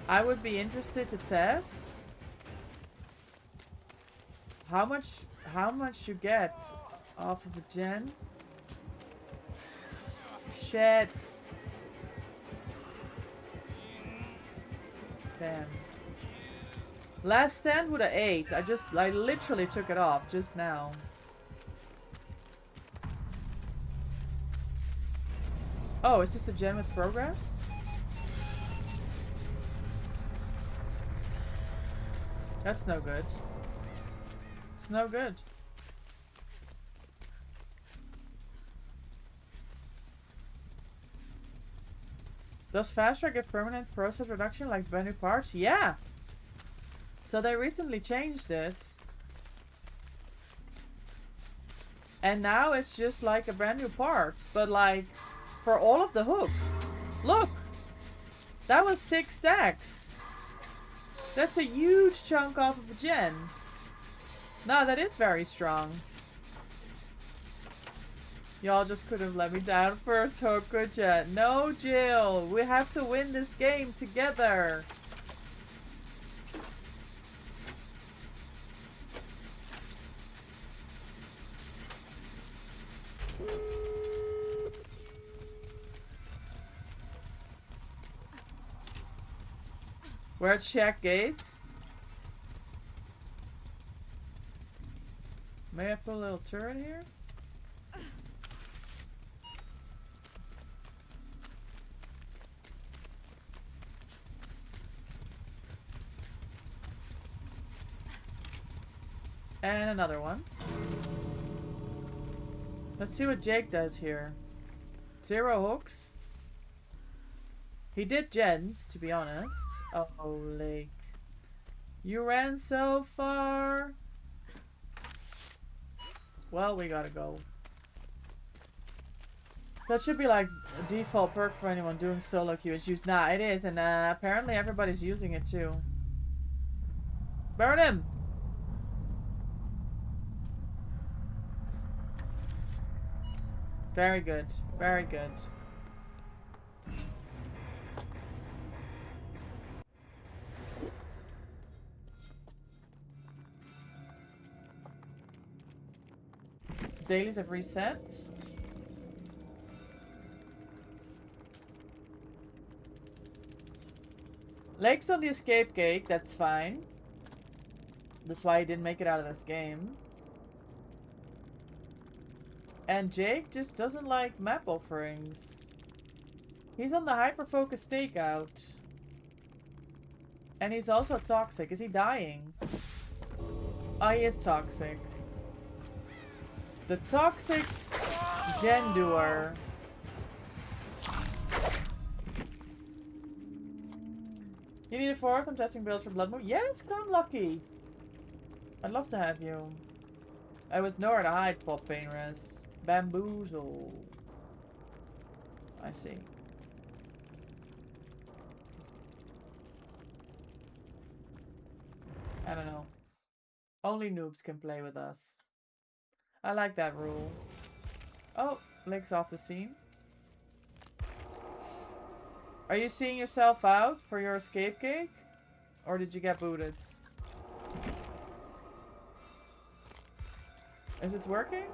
I would be interested to test how much you get off of a gen. Shit. Damn. Last stand with an 8. I literally took it off just now. Oh, is this a gen with progress? That's no good. It's no good. Does Fast Track give permanent process reduction like brand new parts? Yeah. So they recently changed it. And now it's just like a brand new part. But like, for all of the hooks. Look! That was 6 stacks. That's a huge chunk off of a gen. No, that is very strong. Y'all just could have let me down first, Hook. Good job. No, Jill. We have to win this game together. We're at Shack Gates. May I put a little turret here? And another one. Let's see what Jake does here. 0 hooks. He did gens, to be honest. Oh, Lake. You ran so far. Well, we gotta go. That should be like a default perk for anyone doing solo queue. It's used. Nah, it is, and apparently everybody's using it too. Burn him! Very good. Very good. Dailies have reset. Lake's on the escape cake, that's fine. That's why he didn't make it out of this game. And Jake just doesn't like map offerings. He's on the hyper-focus stakeout. And he's also toxic. Is he dying? Oh, he is toxic. The toxic gen doer. You need a 4th? I'm testing builds for Blood Moon. Yeah, it's come, Lucky. I'd love to have you. I was nowhere to hide, Pop Painress. Bamboozle. I see. I don't know. Only noobs can play with us. I like that rule. Oh, Lake's off the scene. Are you seeing yourself out for your escape cake? Or did you get booted? Is this working?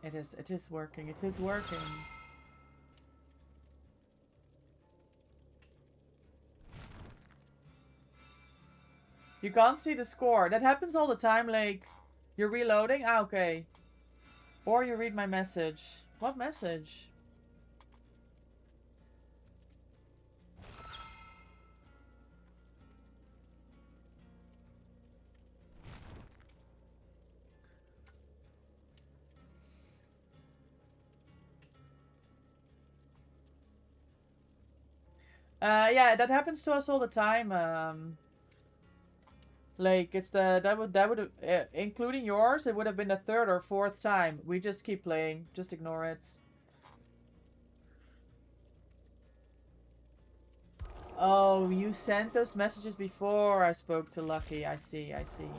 It is working, it is working. You can't see the score. That happens all the time, Lake. You're reloading? Ah, okay. Or you read my message. What message? Yeah, that happens to us all the time. Like, it's that would including yours, it would have been the 3rd or 4th time. We just keep playing. Just ignore it. Oh, you sent those messages before I spoke to Lucky. I see, I see.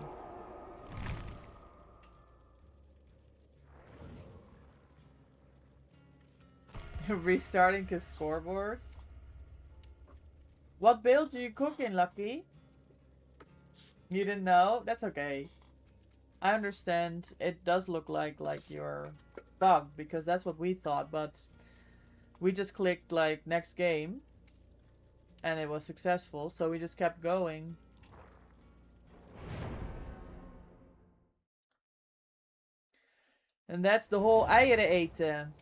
Restarting cause scoreboards. What build do you cook in, Lucky? You didn't know? That's okay. I understand. It does look like you're bugged because that's what we thought, but we just clicked like next game and it was successful, so we just kept going. And that's the whole eieren eten.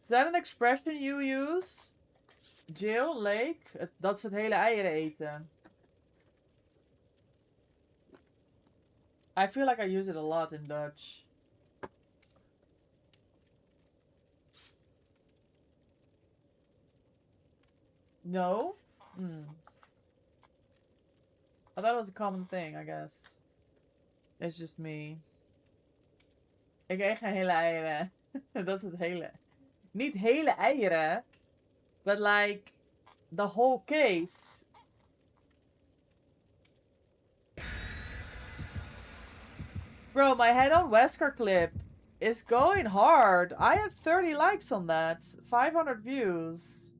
Is that an expression you use? Jill, Lake, dat ze het hele eieren eten. I feel like I use it a lot in Dutch. No? Hmm. I thought it was a common thing, I guess. It's just me. Ik eet geen hele eieren. Dat is het hele. Niet hele eieren. But like, the whole case. Bro, my head on Wesker clip is going hard. I have 30 likes on that. 500 views.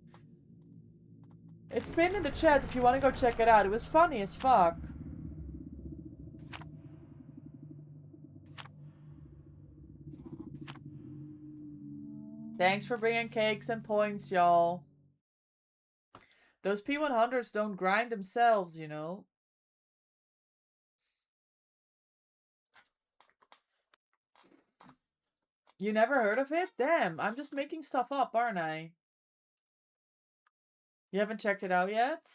It's pinned in the chat if you want to go check it out. It was funny as fuck. Thanks for bringing cakes and points, y'all. Those P100s don't grind themselves, you know. You never heard of it? Damn, I'm just making stuff up, aren't I? You haven't checked it out yet?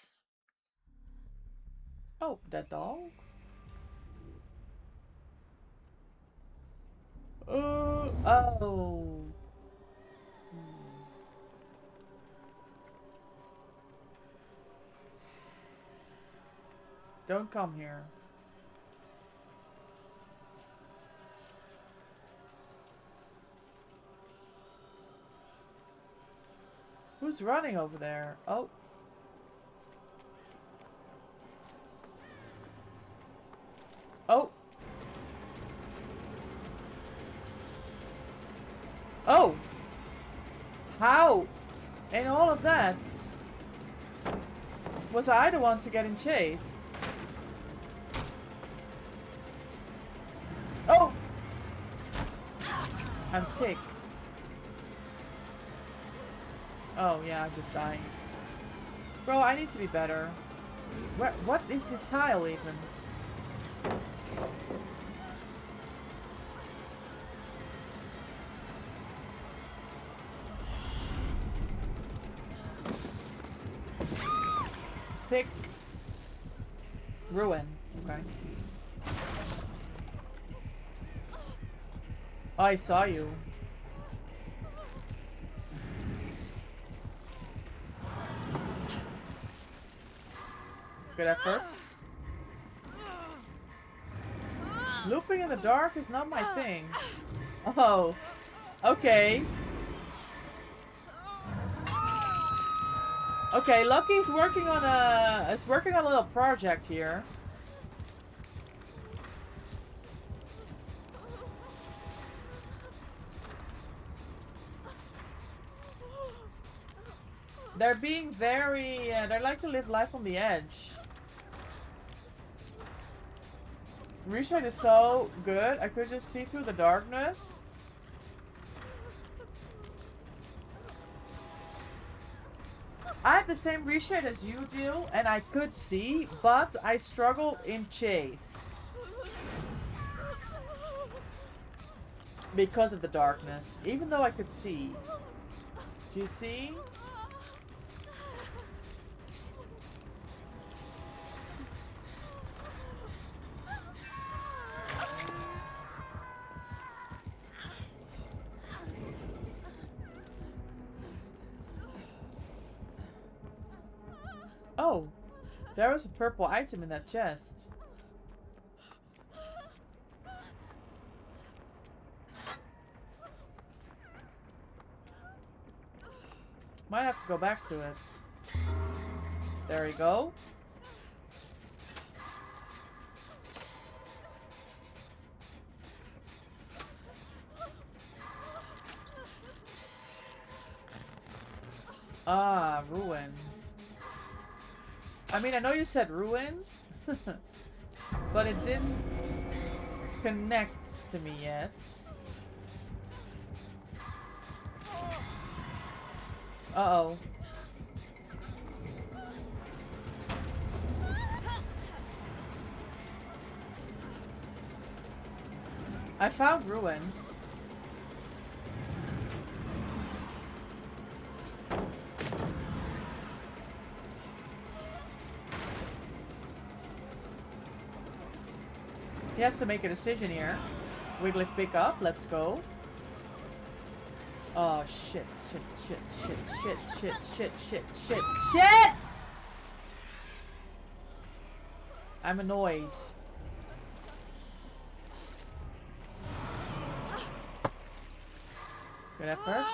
Oh, that dog? Oh. Don't come here. Who's running over there? Oh. Oh. Oh. How? In all of that, was I the one to get in chase? Oh. I'm sick. Oh, yeah, I'm just dying. Bro, I need to be better. What is this tile even? Sick. Ruin. Okay. Oh, I saw you. Good effort. Looping in the dark is not my thing. Oh. Okay. Okay, Lucky's working on a little project here. They're being very they like to live life on the edge. Reshade is so good, I could just see through the darkness. I have the same reshade as you do, and I could see, but I struggle in chase. Because of the darkness, even though I could see. Do you see? Oh, there was a purple item in that chest. Might have to go back to it. There we go. Ah, ruin. I mean, I know you said ruin, but it didn't connect to me yet. Uh-oh. I found ruin. He has to make a decision here. Wigglyf pick up. Let's go. Oh shit, shit, shit, shit, shit, shit, shit, shit, shit, shit! I'm annoyed. Good efforts.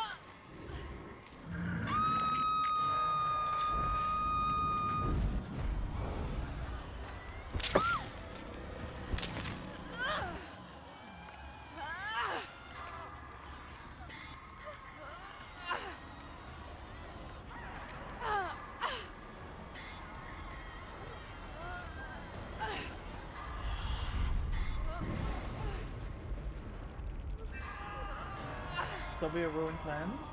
There'll be a ruin cleanse.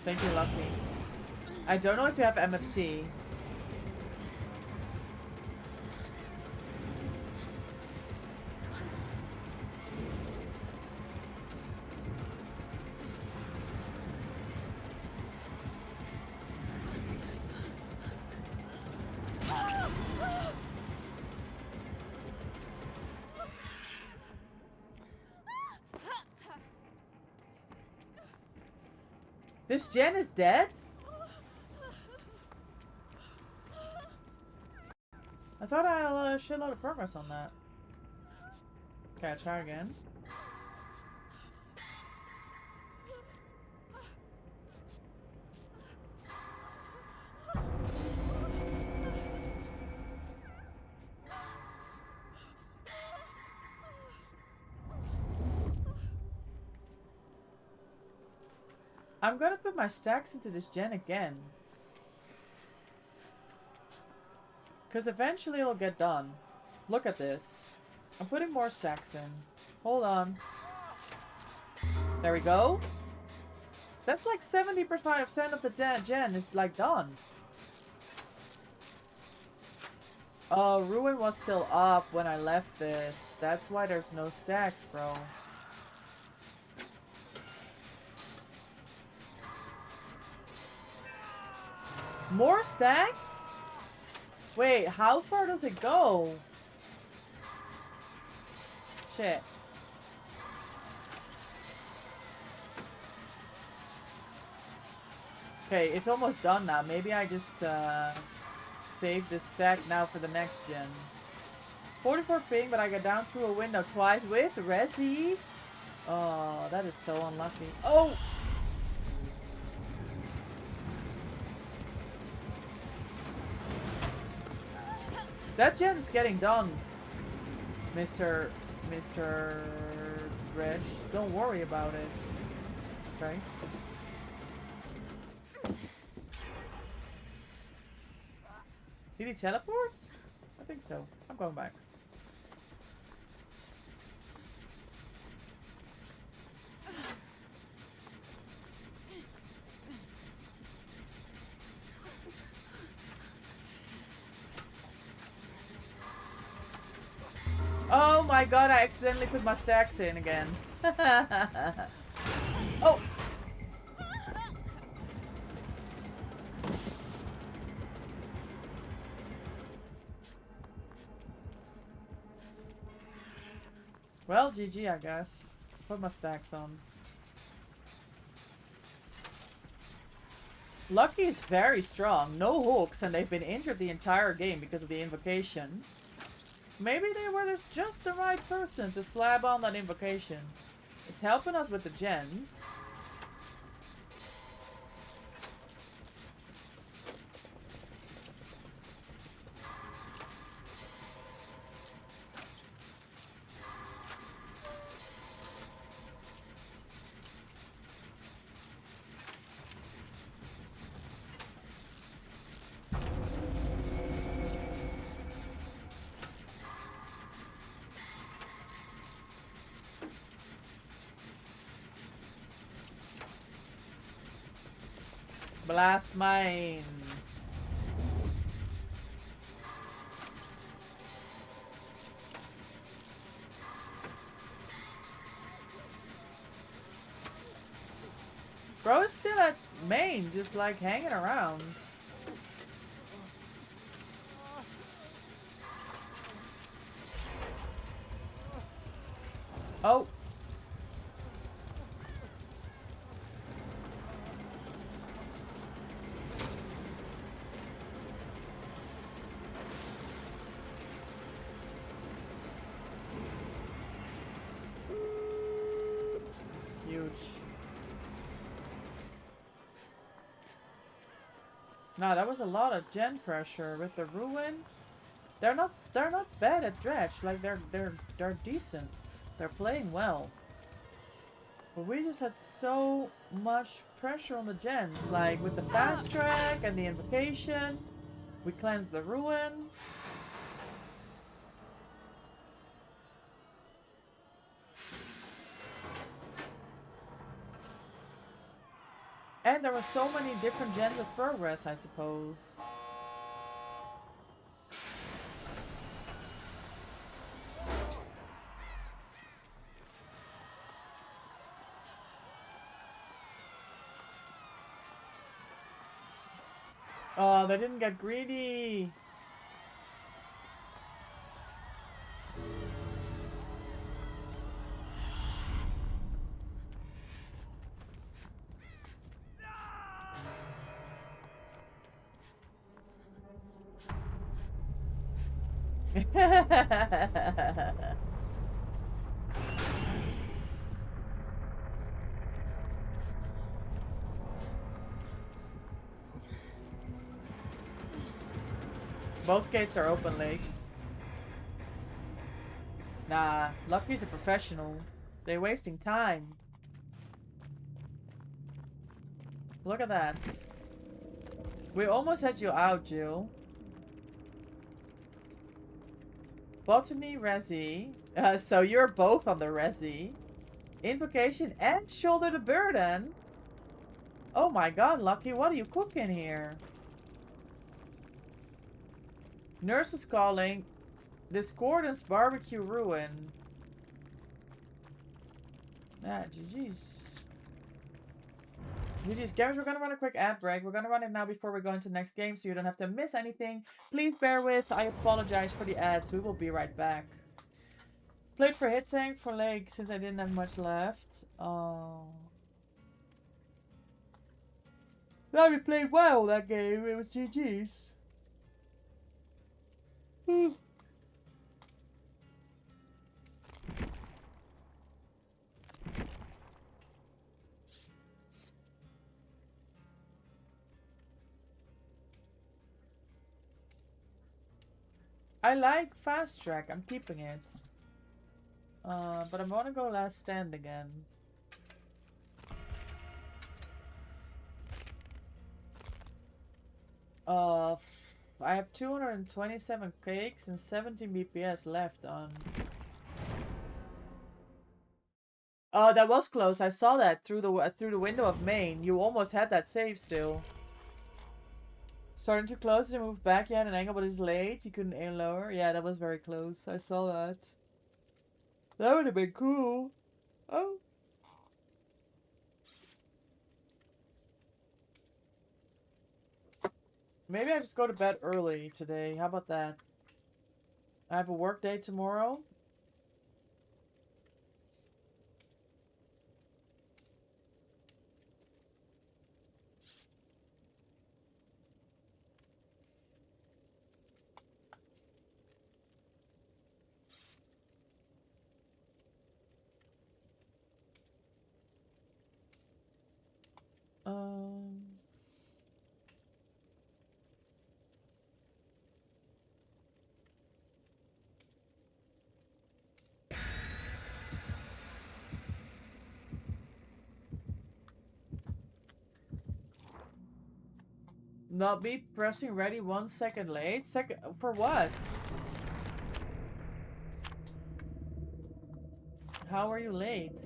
Thank you, Lucky. I don't know if you have MFT. This gen is dead? I thought I had a shitload of progress on that. Okay, I'll try again. I'm gonna put my stacks into this gen again. Because eventually it'll get done. Look at this. I'm putting more stacks in. Hold on. There we go. That's like 70% of the gen is like done. Oh, Ruin was still up when I left this. That's why there's no stacks, bro. More stacks? Wait, how far does it go? Shit. Okay, it's almost done now. Maybe I just save this stack now for the next gen. 44 ping, but I got down through a window twice with Resi. Oh, that is so unlucky. Oh! That gen's getting done, Mr. Reg. Don't worry about it. Okay. Did he teleport? I think so. I'm going back. Oh my god, I accidentally put my stacks in again. Oh! Well, GG, I guess. Put my stacks on. Lucky is very strong. No hooks, and they've been injured the entire game because of the invocation. Maybe they were just the right person to slab on that invocation. It's helping us with the gens. Blast mine. Bro is still at main, just like hanging around. Oh. Huge. No, that was a lot of gen pressure with the ruin. They're not bad at dredge. Like they're decent. They're playing well. But we just had so much pressure on the gens. Like with the fast track and the invocation. We cleansed the ruin. And there were so many different gens of progress, I suppose. Oh, they didn't get greedy. Both gates are open, Lake. Nah, Lucky's a professional. They're wasting time. Look at that. We almost had you out, Jill. Botany, Resi. So you're both on the Resi. Invocation and Shoulder the Burden. Oh my god, Lucky, what are you cooking here? Nurse is calling. Discordance Barbecue Ruin. Ah, GG's. GG's. Gamers, we're gonna run a quick ad break. We're gonna run it now before we go into the next game so you don't have to miss anything. Please bear with. I apologize for the ads. We will be right back. Played for Hit Tank for Lake since I didn't have much left. Oh. Yeah, we played well that game. It was GG's. I like fast track. I'm keeping it. But I'm gonna go last stand again. I have 227 cakes and 17 BPS left on. Oh, that was close. I saw that through the window of main. You almost had that save still. Starting too close to move back. You had an angle, but it's late. You couldn't aim lower. Yeah, that was very close. I saw that. That would have been cool. Oh. Maybe I just go to bed early today. How about that? I have a work day tomorrow. Um... Not be pressing ready 1 second late? For what? How are you late?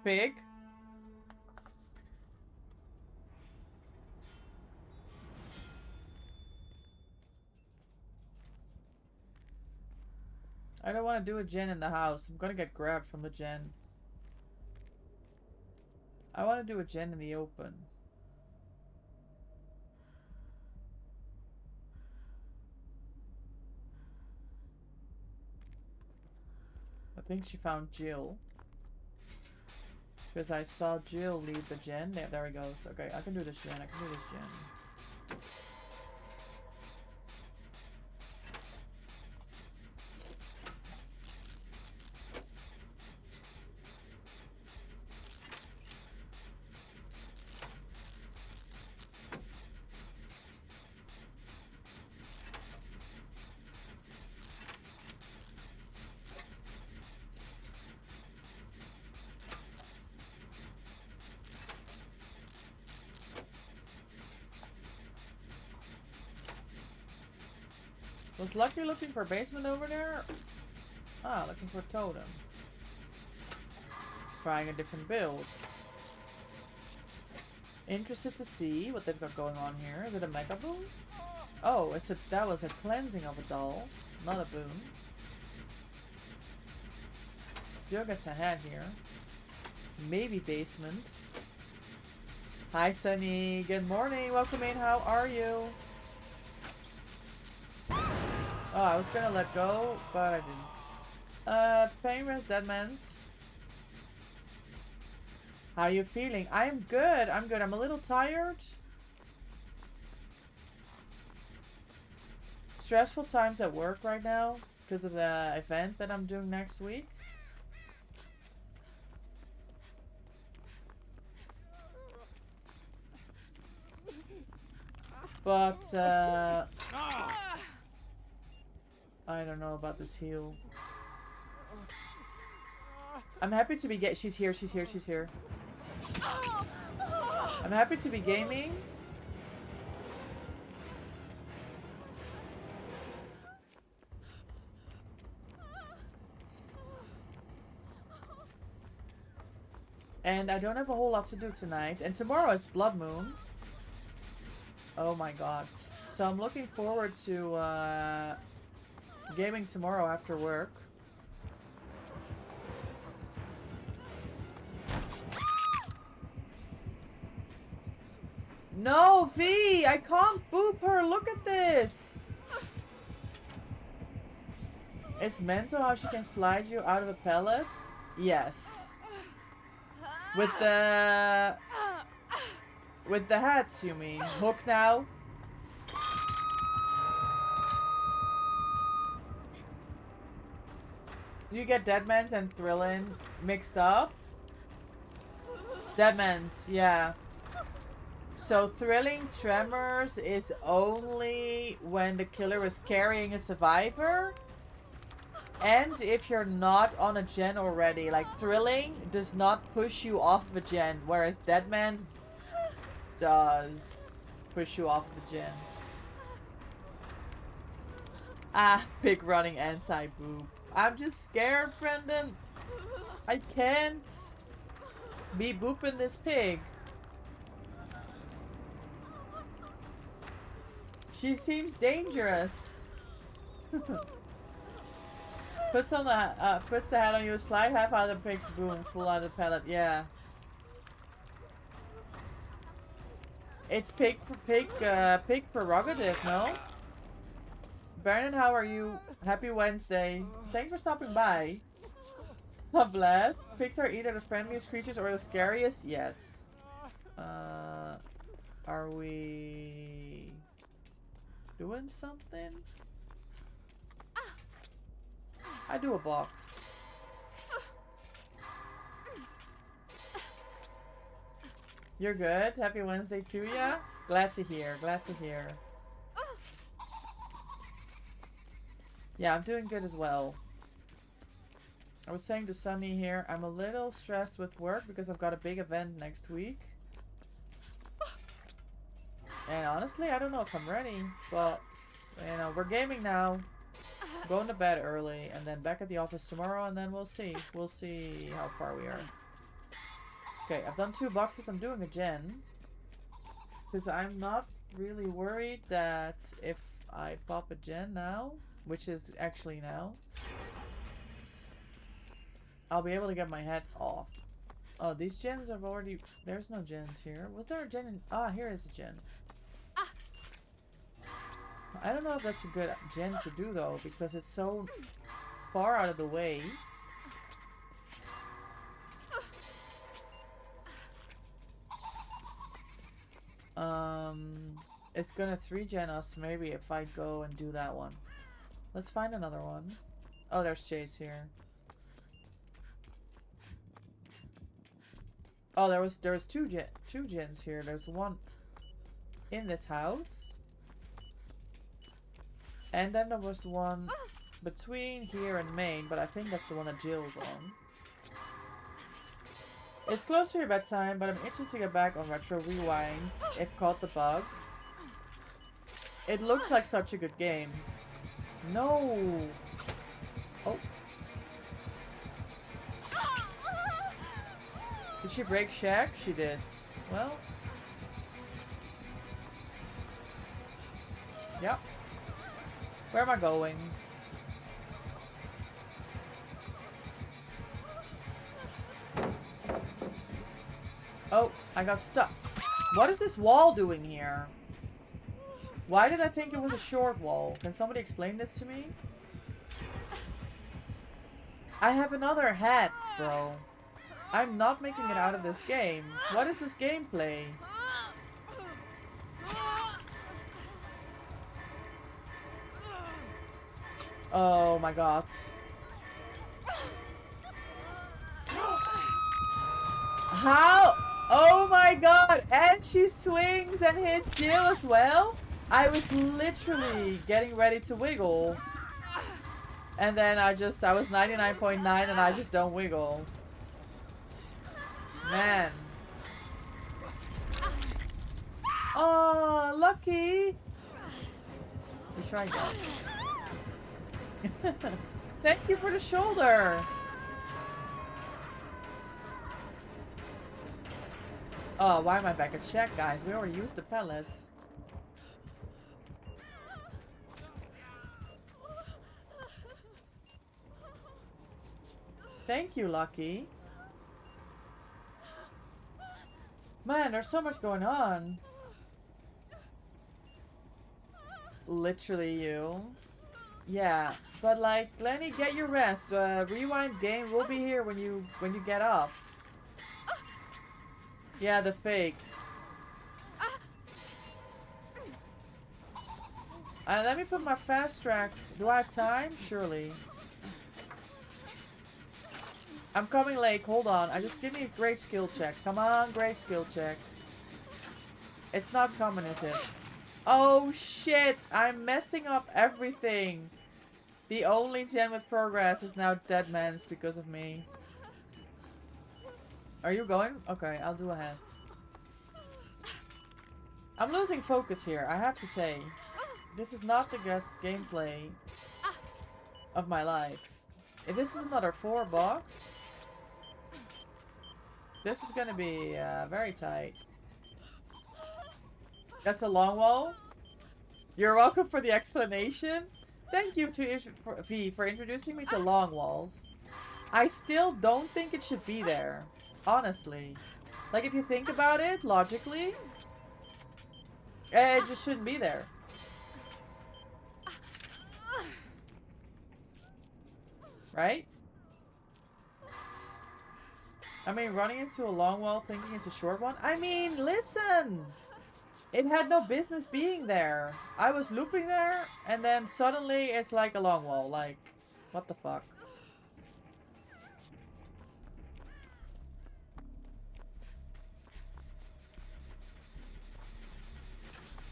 Pig. I don't want to do a gen in the house. I'm gonna get grabbed from the gen. I want to do a gen in the open. I think she found Jill. Because I saw Jill lead the gen. There he goes. Okay, I can do this gen. I can do this gen. Was Lucky looking for basement over there? Ah, looking for totem. Trying a different build. Interested to see what they've got going on here. Is it a mega boon? Oh, that was a cleansing of a doll, not a boon. Joe gets ahead here. Maybe basement. Hi Sunny, good morning, welcome in, how are you? Oh, I was gonna let go, but I didn't. Pain rest, Deadman's. How you feeling? I'm good, I'm good. I'm a little tired. Stressful times at work right now because of the event that I'm doing next week. But, I don't know about this heal. I'm happy to be she's here, she's here, she's here. I'm happy to be gaming. And I don't have a whole lot to do tonight. And tomorrow it's Blood Moon. Oh my god. So I'm looking forward to gaming tomorrow after work. No, V! I can't boop her! Look at this! It's mental how she can slide you out of a pellet? Yes. With the hats, you mean? Hook now? You get Deadman's and Thrillin' mixed up? Deadman's, yeah. So Thrilling Tremors is only when the killer is carrying a survivor. And if you're not on a gen already. Like Thrilling does not push you off of a gen. Whereas Deadman's does push you off the gen. Ah, pig running anti-boob. I'm just scared, Brendan. I can't be booping this pig. She seems dangerous. Puts the hat on you, slide half out of the pig's boom, full out of the pellet. Yeah. It's pig prerogative, no? Baron, how are you? Happy Wednesday. Thanks for stopping by. Bless. Pigs are either the friendliest creatures or the scariest? Yes. Are we doing something? I do a box. You're good? Happy Wednesday to ya? Glad to hear, glad to hear. Yeah, I'm doing good as well. I was saying to Sunny here, I'm a little stressed with work because I've got a big event next week. And honestly, I don't know if I'm ready, but, you know, we're gaming now. Going to bed early, and then back at the office tomorrow, and then we'll see. We'll see how far we are. Okay, I've done 2 boxes. I'm doing a gen. Because I'm not really worried that if I pop a gen now, which is actually now, I'll be able to get my head off. Oh, these gens have already... There's no gens here. Was there a gen in... Ah, here is a gen. I don't know if that's a good gen to do, though, because it's so far out of the way. It's gonna 3-gen us, maybe, if I go and do that one. Let's find another one. Oh, there's Chase here. Oh, there was 2 gens here. There's one in this house. And then there was one between here and Maine, but I think that's the one that Jill's on. It's close to your bedtime, but I'm itching to get back on Retro Rewinds, if caught the bug. It looks like such a good game. No! Oh. Did she break Shaq? She did. Well. Yep. Where am I going? Oh, I got stuck. What is this wall doing here? Why did I think it was a short wall? Can somebody explain this to me? I have another hat, bro. I'm not making it out of this game. What is this gameplay? Oh my god. How? Oh my god! And she swings and hits Jill as well? I was literally getting ready to wiggle. And then I was 99.9 and I just don't wiggle. Man. Oh, lucky. We tried that. Thank you for the shoulder. Oh, why am I back at check, guys? We already used the pellets. Thank you, Lucky. Man, there's so much going on. Literally you. Yeah, but like, Lenny, get your rest. Rewind game will be here when you get up. Yeah, the fakes. Let me put my fast track. Do I have time? Surely. I'm coming late. Hold on. Just give me a great skill check. Come on, great skill check. It's not coming, is it? Oh shit! I'm messing up everything. The only gen with progress is now dead man's because of me. Are you going? Okay, I'll do a hands. I'm losing focus here, I have to say. This is not the best gameplay of my life. If this is another 4 box, this is gonna be very tight. That's a long wall. You're welcome for the explanation. Thank you to V for introducing me to long walls. I still don't think it should be there. Honestly. Like, if you think about it, logically, it just shouldn't be there. Right? I mean, running into a long wall thinking it's a short one? I mean, listen! It had no business being there. I was looping there, and then suddenly it's like a long wall. Like, what the fuck?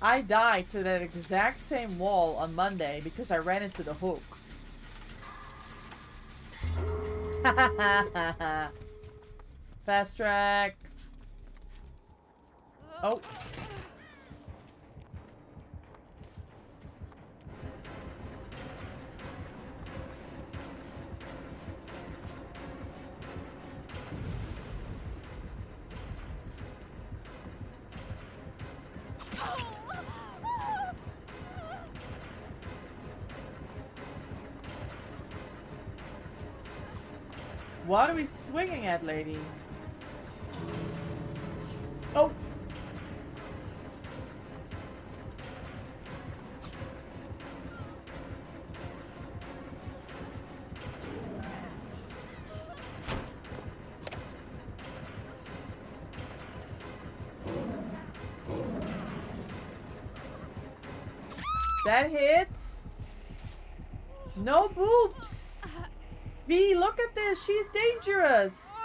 I died to that exact same wall on Monday because I ran into the hook. Fast track. Oh. What are we swinging at, lady? Oh! That hits. No boobs. V, look at this. She's dangerous.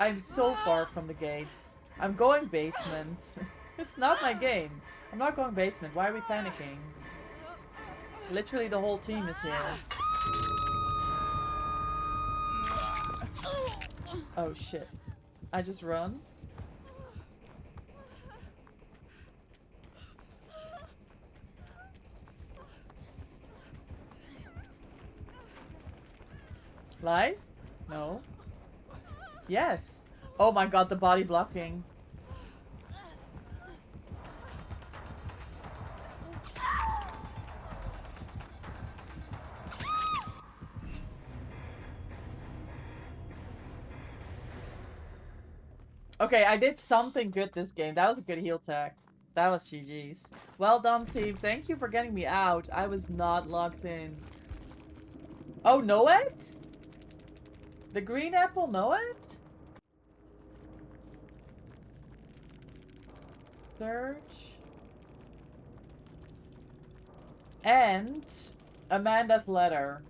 I'm so far from the gates. I'm going basement. It's not my game. I'm not going basement. Why are we panicking? Literally the whole team is here. Oh shit. I just run. Live? No. Yes. Oh my god, the body blocking. Okay, I did something good this game. That was a good heal tech. That was GG's. Well done, team. Thank you for getting me out. I was not locked in. Oh, know it? The green apple know it? Search. And Amanda's letter.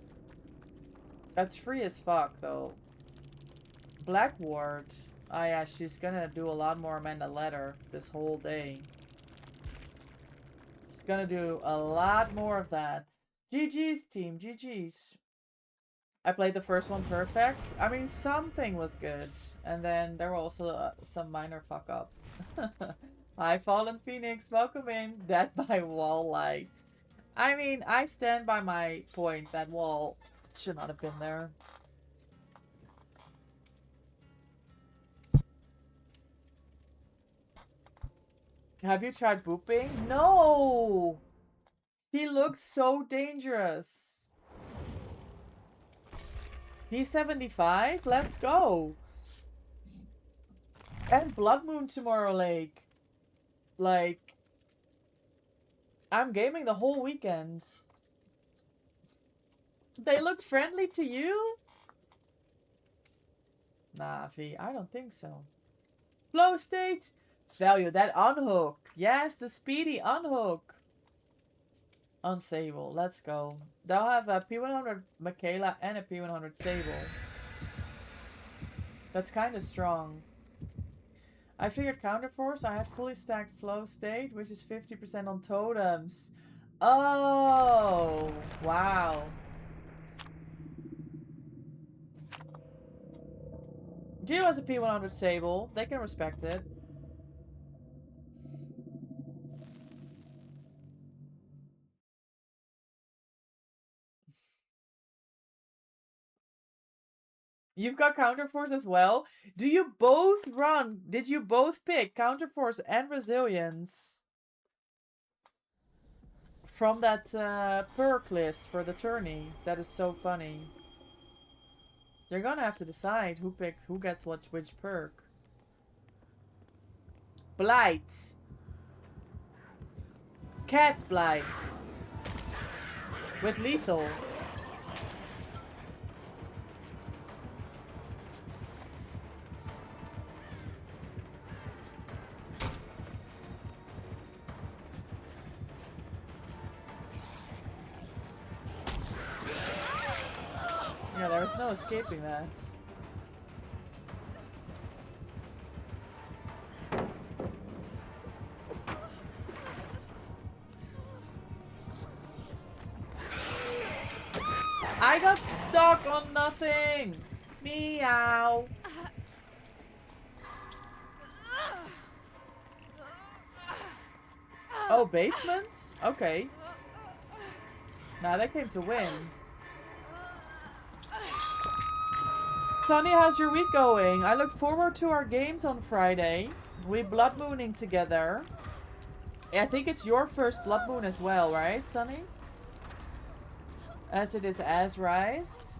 That's free as fuck, though. Blackward. Oh yeah, she's gonna do a lot more Amanda letter this whole day. She's gonna do a lot more of that. GG's, team. GG's. I played the first one perfect. I mean, something was good. And then there were also some minor fuck-ups. Hi, Fallen Phoenix. Welcome in. Dead by wall light. I mean, I stand by my point. That wall should not have been there. Have you tried booping? No! He looked so dangerous. P75? Let's go! And Blood Moon tomorrow, Lake. Like, I'm gaming the whole weekend. They looked friendly to you? Nah, V, I don't think so. Flow state! Value, that unhook. Yes, the speedy unhook. On Sable, let's go. They'll have a P100 Michaela and a P100 Sable. That's kind of strong. I figured Counterforce. I had fully stacked Flow State, which is 50% on totems. Oh, wow. Geo has a P100 Sable. They can respect it. You've got Counterforce as well? Do you both run? Did you both pick Counterforce and Resilience? From that perk list for the tourney. That is so funny. You're gonna have to decide who gets which perk. Blight. Cat Blight. With lethal. Yeah, there's no escaping that. I got stuck on nothing! Meow! Oh, basements? Okay. Nah, they came to win. Sonny, how's your week going? I look forward to our games on Friday. We blood mooning together. I think it's your first blood moon as well, right, Sonny? As it is Azrise.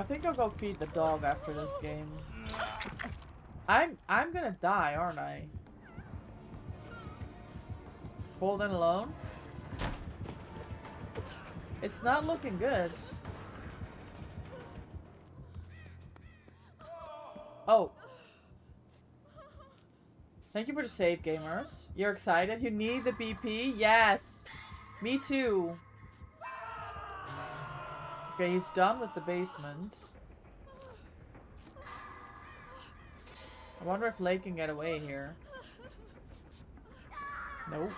think I'll go feed the dog after this game. I'm gonna die, aren't I? Hold and alone? It's not looking good. Oh. Thank you for the save, gamers. You're excited? You need the BP? Yes! Me too. Okay, he's done with the basement. I wonder if Lake can get away here. Nope.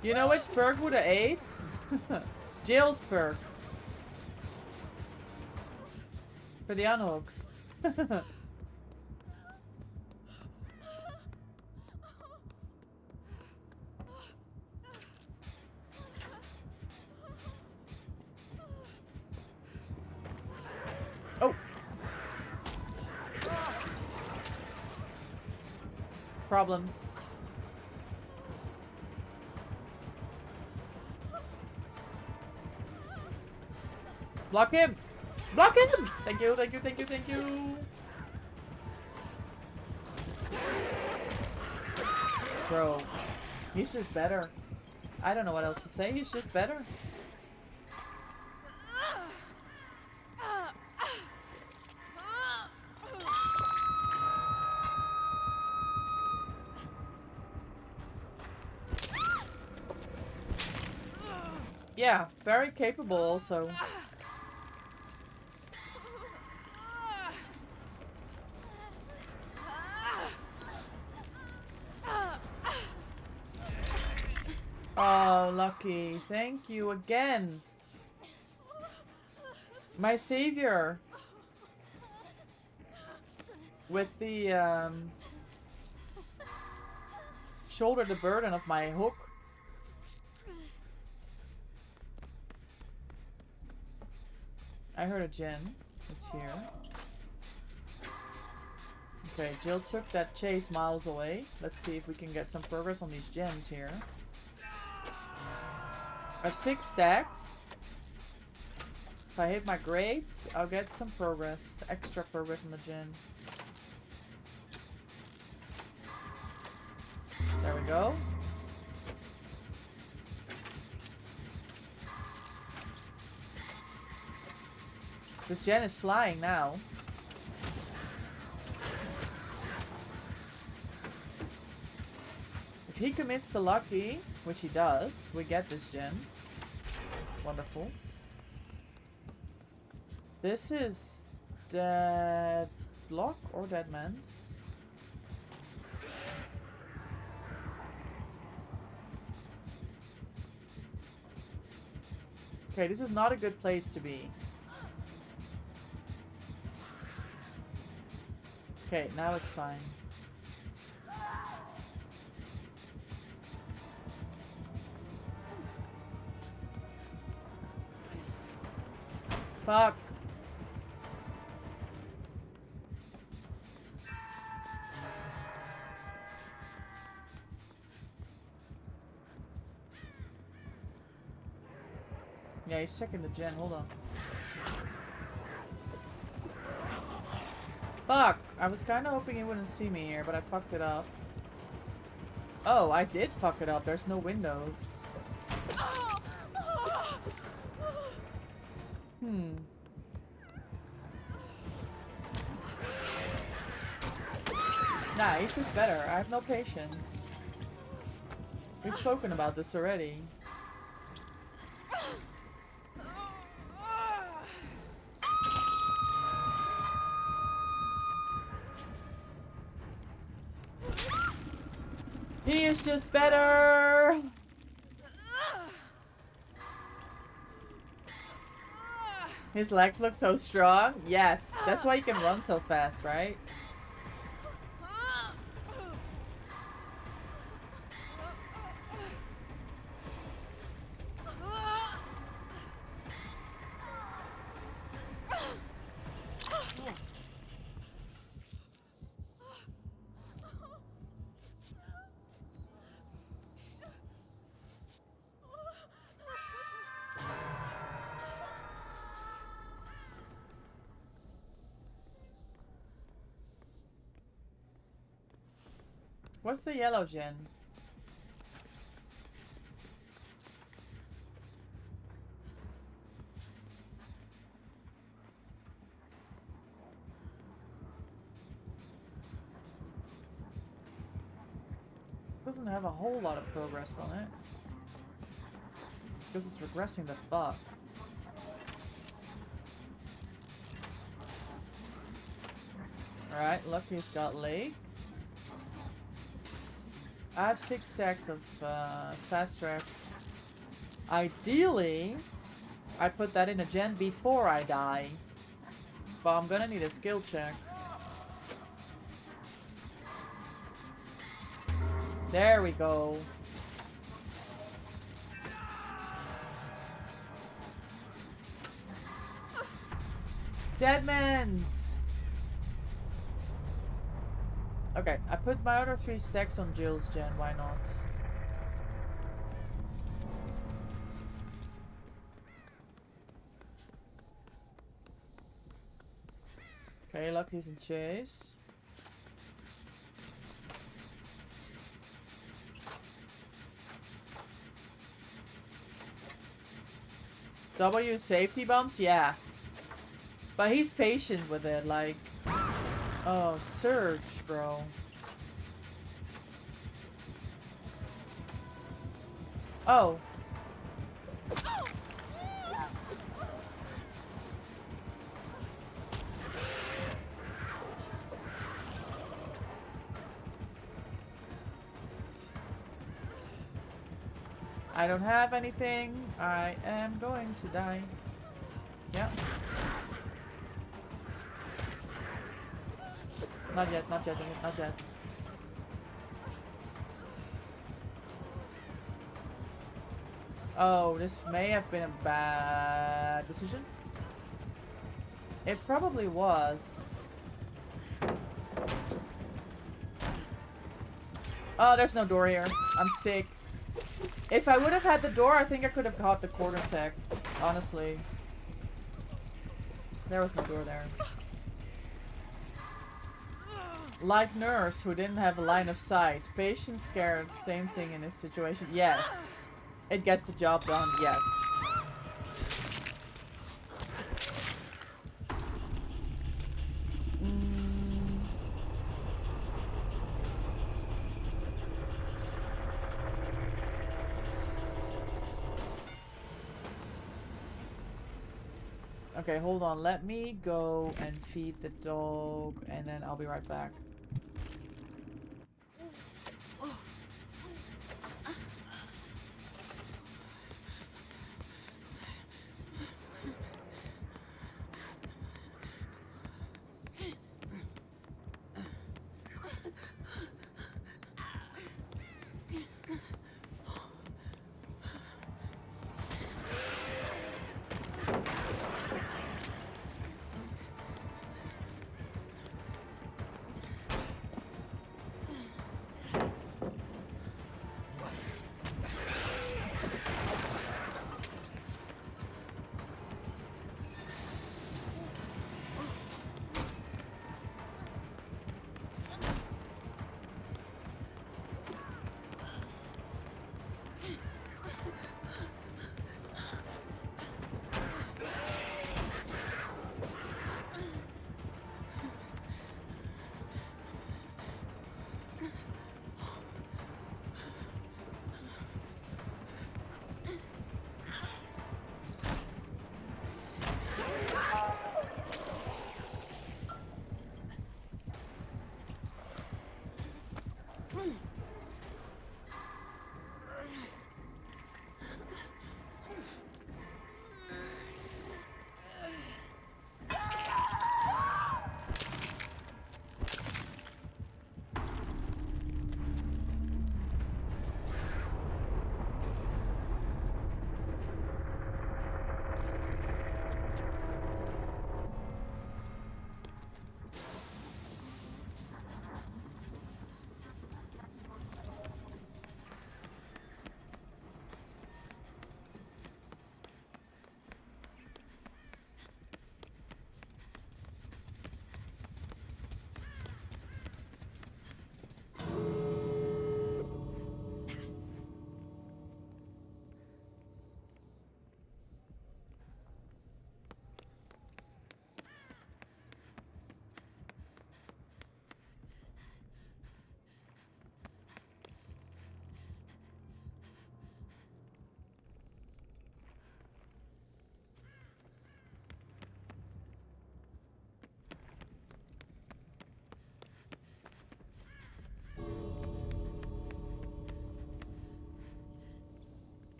You know which perk would have ate? Jill's perk. For the unhooks. Oh! Problems. Block him! Block him! Thank you, thank you, thank you, thank you! Bro, he's just better. I don't know what else to say, he's just better. Yeah, very capable also. Oh, Lucky. Thank you again. My savior. With the, shoulder the burden of my hook. I heard a gen. It's here. Okay, Jill took that chase miles away. Let's see if we can get some progress on these gens here. I have 6 stacks. If I hit my grades, I'll get some progress. Extra progress on the gen. There we go. This gen is flying now. If he commits to Lucky, which he does, we get this gen. Wonderful. This is Deadlock or Deadman's. Okay, this is not a good place to be. Okay, now it's fine. Fuck. Yeah, he's checking the gen. Hold on. Fuck! I was kind of hoping he wouldn't see me here, but I fucked it up. Oh, I did fuck it up. There's no windows. Nah, he's just better. I have no patience. We've spoken about this already. He is just better! His legs look so strong. Yes, that's why he can run so fast, right? What's the yellow gen? Doesn't have a whole lot of progress on it. It's because it's regressing the fuck. Alright, Lucky's got Lake. Add 6 stacks of fast track. Ideally, I put that in a gen before I die. But I'm gonna need a skill check. There we go. Deadmans! Okay, I put my other 3 stacks on Jill's gen, why not? Okay, Lucky's in chase. W safety bumps? Yeah. But he's patient with it, like... Oh, Surge, bro. Oh. I don't have anything. I am going to die. Yeah. Not yet, not yet, not yet. Oh, this may have been a bad decision. It probably was. Oh, there's no door here. I'm sick. If I would have had the door, I think I could have caught the quarter tech. Honestly. There was no door there. Like Nurse, who didn't have a line of sight. Patient scared, same thing in this situation. Yes. It gets the job done, yes. Okay, hold on. Let me go and feed the dog, and then I'll be right back.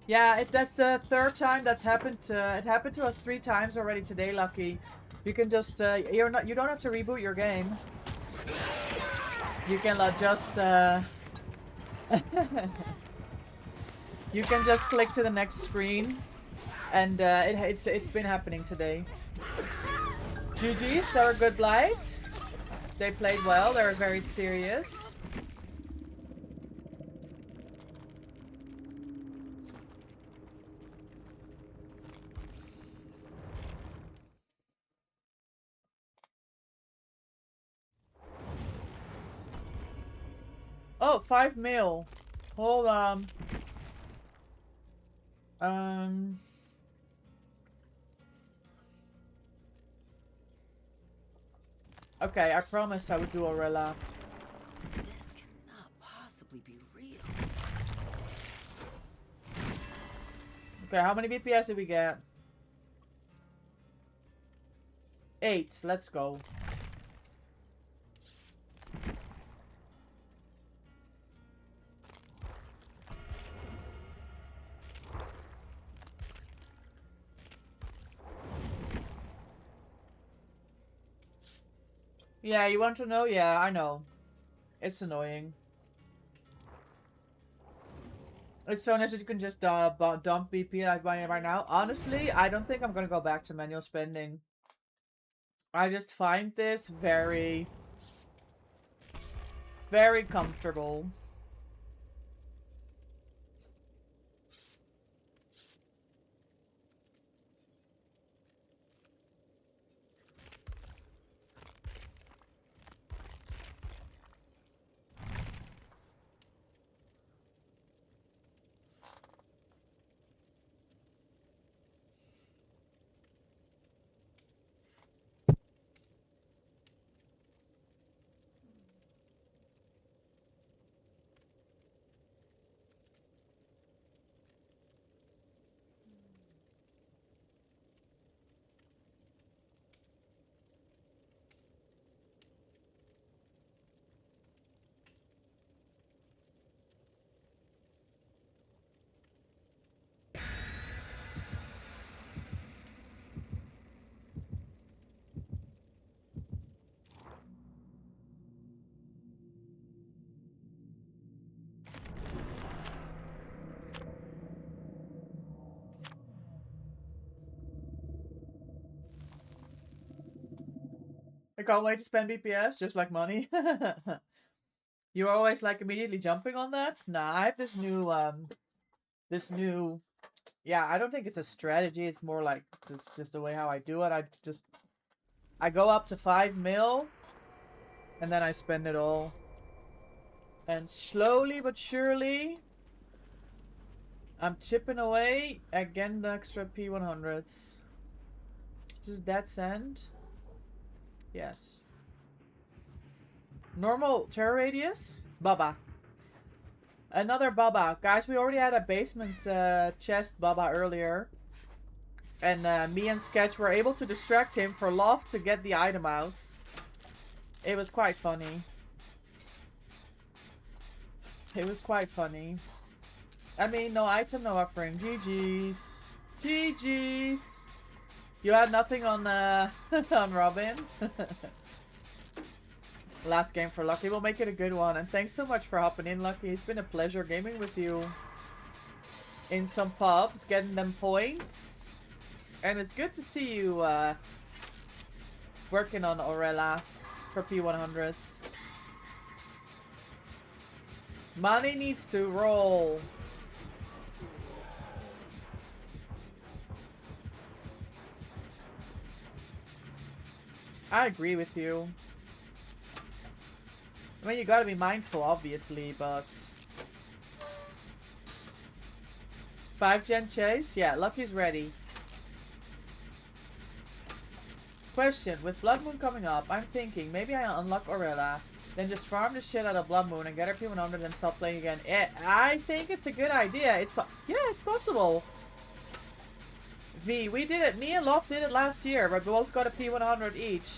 Yeah, that's the third time that's happened. It happened to us 3 times already today, Lucky. You can just you don't have to reboot your game. You can just you can just click to the next screen, and it's been happening today. GG's, they were good Blight. They played well. They were very serious. Oh, 5 mil. Hold on. Okay, I promised I would do Aurela. This cannot possibly be real. Okay, how many BPS did we get? 8. Let's go. Yeah, you want to know? Yeah, I know. It's annoying. It's so nice that you can just dump BP right now. Honestly, I don't think I'm gonna go back to manual spending. I just find this very, very comfortable. I can't wait to spend BPS, just like money. You're always like immediately jumping on that? Nah, I have this new, yeah, I don't think it's a strategy. It's more like, it's just the way how I do it. I go up to 5 mil, and then I spend it all. And slowly but surely, I'm chipping away again the extra P100s. Just that send. Yes. Normal terror radius? Baba. Another Baba. Guys, we already had a basement chest Baba earlier. And me and Sketch were able to distract him for Loft to get the item out. It was quite funny. It was quite funny. I mean, no item, no offering. GG's. GG's. You had nothing on on Robin. Last game for Lucky. We'll make it a good one. And thanks so much for hopping in, Lucky. It's been a pleasure gaming with you. In some pubs, getting them points. And it's good to see you working on Aurela for P100s. Money needs to roll. I agree with you. I mean, you gotta be mindful, obviously, but... 5-gen chase? Yeah, Lucky's ready. Question, with Blood Moon coming up, I'm thinking maybe I unlock Aurela, then just farm the shit out of Blood Moon and get her P100 and stop playing again. I think it's a good idea. Yeah, it's possible. We did it. Me and Loft did it last year. We both got a P100 each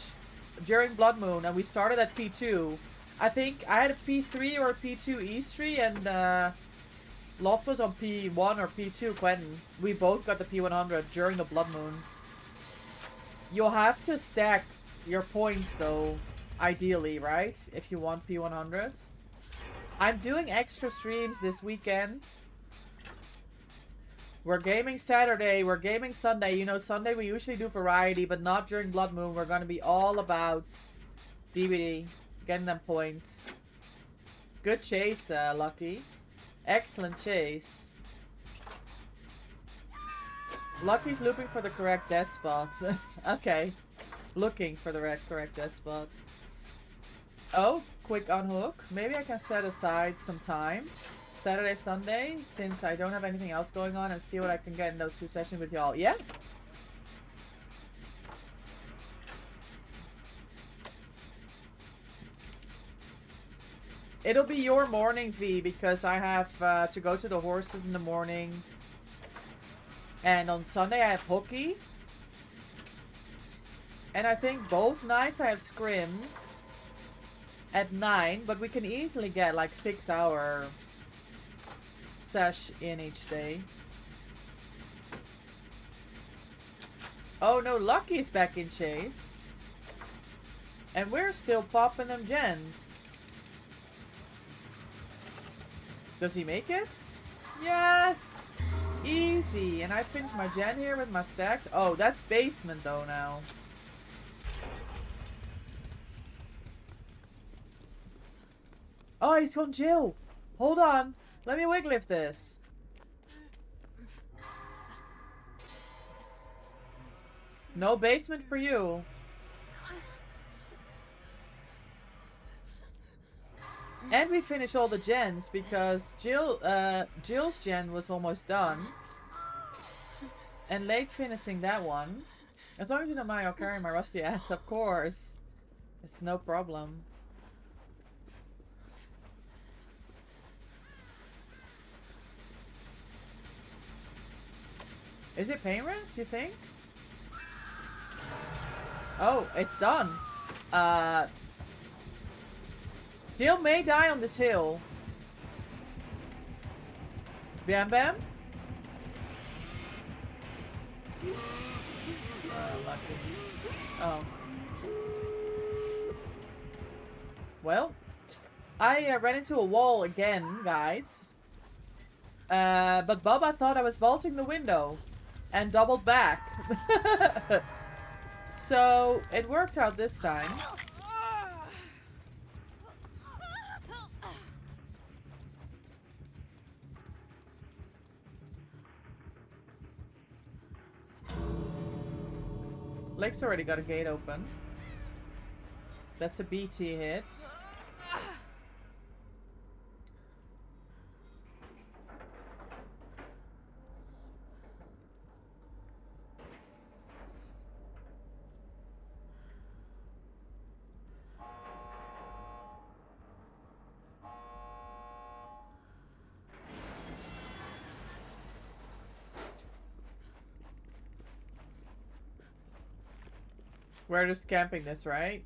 during Blood Moon, and we started at P2. I think I had a P3 or a P2 Eastry, and Loft was on P1 or P2, Quentin. We both got the P100 during the Blood Moon. You'll have to stack your points though, ideally, right? If you want P100s. I'm doing extra streams this weekend. We're gaming Saturday, we're gaming Sunday. You know, Sunday we usually do variety, but not during Blood Moon. We're gonna be all about DBD, getting them points. Good chase, Lucky. Excellent chase. Lucky's looping for the correct death spots. Okay. Looking for the correct death spots. Oh, quick unhook. Maybe I can set aside some time. Saturday, Sunday, since I don't have anything else going on, and see what I can get in those 2 sessions with y'all. Yeah? It'll be your morning, V, because I have to go to the horses in the morning. And on Sunday I have hockey. And I think both nights I have scrims at 9, but we can easily get like 6-hour sesh in each day. Oh no, Lucky's back in chase. And we're still popping them gens. Does he make it? Yes! Easy. And I finished my gen here with my stacks. Oh, that's basement though now. Oh, he's on Jill. Hold on. Let me wig lift this. No basement for you. And we finished all the gens because Jill's gen was almost done. And late finishing that one. As long as you don't mind, I'll carry my rusty ass, of course. It's no problem. Is it painless, you think? Oh, it's done. Jill may die on this hill. Bam Bam? Lucky. Oh. Well, I ran into a wall again, guys. But Bubba thought I was vaulting the window and doubled back. So it worked out this time. Lake's already got a gate open. That's a BT hit. We're just camping this, right?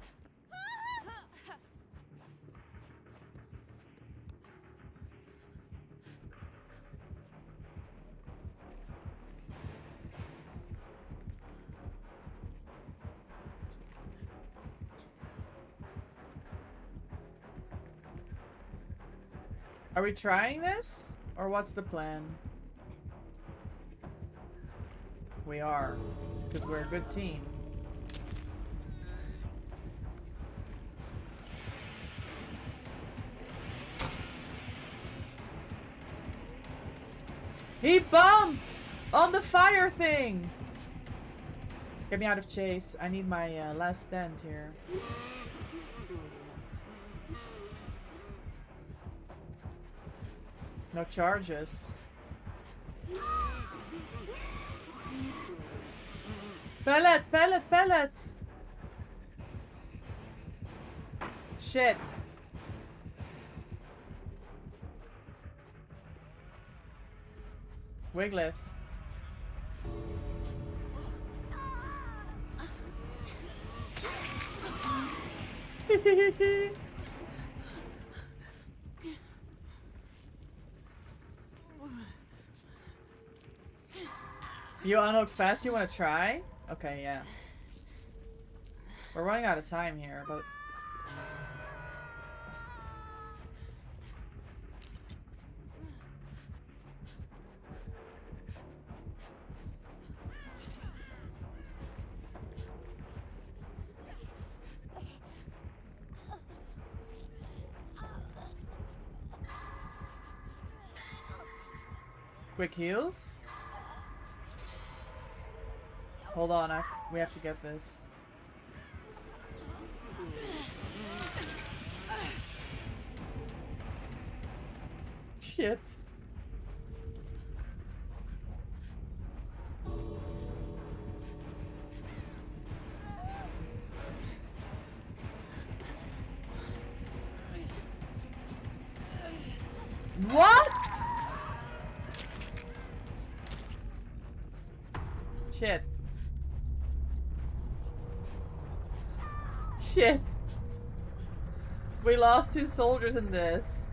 Are we trying this? Or what's the plan? We are. Because we're a good team. He bumped on the fire thing. Get me out of chase. I need my last stand here. No charges. Pellet! Pellet! Pellet! Shit. Wiglif. You unhook fast, you want to try? Okay, yeah. We're running out of time here, but... Quick heals? Hold on, we have to get this. Shit. What? Shit. Shit. We lost 2 soldiers in this.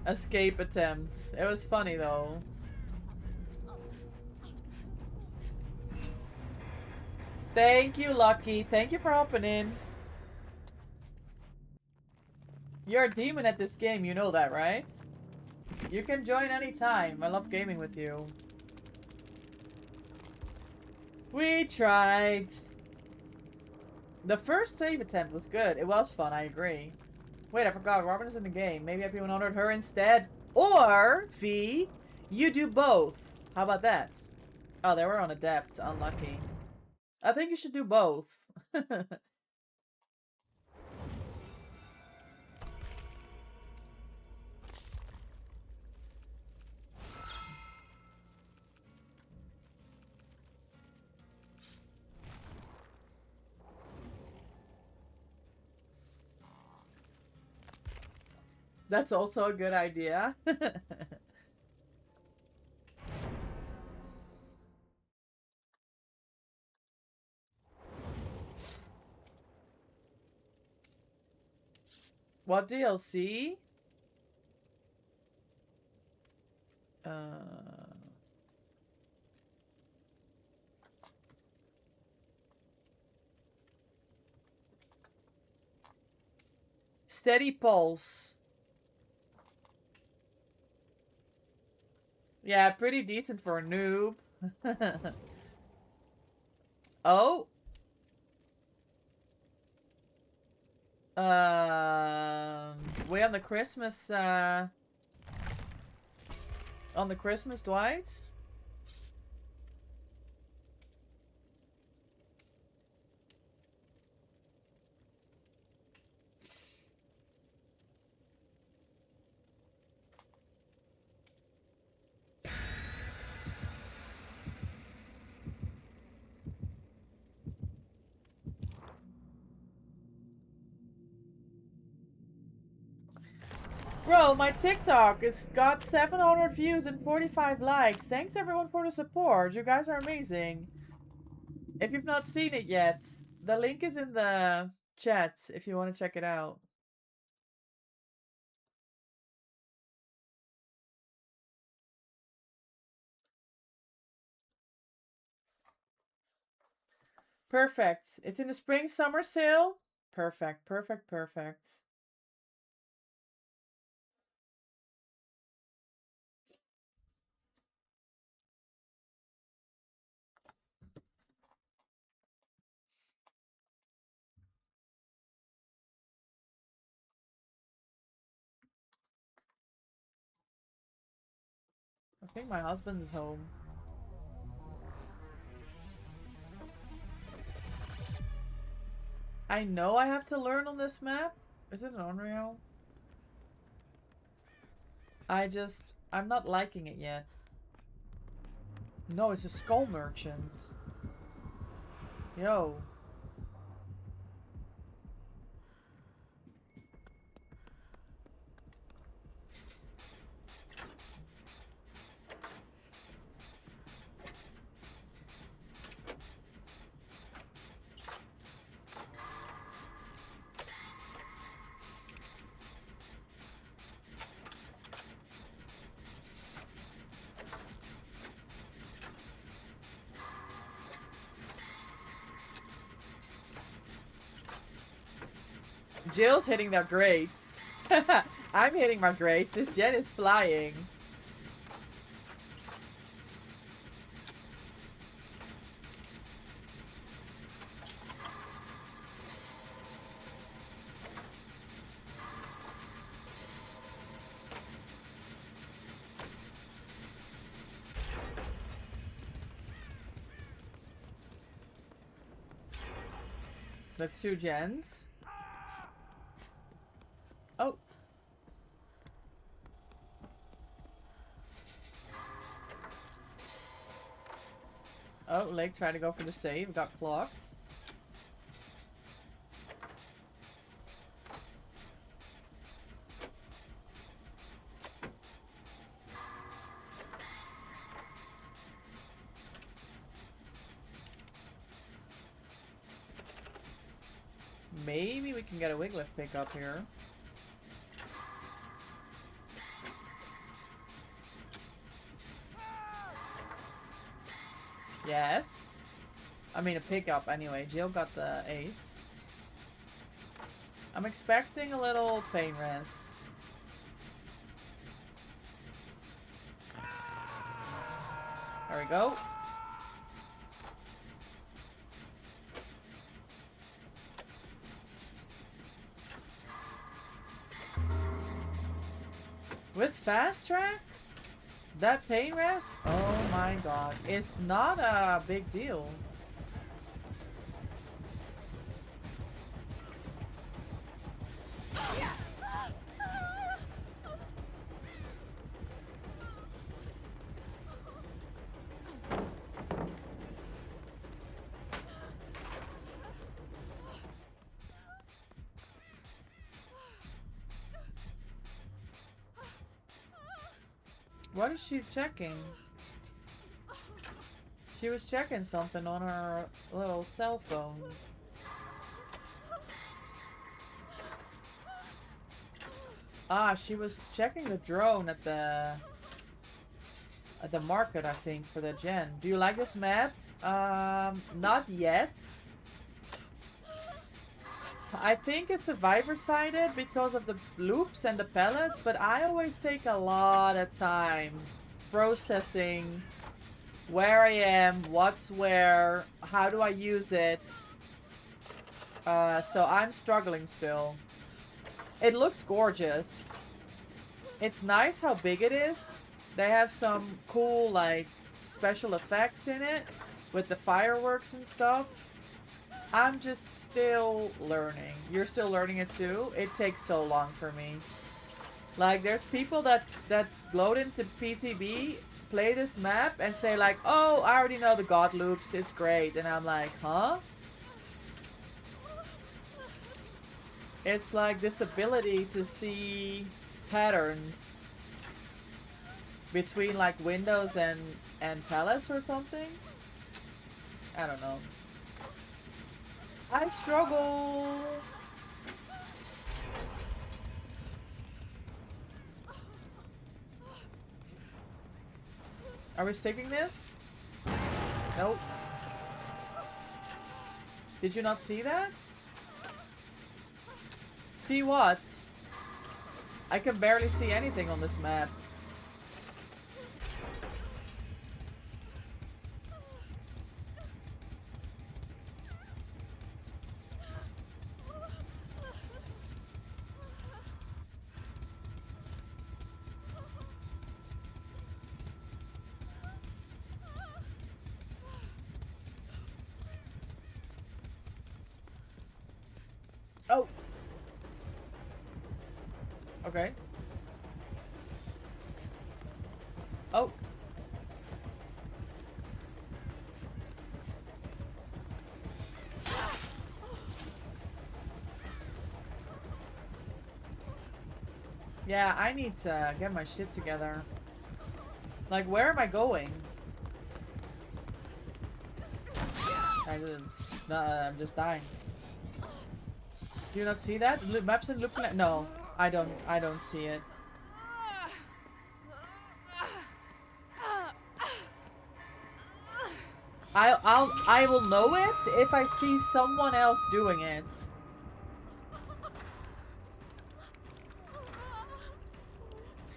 Escape attempt. It was funny though. Thank you, Lucky. Thank you for hopping in. You're a demon at this game, you know that, right? You can join anytime. I love gaming with you. We tried. The first save attempt was good. It was fun, I agree. Wait, I forgot. Robin is in the game. Maybe I P100 her instead. Or, V, you do both. How about that? Oh, they were on Adept. Unlucky. I think you should do both. That's also a good idea. What DLC? Steady Pulse. Yeah, pretty decent for a noob. Oh. We on the Christmas, Dwight? Bro, my TikTok has got 700 views and 45 likes. Thanks everyone for the support. You guys are amazing. If you've not seen it yet, the link is in the chat if you want to check it out. Perfect. It's in the spring summer sale. Perfect, perfect, perfect. I think my husband is home. I know I have to learn on this map. Is it an Unreal? I'm not liking it yet. No, it's a skull merchant. Yo. Jill's hitting their grates. I'm hitting my grates. This jet is flying. That's 2 gens. Oh. Oh, Lake tried to go for the save, got clocked. Maybe we can get a Wiglif pick up here. Yes. I mean a pickup anyway. Jill got the ace. I'm expecting a little pain rest. There we go. With fast track? That pain rest? Oh my god. It's not a big deal. What is she checking? She was checking something on her little cell phone. Ah, she was checking the drone at the market, I think, for the gen. Do you like this map? Not yet. I think it's survivor-sided because of the loops and the pellets, but I always take a lot of time processing where I am, what's where, how do I use it. So I'm struggling still. It looks gorgeous. It's nice how big it is. They have some cool, like, special effects in it with the fireworks and stuff. I'm just still learning. You're still learning it too? It takes so long for me. Like, there's people that load into PTB, play this map, and say like, oh, I already know the god loops, it's great. And I'm like, huh? It's like this ability to see patterns between like windows and pallets or something. I don't know. I struggle. Are we sticking this? Nope. Did you not see that? See what? I can barely see anything on this map. Oh. Okay. Oh. Yeah, I need to get my shit together. Like, where am I going? I didn't. No, I'm just dying. Do you not see that? Maps and loop. No, I don't see it. I will know it if I see someone else doing it.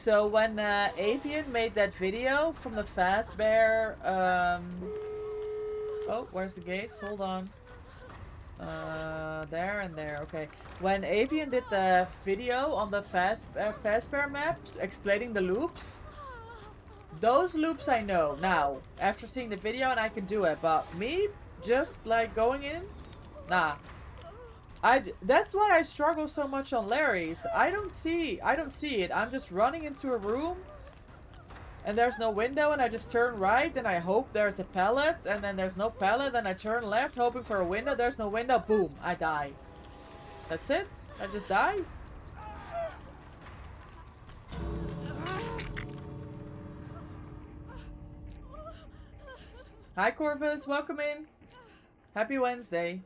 So when Avian made that video from the Fazbear, oh, where's the gates? Hold on. There and there. Okay. When Avian did the video on the Fazbear map explaining the loops, those loops I know now after seeing the video and I can do it. But me, just like going in, nah. That's why I struggle so much on Larry's. I don't see it. I'm just running into a room and there's no window and I just turn right and I hope there's a pallet and then there's no pallet and I turn left hoping for a window. There's no window. Boom. I die. That's it. I just die. Hi Corvus. Welcome in. Happy Wednesday.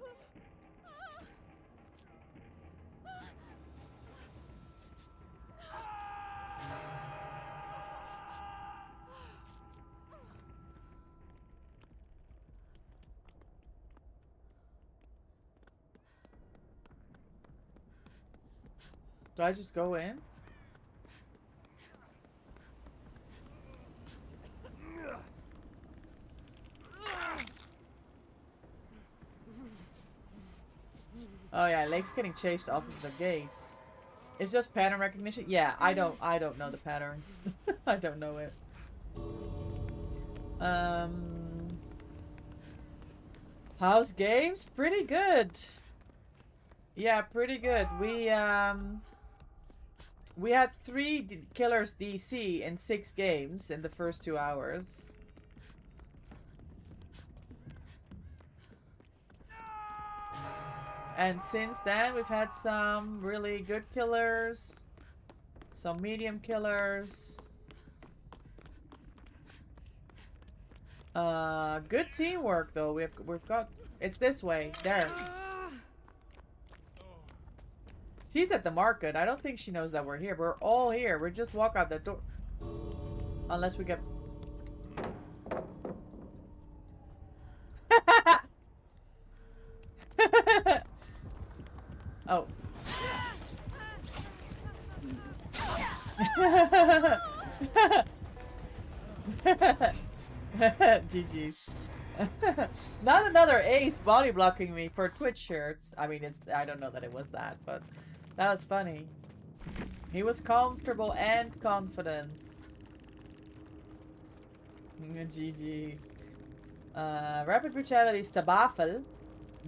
Do I just go in? Oh yeah, Lake's getting chased off of the gates. It's just pattern recognition. Yeah, I don't know the patterns. I don't know it. House games? Pretty good. Yeah, pretty good. We had 3 killers DC in 6 games in the first 2 hours. And since then, we've had some really good killers, some medium killers. Good teamwork though. We've got, it's this way, there. She's at the market. I don't think she knows that we're here. We're all here. We just walk out the door. Unless we get... Oh. GG's. Not another ace body blocking me for Twitch shirts. I mean, I don't know that it was that, but that was funny. He was comfortable and confident. GG's. Rapid brutality, Stabafel.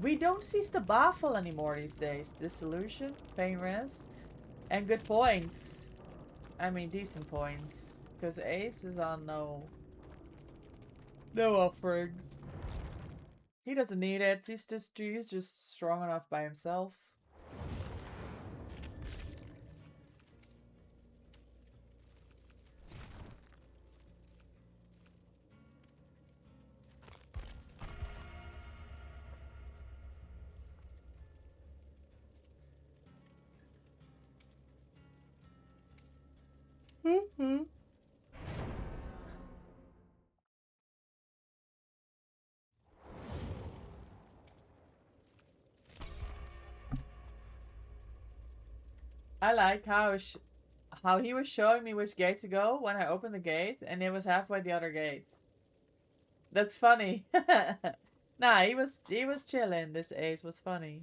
We don't see Stabafel anymore these days. Dissolution, pain res, and good points. I mean, decent points. Because Ace is on no offering. He doesn't need it. He's just strong enough by himself. I like how he was showing me which gate to go when I opened the gate, and it was halfway the other gate. That's funny. Nah, he was chilling. This Ace was funny.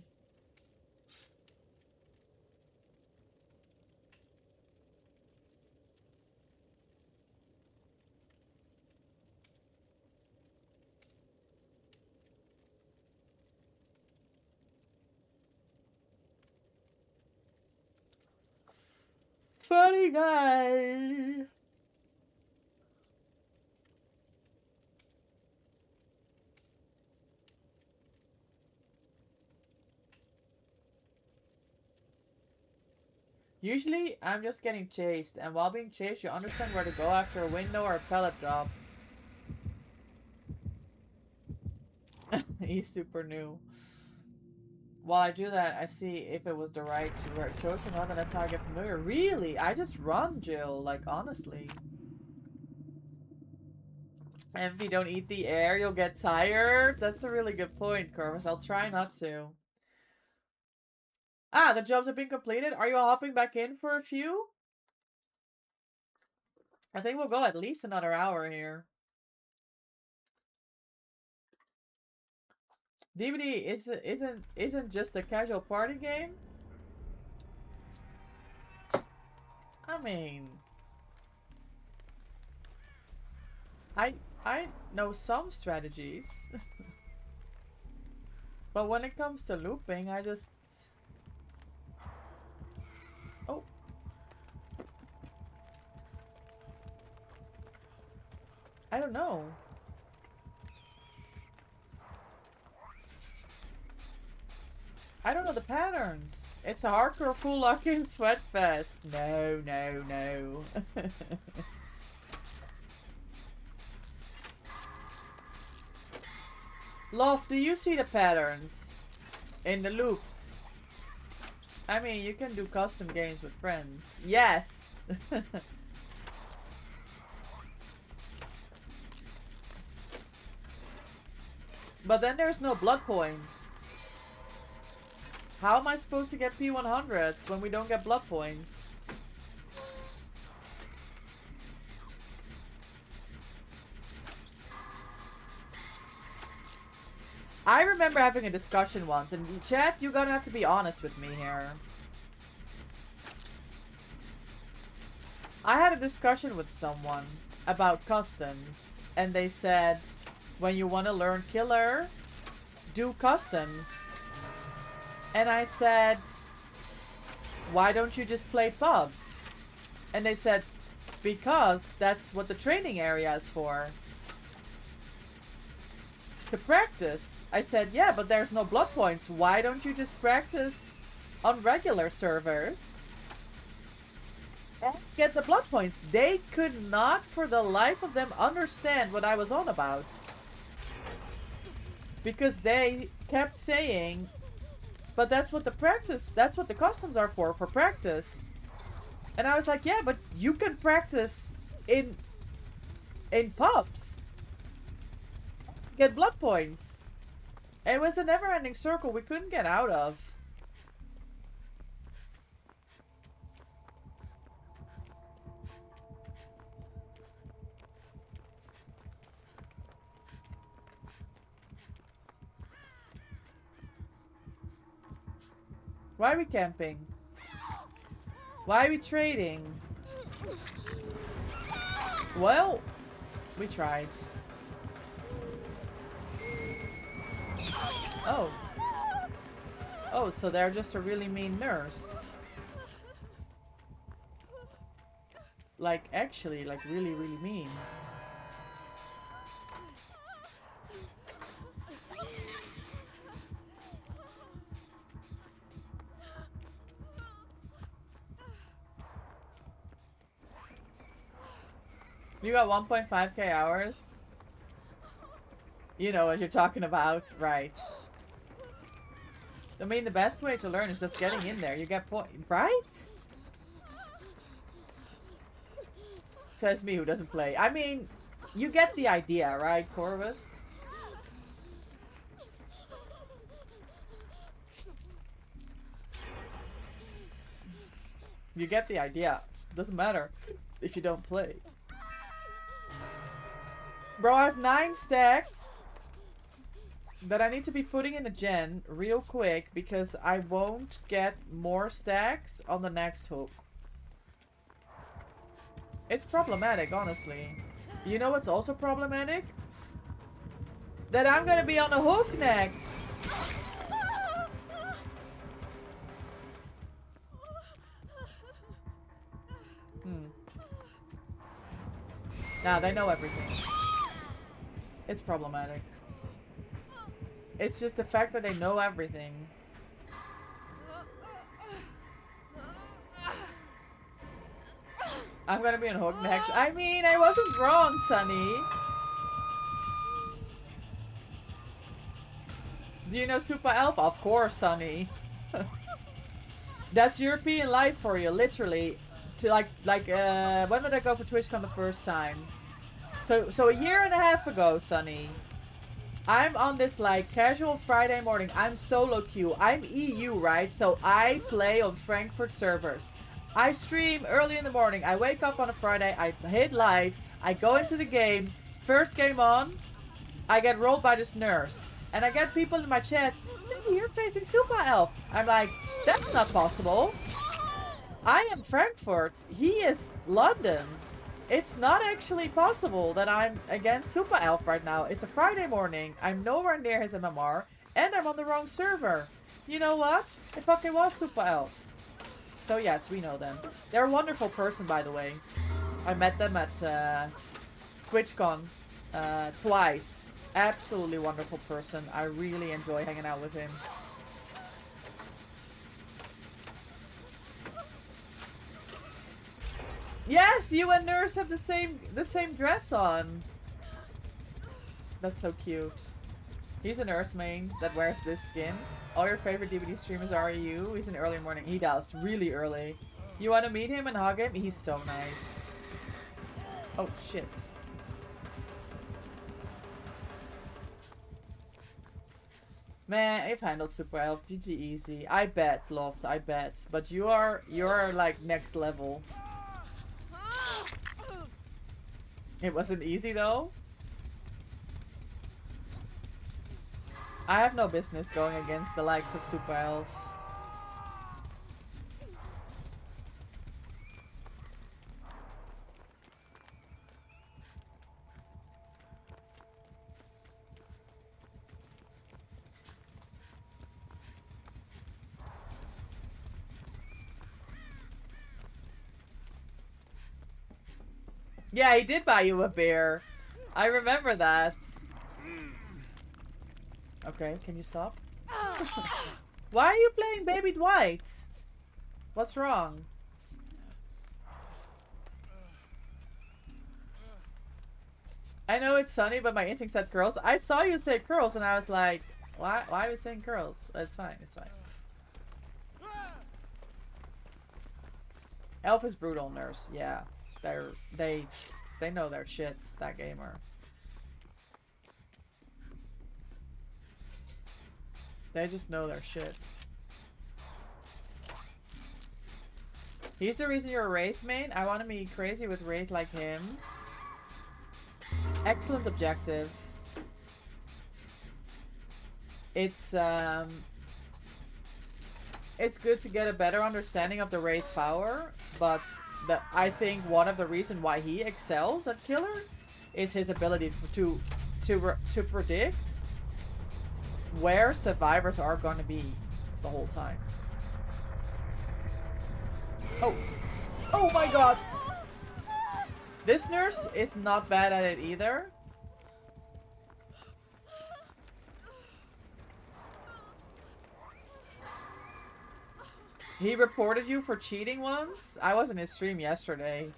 Funny guy. Usually, I'm just getting chased, and while being chased, you understand where to go after a window or a pallet drop. He's super new. While I do that, I see if it was the right choice or not, and that's how I get familiar. Really? I just run, Jill, like, honestly. And if you don't eat the air, you'll get tired? That's a really good point, Corvus. I'll try not to. Ah, the jobs have been completed. Are you all hopping back in for a few? I think we'll go at least another hour here. DBD isn't just a casual party game. I mean, I know some strategies, but when it comes to looping, I just I don't know. I don't know the patterns. It's a hardcore full lock-in sweat fest. No, no, no. Love, do you see the patterns in the loops? I mean, you can do custom games with friends. Yes! But then there's no blood points. How am I supposed to get P100s when we don't get blood points? I remember having a discussion once, and chat, you're gonna have to be honest with me here. I had a discussion with someone about customs, and they said, when you want to learn killer, do customs. And I said, why don't you just play pubs? And they said, because that's what the training area is for. To practice. I said, yeah, but there's no blood points. Why don't you just practice on regular servers and get the blood points? They could not for the life of them understand what I was on about. Because they kept saying, but that's what the customs are for practice. And I was like, yeah, but you can practice in pubs. Get blood points. It was a never-ending circle we couldn't get out of. Why are we camping? Why are we trading? Well, we tried. Oh. Oh, so they're just a really mean nurse. Like, actually, like really, really mean. You got 1.5k hours? You know what you're talking about, right? I mean, the best way to learn is just getting in there. You get right? Says me who doesn't play. I mean, you get the idea, right, Corvus? You get the idea. Doesn't matter if you don't play. Bro, I have 9 stacks that I need to be putting in a gen real quick because I won't get more stacks on the next hook. It's problematic, honestly. You know what's also problematic? That I'm gonna be on a hook next. Nah, they know everything. It's problematic. It's just the fact that they know everything. I'm gonna be on hook next. I mean, I wasn't wrong, Sunny. Do you know Super Alpha? Of course, Sunny. That's European life for you, literally. To when did I go for TwitchCon the first time? So a year and a half ago, Sunny. I'm on this like casual Friday morning. I'm solo queue. I'm EU, right? So I play on Frankfurt servers. I stream early in the morning. I wake up on a Friday. I hit live. I go into the game. First game on, I get rolled by this nurse. And I get people in my chat, maybe you're facing Super Elf. I'm like, that's not possible. I am Frankfurt. He is London. It's not actually possible that I'm against Super Elf right now. It's a Friday morning. I'm nowhere near his MMR. And I'm on the wrong server. You know what? It fucking was Super Elf. So yes, we know them. They're a wonderful person, by the way. I met them at TwitchCon twice. Absolutely wonderful person. I really enjoy hanging out with him. Yes, you and Nurse have the same dress on. That's so cute. He's a Nurse main that wears this skin. All your favorite DVD streamers are you. He's in early morning. He does really early. You want to meet him and hug him? He's so nice. Oh shit. Man, I've handled Super Elf. GG easy. I bet, Loft. I bet. But you're like next level. It wasn't easy though. I have no business going against the likes of Super Elf. Yeah, he did buy you a beer. I remember that. Okay, can you stop? Why are you playing Baby Dwight? What's wrong? I know it's sunny, but my instinct said curls. I saw you say curls, and I was like, why are you saying curls? It's fine, it's fine. Elf is brutal, Nurse. Yeah, they know their shit. That gamer. They just know their shit. He's the reason you're a Wraith main? I want to be crazy with Wraith like him. Excellent objective. It's good to get a better understanding of the Wraith power, but I think one of the reasons why he excels at Killer is his ability to predict where survivors are going to be the whole time. Oh my god! This Nurse is not bad at it either. He reported you for cheating once? I was in his stream yesterday.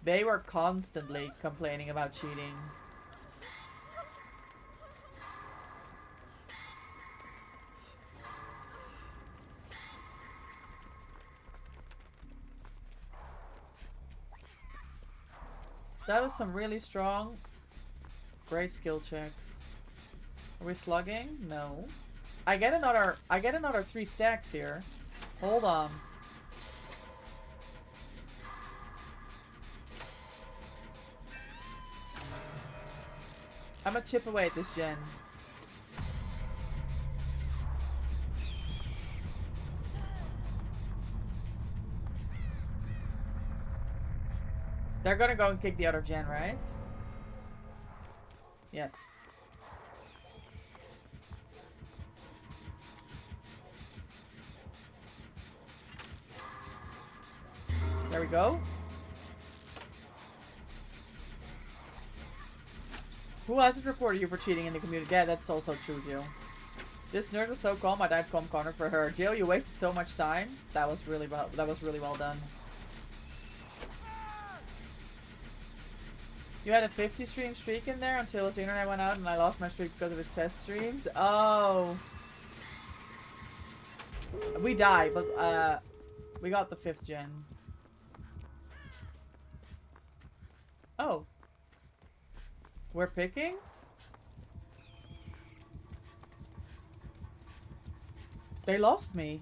They were constantly complaining about cheating. That was some really strong, great skill checks. Are we slugging? No. I get another 3 stacks here. Hold on. I'm gonna chip away at this gen. They're gonna go and kick the other gen, right? Yes. There we go. Who hasn't reported you for cheating in the community? Yeah, that's also true, Jill. This Nurse was so calm, I died calm corner for her. Jill, you wasted so much time. That was really well done. You had a 50 stream streak in there until his internet went out and I lost my streak because of his test streams? Oh. We died, but we got the 5th gen. Oh. We're picking? They lost me.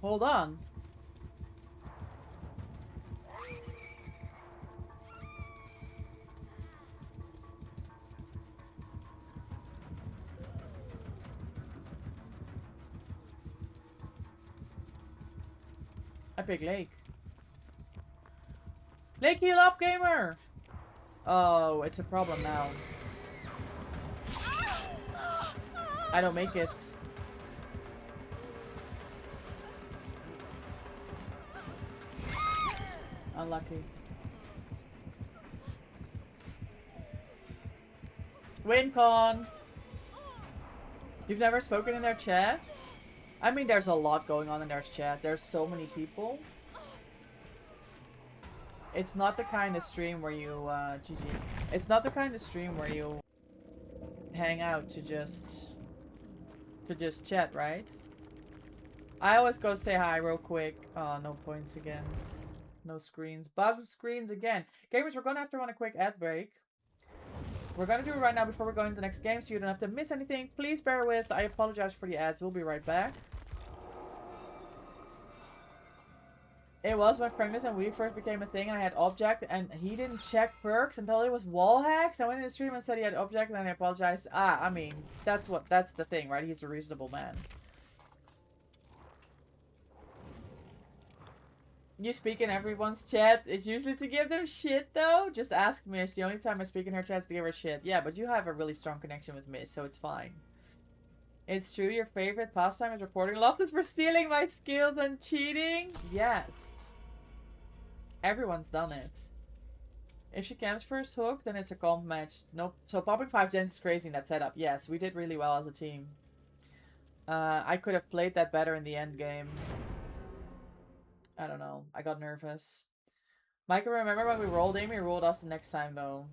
Hold on. I pick Lake. Lake, heal up, gamer! Oh, it's a problem now. I don't make it. Unlucky. WinCon! You've never spoken in their chats? I mean, there's a lot going on in their chat. There's so many people. It's not the kind of stream where you, GG. It's not the kind of stream where you hang out to just chat, right? I always go say hi real quick. Oh, no points again. No screens. Bug screens again. Gamers, we're gonna have to run a quick ad break. We're gonna do it right now before we go into the next game so you don't have to miss anything. Please bear with. I apologize for the ads. We'll be right back. It was when Pregnant and Weave first became a thing and I had Object and he didn't check perks until it was wall hacks. I went in the stream and said he had Object and then I apologized. I mean, that's the thing, right? He's a reasonable man. You speak in everyone's chat. It's usually to give them shit, though. Just ask Mish. The only time I speak in her chat is to give her shit. Yeah, but you have a really strong connection with Mish, so it's fine. It's true your favorite pastime is reporting Loftus for stealing my skills and cheating? Yes. Everyone's done it. If she camps first hook, then it's a comp match. Nope. So popping 5 gens is crazy in that setup. Yes, we did really well as a team. I could have played that better in the end game. I don't know. I got nervous. Micah, remember when we rolled Amy? Rolled us the next time, though.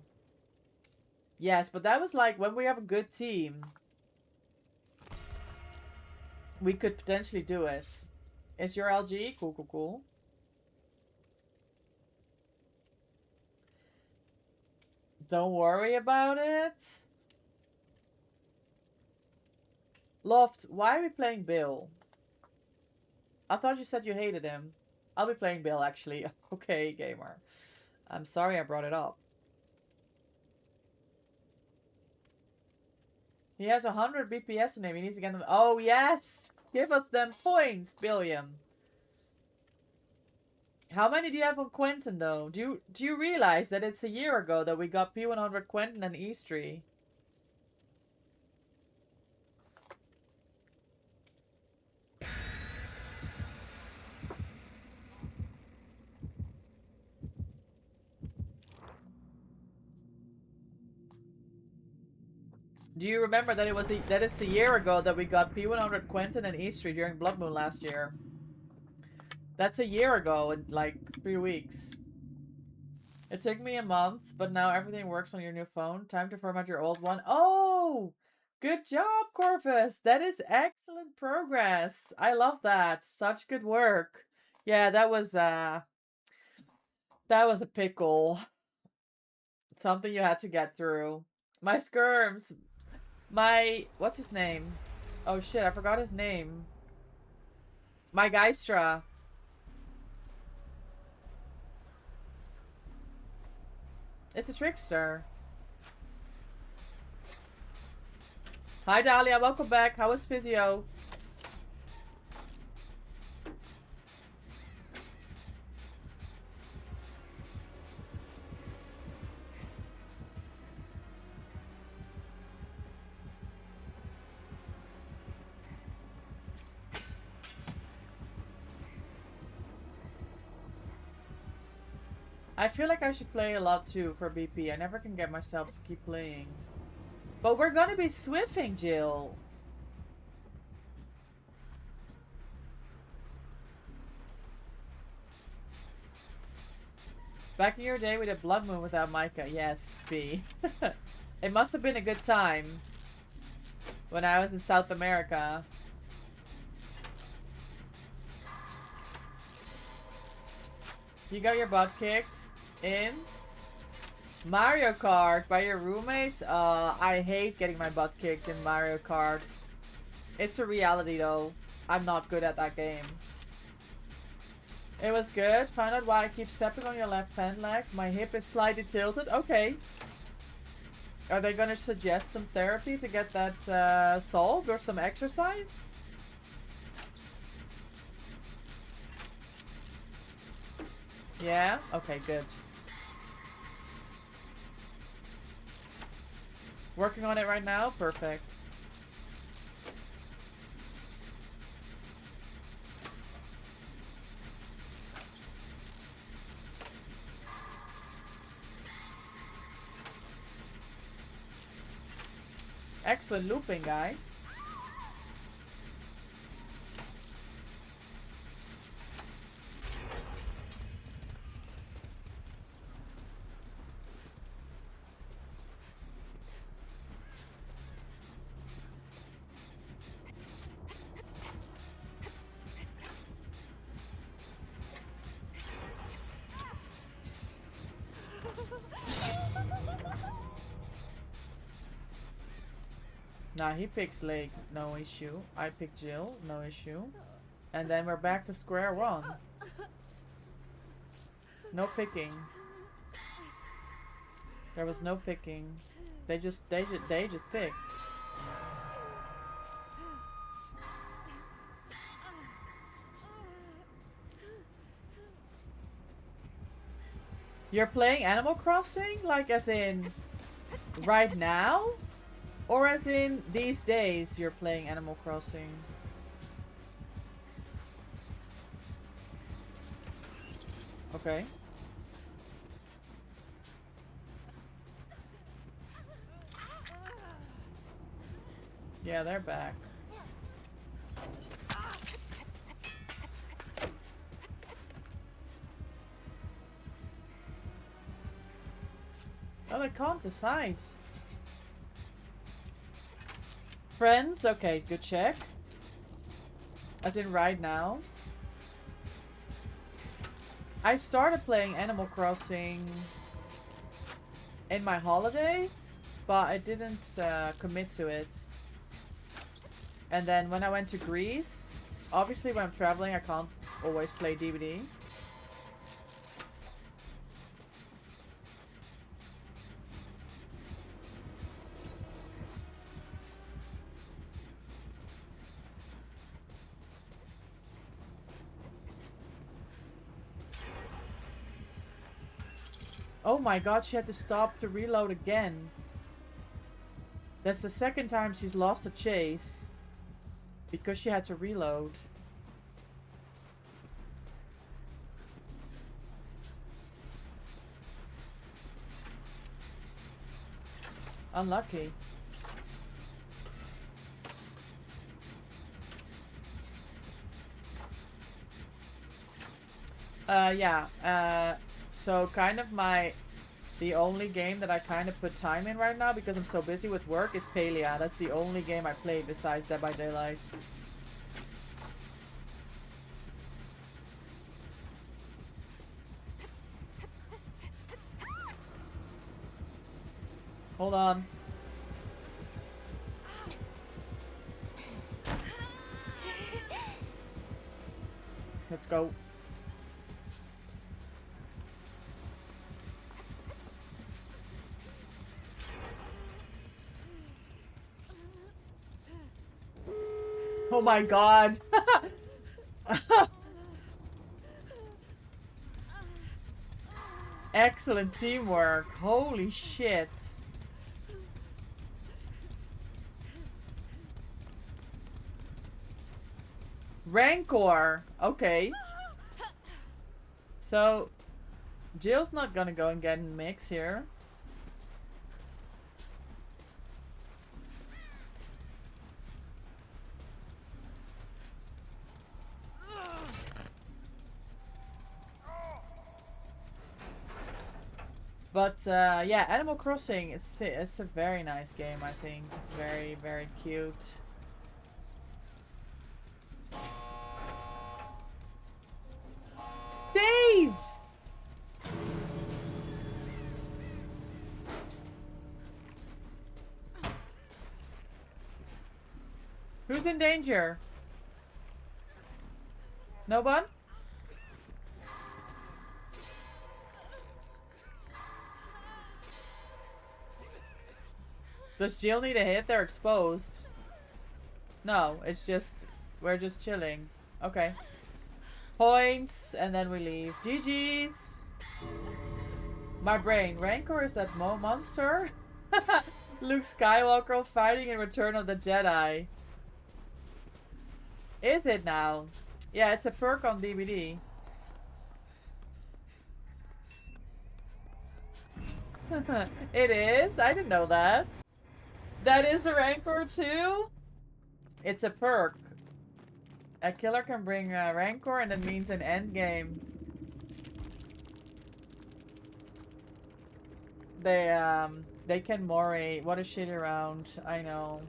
Yes, but that was like when we have a good team. We could potentially do it. Is your LG? Cool, cool, cool. Don't worry about it. Loft, why are we playing Bill? I thought you said you hated him. I'll be playing Bill, actually. Okay, gamer. I'm sorry I brought it up. He has 100 BPS in him. He needs to get them. Oh, yes! Give us them points, Billiam. How many do you have on Quentin, though? Do you realize that it's a year ago that we got P100 Quentin and Eastry? Do you remember that it's a year ago that we got P100 Quentin and Eastry during Blood Moon last year? That's a year ago in like 3 weeks. It took me a month, but now everything works on your new phone. Time to format your old one. Oh! Good job, Corvus! That is excellent progress. I love that. Such good work. Yeah, that was a pickle. Something you had to get through. My skirms. What's his name? Oh shit, I forgot his name. My Geistra. It's a trickster. Hi Dahlia, welcome back. How was physio? I feel like I should play a lot too for BP. I never can get myself to keep playing. But we're gonna be swiffing, Jill. Back in your day we did Blood Moon without Micah. Yes, B. It must have been a good time. When I was in South America. You got your butt kicked in Mario Kart by your roommates? I hate getting my butt kicked in Mario Kart. It's a reality though. I'm not good at that game. It was good. Find out why I keep stepping on your left pant leg. My hip is slightly tilted. Okay. Are they gonna suggest some therapy to get that solved or some exercise? Yeah? Okay, good. Working on it right now? Perfect. Excellent looping, guys. Nah, he picks Lake, no issue. I pick Jill, no issue. And then we're back to square one. No picking. There was no picking. They just picked. You're playing Animal Crossing? Like as in right now? Or as in these days you're playing Animal Crossing? Okay. Yeah, they're back. Oh, they can't decide. Friends? Okay, good check. As in right now. I started playing Animal Crossing in my holiday, but I didn't commit to it. And then when I went to Greece, obviously when I'm traveling I can't always play DVD. Oh my god, she had to stop to reload again. That's the second time she's lost a chase because she had to reload. Unlucky. Yeah. So kind of the only game that I kind of put time in right now because I'm so busy with work is Palia. That's the only game I play besides Dead by Daylight. Hold on. Let's go. Oh my god. Excellent teamwork. Holy shit. Rancor. Okay. So, Jill's not gonna go and get in the mix here. But yeah, Animal Crossing, it's a very nice game, I think. It's very, very cute. Save! Who's in danger? No one? Does Jill need a hit? They're exposed. No, it's just... We're just chilling. Okay. Points, and then we leave. GG's! My brain. Rancor is that monster? Luke Skywalker fighting in Return of the Jedi. Is it now? Yeah, it's a perk on DVD. It is? I didn't know that. That is the Rancor too? It's a perk. A killer can bring a Rancor and it means an endgame. They can Mori. What a shitty round. I know.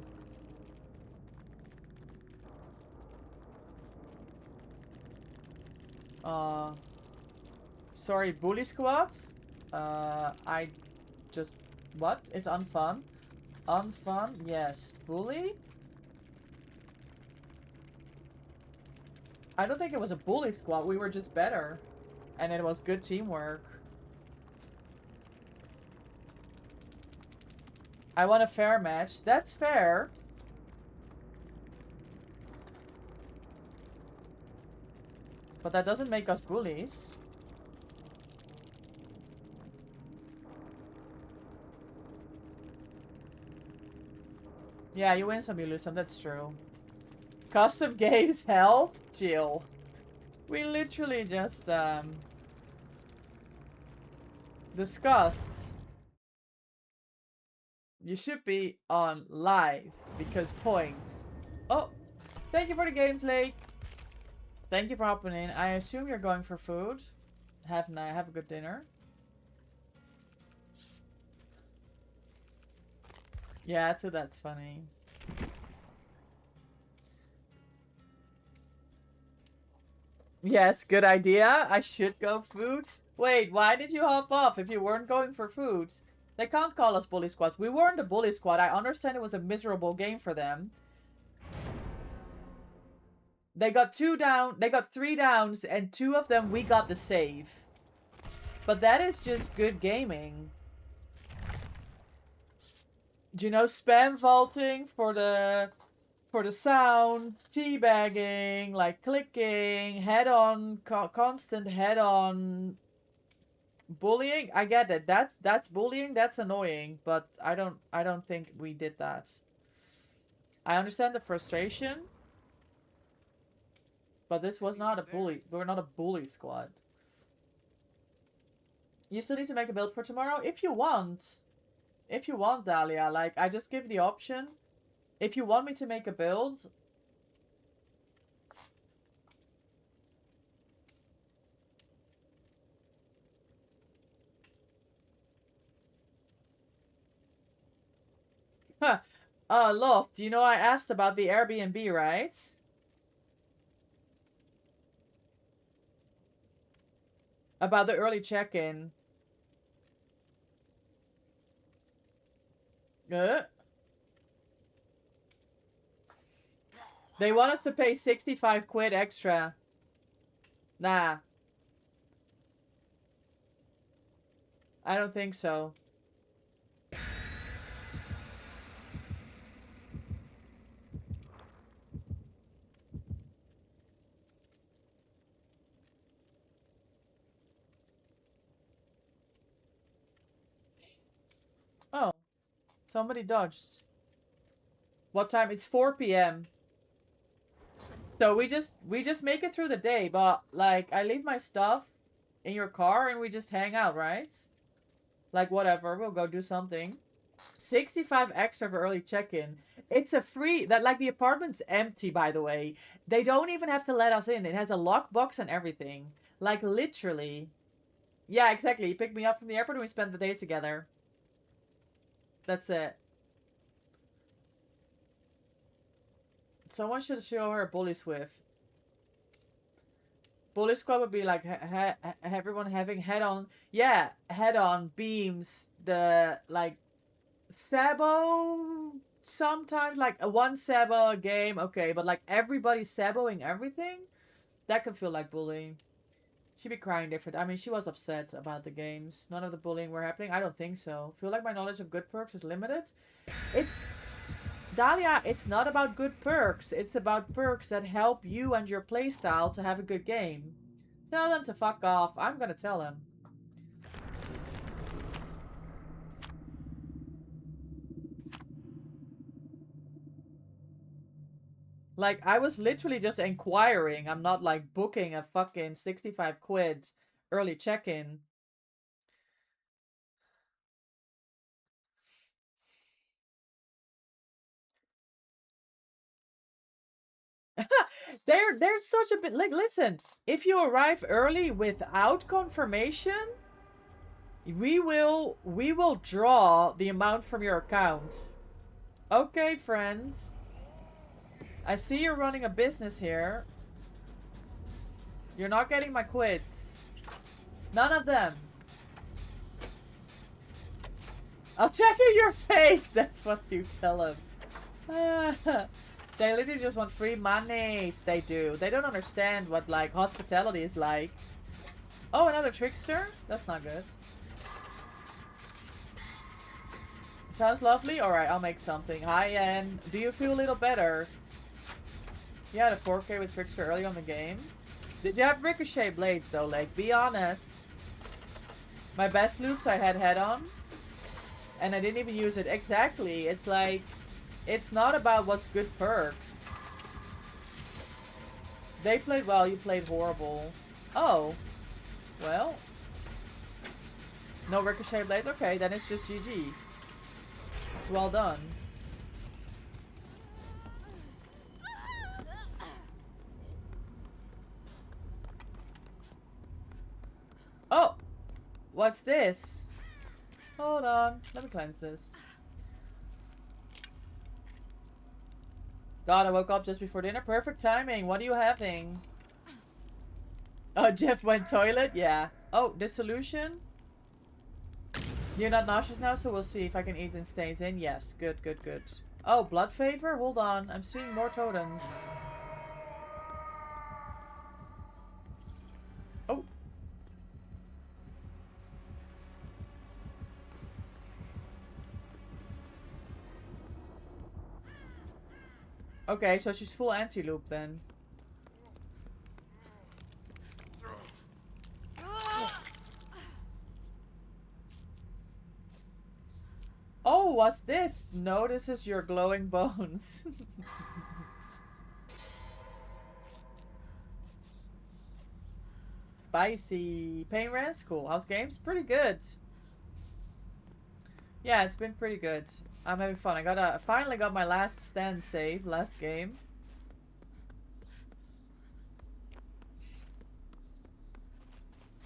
Sorry, bully squads? I just... What? It's unfun? Unfun? Yes. Bully? I don't think it was a bully squad. We were just better. And it was good teamwork. I want a fair match. That's fair. But that doesn't make us bullies. Yeah, you win some, you lose some. That's true. Custom games help? Jill. We literally just, discussed. You should be on live because points. Oh, thank you for the games, Lake. Thank you for hopping in. I assume you're going for food. Have a good dinner. Yeah, so that's funny. Yes, good idea. I should go food. Wait, why did you hop off if you weren't going for food? They can't call us bully squads. We weren't a bully squad. I understand it was a miserable game for them. They got 2 down. They got 3 downs, and 2 of them we got the save. But that is just good gaming. Do you know spam vaulting for the sound, teabagging, like clicking, head-on, constant head-on bullying? I get it. That's bullying. That's annoying, but I don't think we did that. I understand the frustration, but this was not a bully. We're not a bully squad. You still need to make a build for tomorrow if you want. If you want, Dahlia, like I just give the option. If you want me to make a build, huh. Loft, you know I asked about the Airbnb, right? About the early check-in. They want us to pay 65 quid extra. Nah. I don't think so. Oh. Somebody dodged. What time? It's 4 p.m. So we just make it through the day, but like I leave my stuff in your car and we just hang out, right? Like whatever, we'll go do something. 65 extra for early check-in. It's a free that like the apartment's empty, by the way. They don't even have to let us in. It has a lockbox and everything. Like literally. Yeah, exactly. You picked me up from the airport and we spent the day together. That's it. Someone should show her Bully Swift. Bully Squad would be like everyone having head-on. Yeah, head-on beams. The like Sabo sometimes like a one Sabo game. Okay, but like everybody Saboing everything, that can feel like bullying. She'd be crying different. I mean, she was upset about the games. None of the bullying were happening. I don't think so. Feel like my knowledge of good perks is limited. It's... Dahlia, it's not about good perks. It's about perks that help you and your playstyle to have a good game. Tell them to fuck off. I'm gonna tell them. Like, I was literally just inquiring. I'm not, like, booking a fucking 65 quid early check-in. They're such a bit... Like, listen. If you arrive early without confirmation, we will draw the amount from your account. Okay, friends. I see you're running a business here. You're not getting my quids. None of them. I'll check in your face. That's what you tell them. They literally just want free monies. They do. They don't understand what, like, hospitality is like. Oh, another trickster? That's not good. Sounds lovely. Alright, I'll make something. Hi, Ann. Do you feel a little better? You had a 4K with Trickster early on the game. Did you have Ricochet blades though? Like, be honest. My best loops I had head on. And I didn't even use it. Exactly. It's like, it's not about what's good perks. They played well, you played horrible. Oh. Well. No Ricochet blades? Okay, then it's just GG. It's well done. Oh! What's this? Hold on. Let me cleanse this. God, I woke up just before dinner. Perfect timing. What are you having? Oh, Jeff went toilet? Yeah. Oh, dissolution? You're not nauseous now, so we'll see if I can eat and stays in. Yes. Good, good, good. Oh, blood favor? Hold on. I'm seeing more totems. Oh. Okay, so she's full anti-loop then. Oh, what's this? Notices your glowing bones. Spicy. Pain Rest? Cool. House games? Pretty good. Yeah, it's been pretty good. I'm having fun. I finally got my last stand save, last game.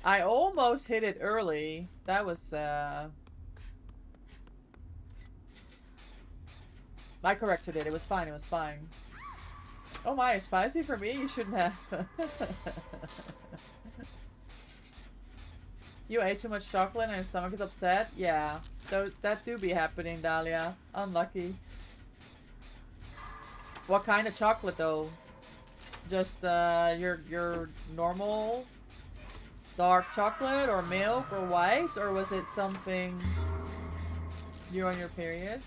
I almost hit it early. That was, I corrected it. It was fine. It was fine. Oh my, spicy for me? You shouldn't have. You ate too much chocolate and your stomach is upset? Yeah. That do be happening, Dahlia. Unlucky. What kind of chocolate though? Just your normal dark chocolate or milk or white? Or was it something you're on your period?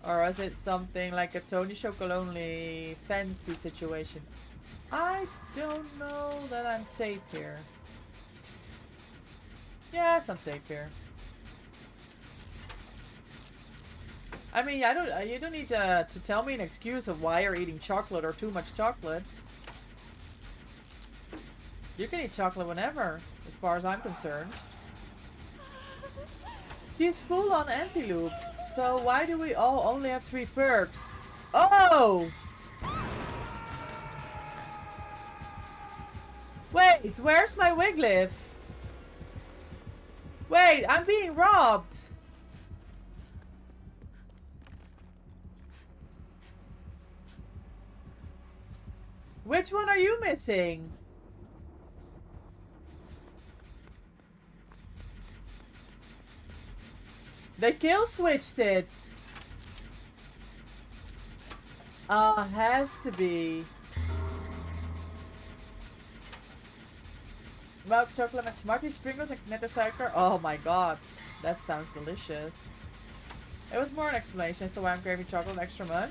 Or was it something like a Tony Chocolonely fancy situation? I don't know that I'm safe here. Yes, I'm safe here. I mean, you don't need to tell me an excuse of why you're eating chocolate or too much chocolate. You can eat chocolate whenever, as far as I'm concerned. He's full on anti-loop. So why do we all only have 3 perks? Oh! Wait, where's my Wiglif? Wait, I'm being robbed. Which one are you missing? They kill switched it. Has to be. Milk chocolate met Smarties, sprinkles en knettersuiker. Oh my god. That sounds delicious. It was more an explanation as to why I'm craving chocolate extra much.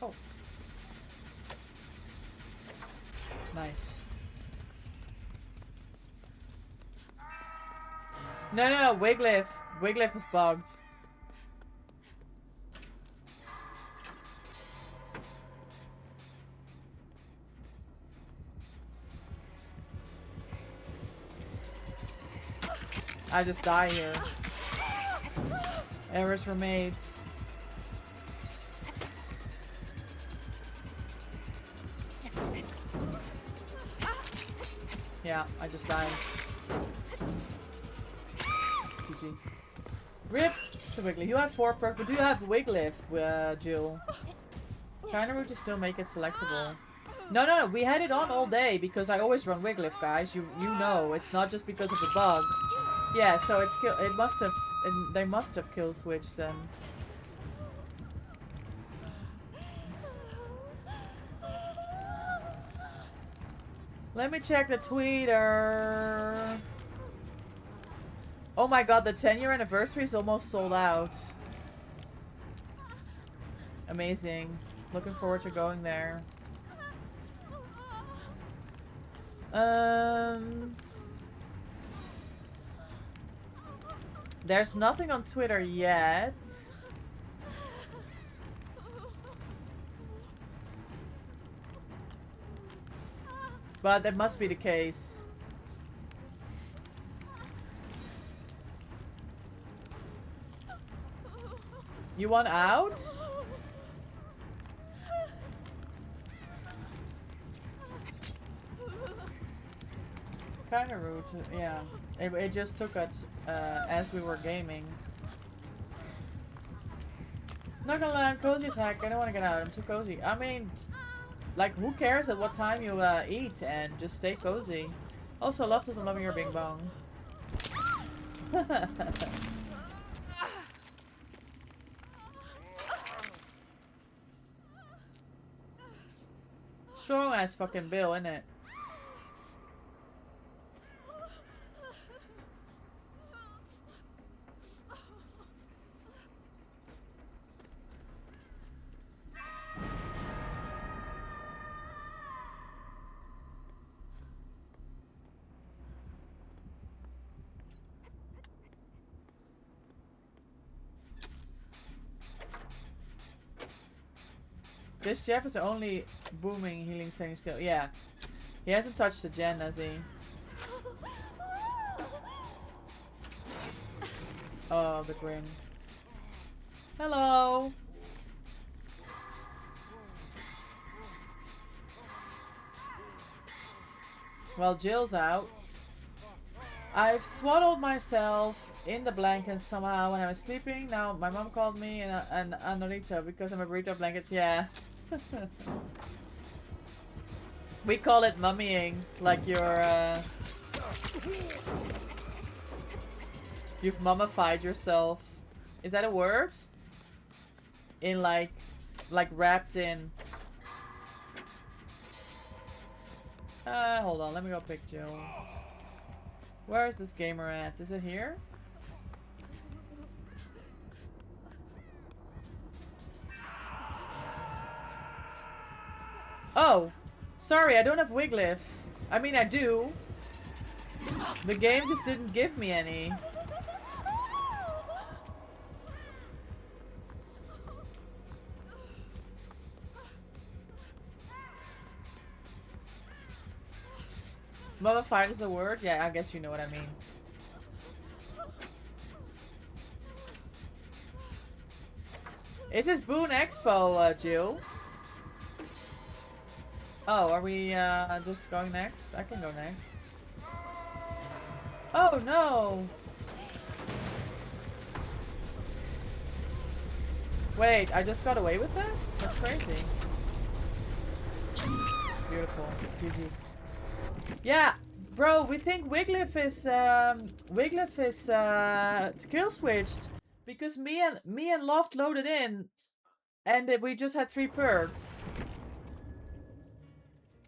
Oh. Nice. No, Wiglif. Wiglif is bugged. I just die here. Errors were made. Yeah, I just died. GG. RIP to Wiggly. You have 4 perks, but do you have Wiglif, Jill? Kinda rude to still make it selectable. No, we had it on all day because I always run Wiglif, guys. You know, it's not just because of the bug. Yeah, so it's it must have they must have kill switched then. Let me check the tweeter. Oh my god, the 10-year anniversary is almost sold out. Amazing. Looking forward to going there. There's nothing on Twitter yet. But that must be the case. You want out? Kinda rude, yeah. It just took it as we were gaming. Not gonna lie, I'm cozy attack. I don't want to get out. I'm too cozy. I mean, like, who cares at what time you eat and just stay cozy. Also, Loftus, I'm loving your bing bong. Strong ass fucking Bill, innit? This Jeff is the only booming healing staying still. Yeah. He hasn't touched the gen, has he? Oh, the grin. Hello! Well, Jill's out. I've swaddled myself in the blanket somehow when I was sleeping. Now, my mom called me and Anorita because I'm a burrito blankets. Yeah. We call it mummying, like you're, you've mummified yourself. Is that a word? In like wrapped in. Hold on, let me go pick Jill. Where is this gamer at? Is it here? Oh, sorry, I don't have Wiglif. I mean, I do. The game just didn't give me any. Mummified is a word? Yeah, I guess you know what I mean. It is Boon Expo, Jill. Oh, are we just going next? I can go next. Oh no! Wait, I just got away with that? That's crazy. Beautiful. GG's. Yeah! Bro, we think Wiglif is kill switched because me and Loft loaded in, and we just had 3 perks.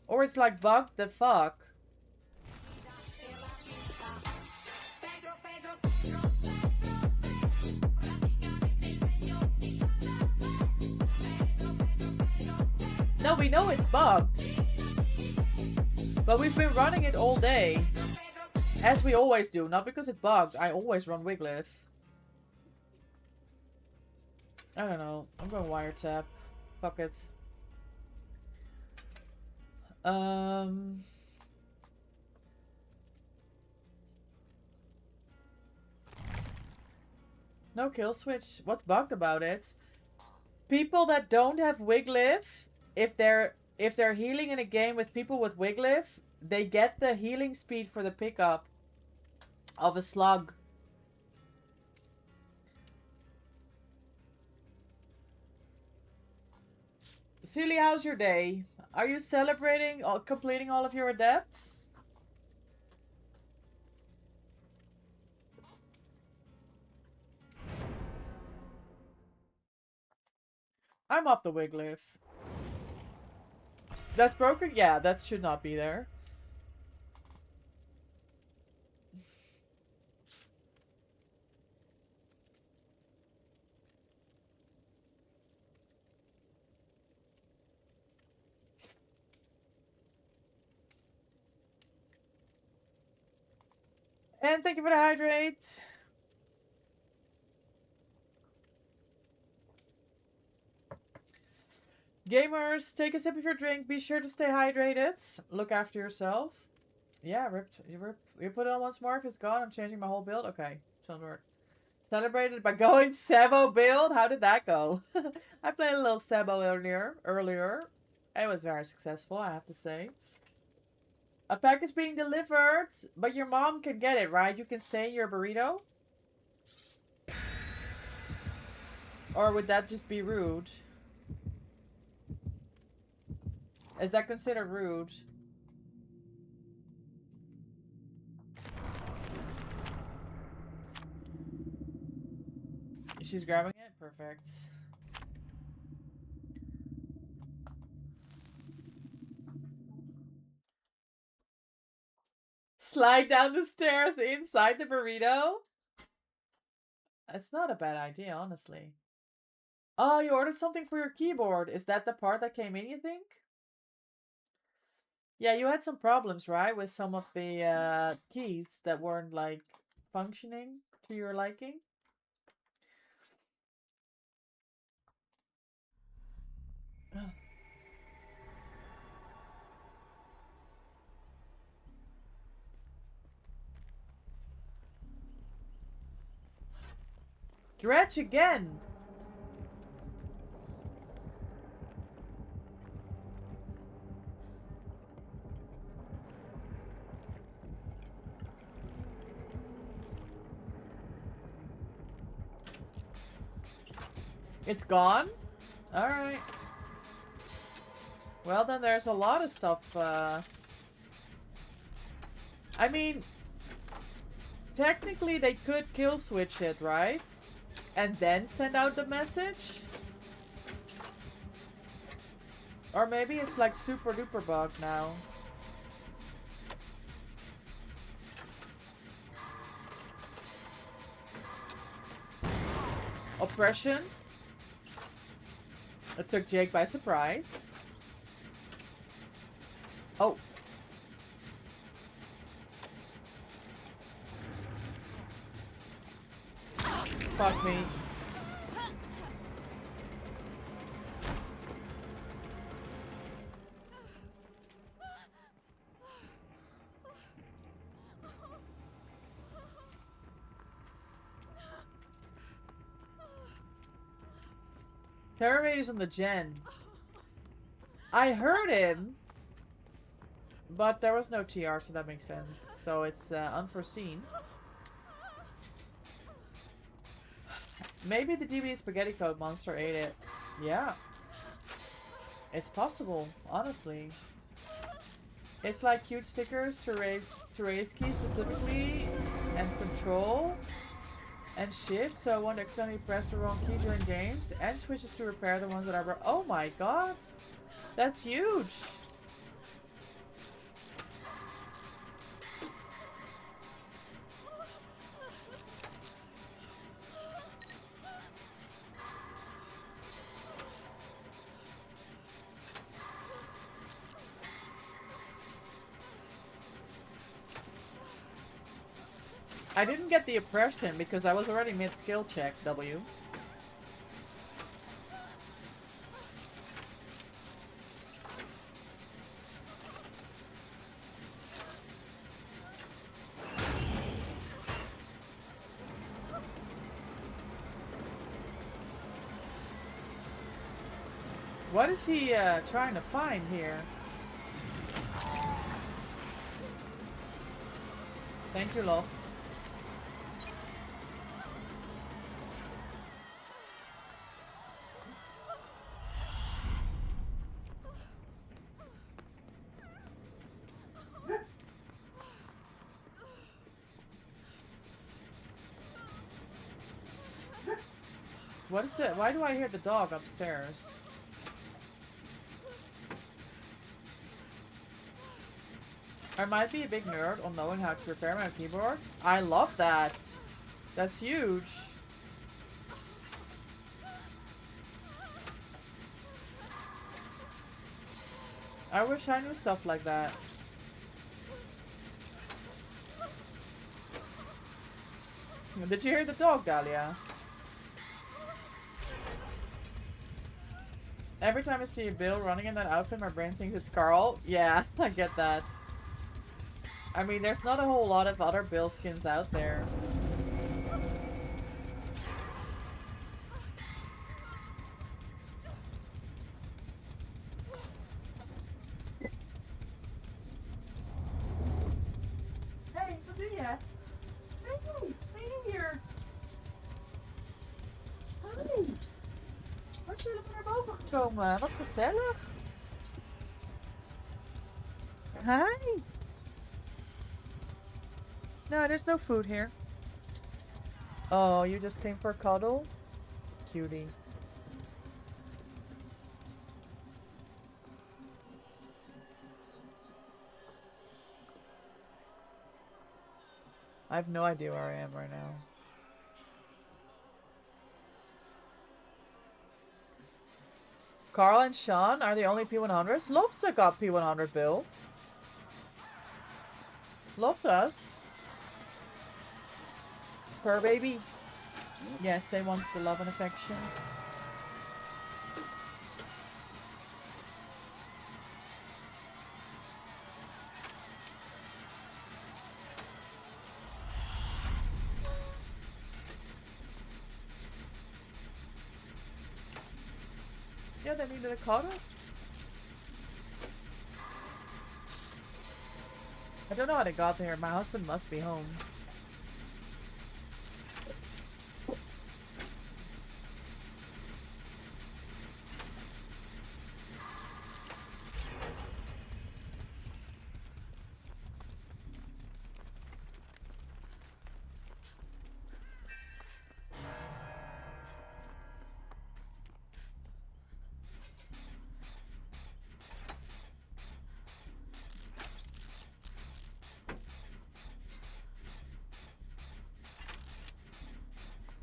Or it's like bugged the fuck. No, we know it's bugged. But we've been running it all day. As we always do. Not because it bugged. I always run Wiglif. I don't know. I'm going wiretap. Fuck it. No kill switch. What's bugged about it? People that don't have Wiglif, if they're healing in a game with people with Wiglif, they get the healing speed for the pickup of a slug. Silly, how's your day? Are you celebrating or completing all of your adepts? I'm off the Wiglif. That's broken? Yeah, that should not be there. And thank you for the hydrate. Gamers, take a sip of your drink. Be sure to stay hydrated. Look after yourself. Yeah, you put it on once more. If it's gone, I'm changing my whole build. Okay, don't worry. Celebrated by going Sebo build. How did that go? I played a little Sebo earlier. It was very successful, I have to say. A package being delivered, but your mom can get it, right? You can stay in your burrito? Or would that just be rude? Is that considered rude? She's grabbing it? Perfect. Slide down the stairs inside the burrito? It's not a bad idea, honestly. Oh, you ordered something for your keyboard. Is that the part that came in, you think? Yeah, you had some problems, right? With some of the keys that weren't, like, functioning to your liking? Dredge again! It's gone? Alright. Well, then there's a lot of stuff, I mean, technically they could kill switch it, right? And then send out the message? Or maybe it's like super duper bug now. Oppression. It took Jake by surprise. Oh. Fuck me. Terror Raid is on the gen. I heard him, but there was no TR, so that makes sense. So it's unforeseen. Maybe the DB Spaghetti Code monster ate it. Yeah. It's possible, honestly. It's like cute stickers to raise keys specifically and control and shift, so I won't accidentally press the wrong key during games, and switches to repair the ones that are oh my god! That's huge! I didn't get the oppression because I was already mid-skill check, W. What is he trying to find here? Thank you, Loft. What is that? Why do I hear the dog upstairs? I might be a big nerd on knowing how to repair my keyboard. I love that. That's huge. I wish I knew stuff like that. Did you hear the dog, Dahlia? Every time I see a Bill running in that outfit, my brain thinks it's Carl. Yeah, I get that. I mean, there's not a whole lot of other Bill skins out there. Hey, Sophia! Hey, me here! Hi! Wat is jullie naar boven gekomen? Wat gezellig! Hi! No, there's no food here. Oh, you just came for a cuddle? Cutie. I have no idea where I am right now. Carl and Sean are the only P100s? Lofta got P100, Bill. Lofta's. Her baby. Yes, they want the love and affection. Yeah, they needed a cuddle. I don't know how they got there. My husband must be home.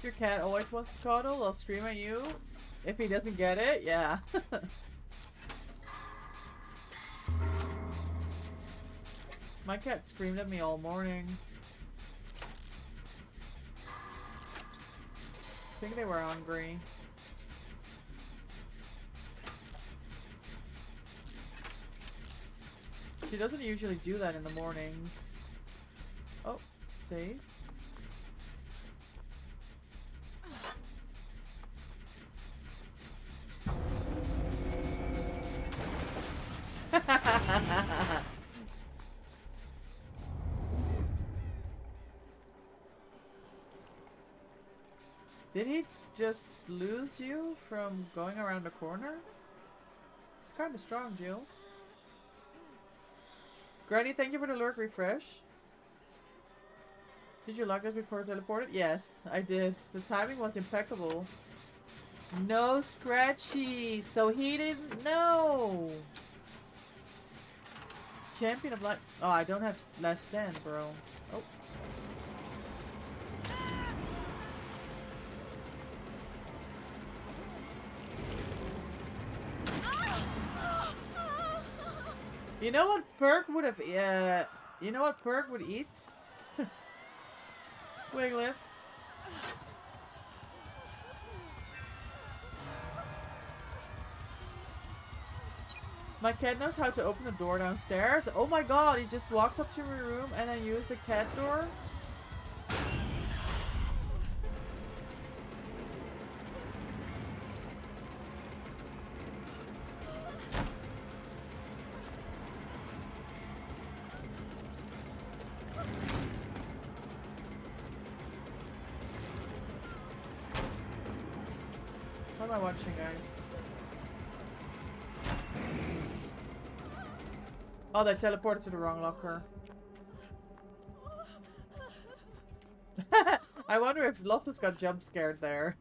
Your cat always wants to cuddle. I'll scream at you if he doesn't get it. Yeah. My cat screamed at me all morning. I think they were hungry. She doesn't usually do that in the mornings. Oh, save. Did he just lose you from going around the corner? It's kind of strong, Jill. Granny, thank you for the lurk refresh. Did you lock us before teleported? Yes, I did. The timing was impeccable. No scratchy, so he didn't know. Champion of light. Oh, I don't have last stand, bro. Oh. You know what Perk would have, you know what Perk would eat? Wigglyf. My cat knows how to open the door downstairs. Oh my god, he just walks up to my room and then use the cat door. What am I watching, guys? Oh, they teleported to the wrong locker. I wonder if Loftus got jump scared there.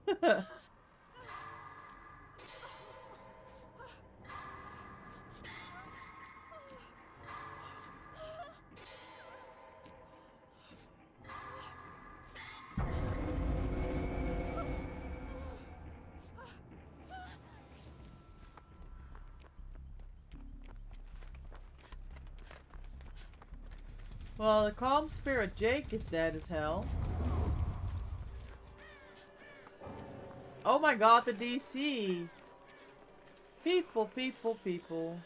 Well, the calm spirit Jake is dead as hell. Oh my god, the DC. People, people, people.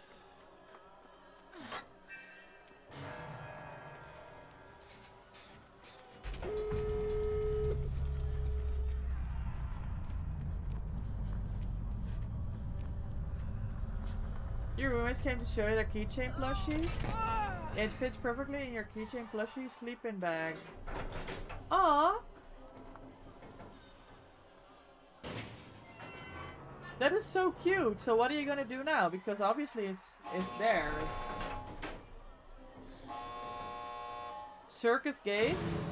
Your roommates came to show you their keychain plushie. It fits perfectly in your keychain plushie sleeping bag. Aww. That is so cute. So what are you gonna do now? Because obviously it's theirs. Circus gates?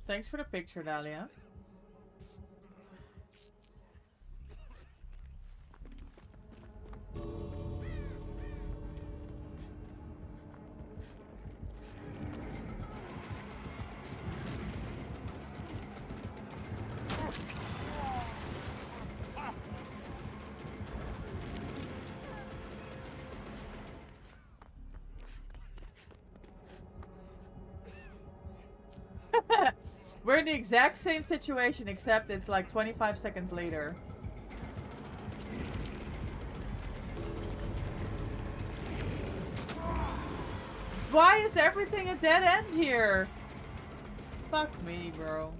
Thanks for the picture, Dahlia. We're in the exact same situation, except it's like 25 seconds later. Why is everything a dead end here? Fuck me, bro.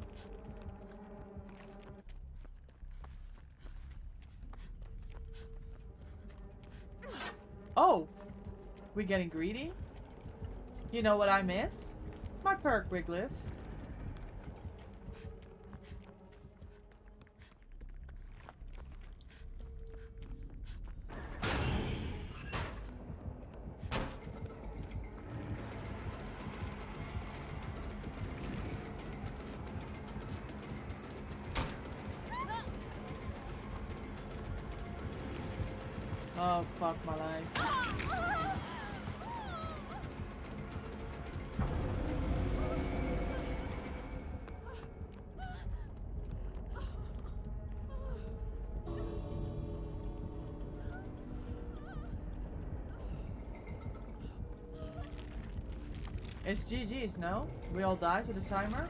Oh! We getting greedy? You know what I miss? My perk, Wigglyf. Oh, fuck my life. It's GG's, no? We all die to the timer?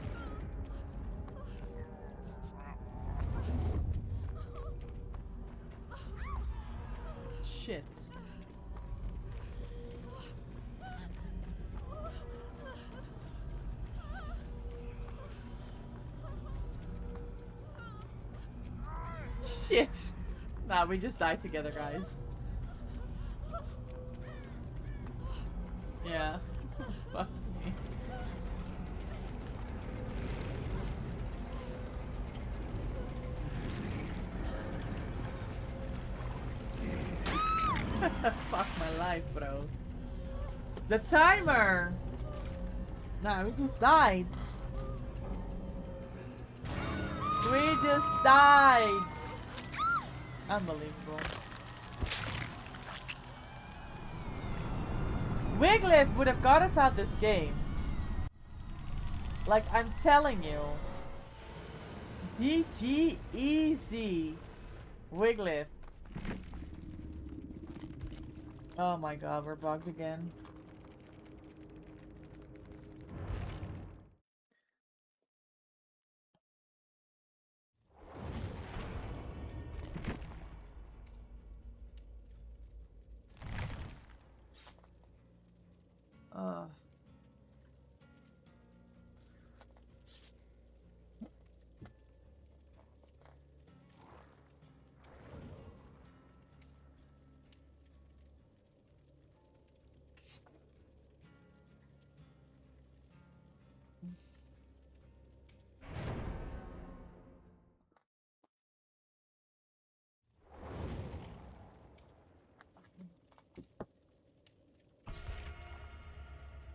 Shit. Shit. Nah, we just died together, guys. Yeah. Fuck me. Fuck my life, bro. The timer! Nah, we just died. We just died! Unbelievable. Wiglif would have got us out this game. Like, I'm telling you. GG easy. Wiglif. Oh my god, we're bugged again.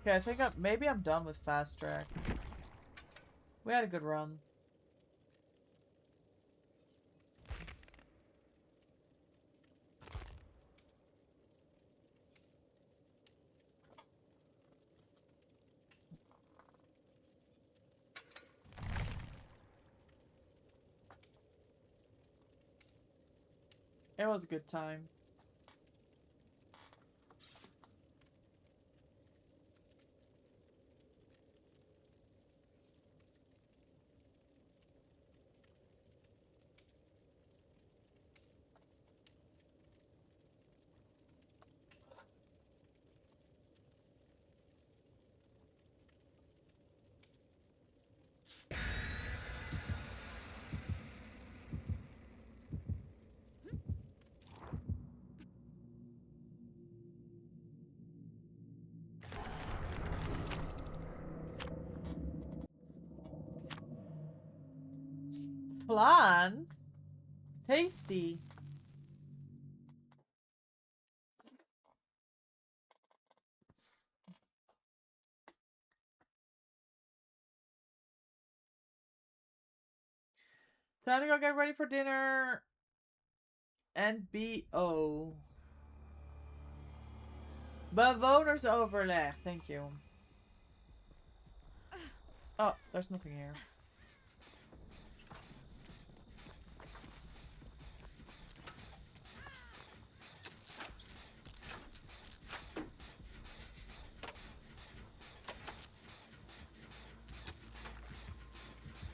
Okay, I think maybe I'm done with fast track. We had a good run. It was a good time. Flan? Tasty. Time to go get ready for dinner. NBO. Bewonersoverleg. Thank you. Oh, there's nothing here.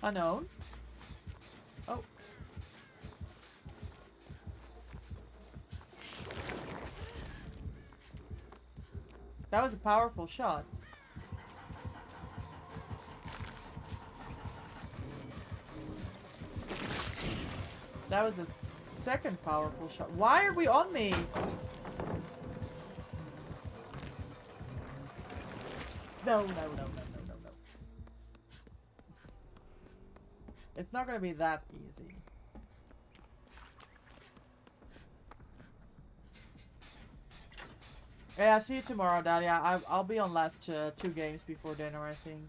Unknown? Oh. That was a powerful shot. That was a second powerful shot. Why are we on me? No, no, no, no, no, no, no. It's not gonna be that easy. Yeah, see you tomorrow, Dahlia. I'll be on last 2 games before dinner, I think.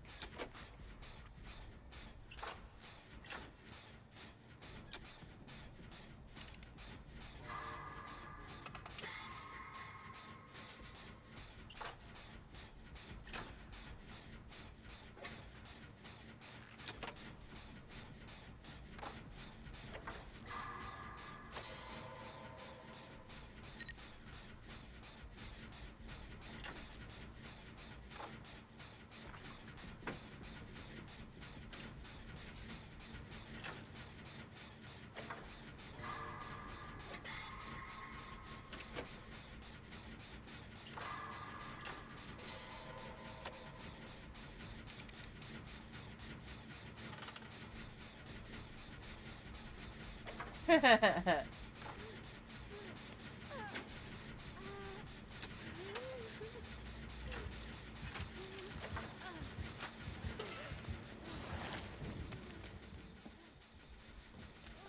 I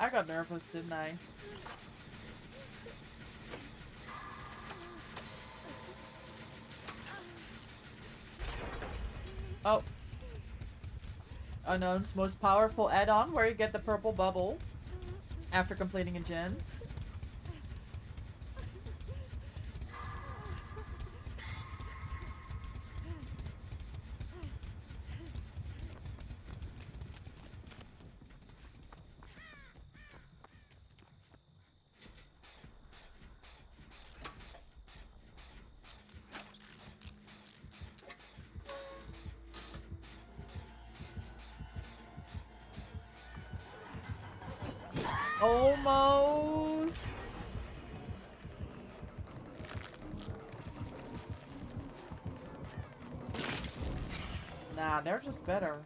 got nervous, didn't I? Oh. Unknown's most powerful add-on where you get the purple bubble after completing a gen. Almost. Nah, they're just better.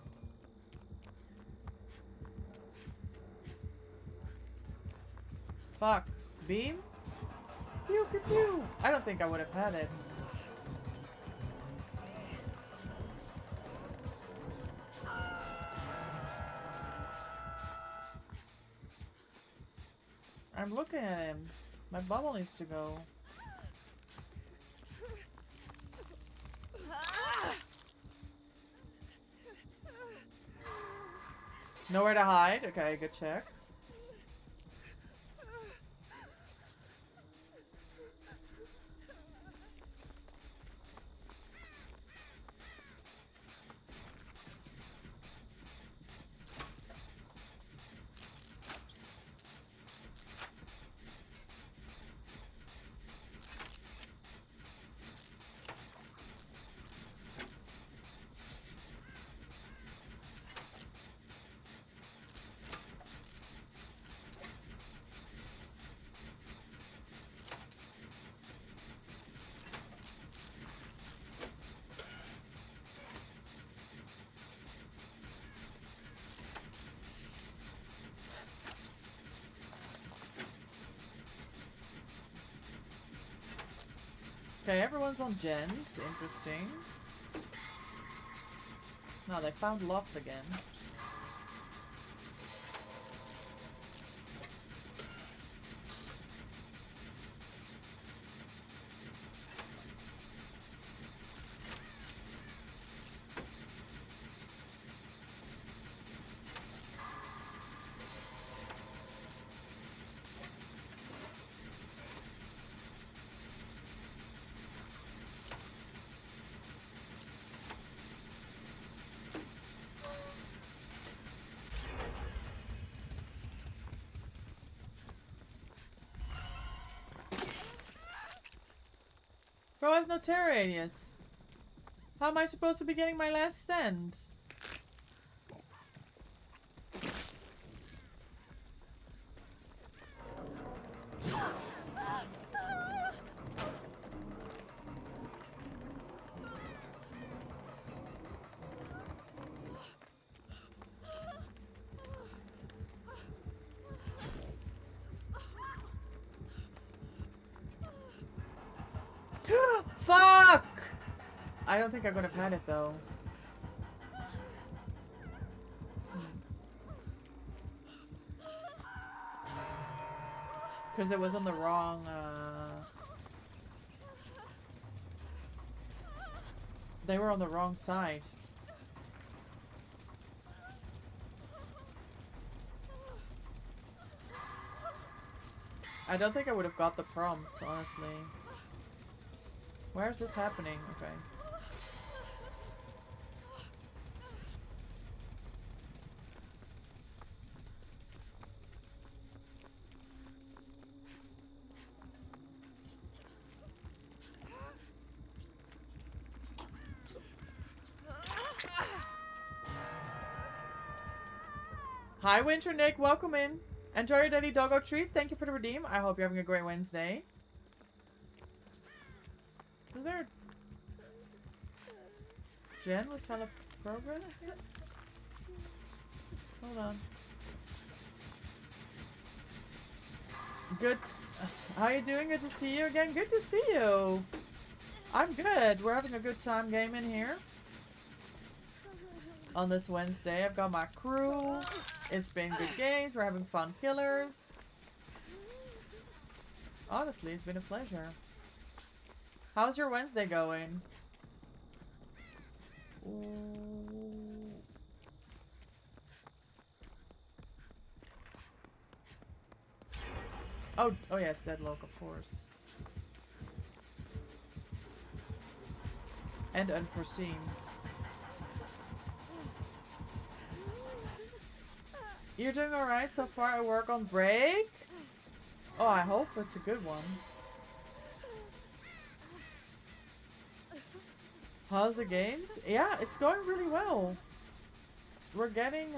Fuck. Beam? Pew pew pew. I don't think I would have had it. I'm looking at him. My bubble needs to go. Nowhere to hide? Okay, good check. Okay, everyone's on gens. Interesting. No, they found loft again. Bro has no terror radius. How am I supposed to be getting my last stand? Fuck! I don't think I would have had it though. Because it was on the wrong, they were on the wrong side. I don't think I would have got the prompt, honestly. Where is this happening? Okay. Hi, Winter Nick. Welcome in. Enjoy your daily doggo treat. Thank you for the redeem. I hope you're having a great Wednesday. Was there Jen with hella progress? Here? Hold on. Good. How you doing? Good to see you again. Good to see you. I'm good. We're having a good time gaming here. On this Wednesday, I've got my crew. It's been good games. We're having fun killers. Honestly, it's been a pleasure. How's your Wednesday going? Ooh. Oh yes, Deadlock, of course. And Unforeseen. You're doing alright so far at work on break? Oh, I hope it's a good one. How's the games? Yeah, it's going really well. We're getting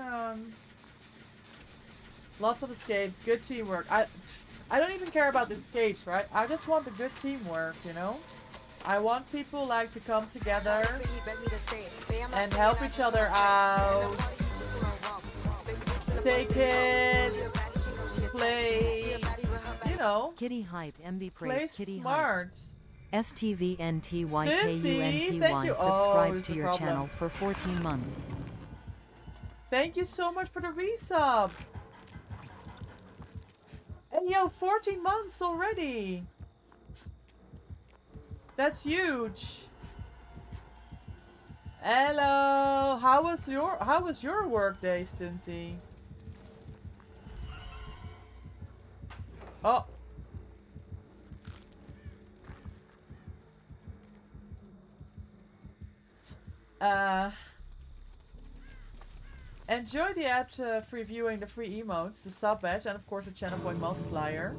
lots of escapes, good teamwork. I don't even care about the escapes, right? I just want the good teamwork, you know? I want people like to come together and help each other out. Take it, play, you know, Kitty Hype MB play Praise Kitty Hype smart. STVNTYKUNTY thank you. subscribe there's to a your problem. channel for 14 months. Thank you so much for the resub. Hey yo, 14 months already. That's huge. Hello. How was your work day, Stunty? Oh. Enjoy the app for viewing the free emotes, the sub badge, and of course the channel point multiplier.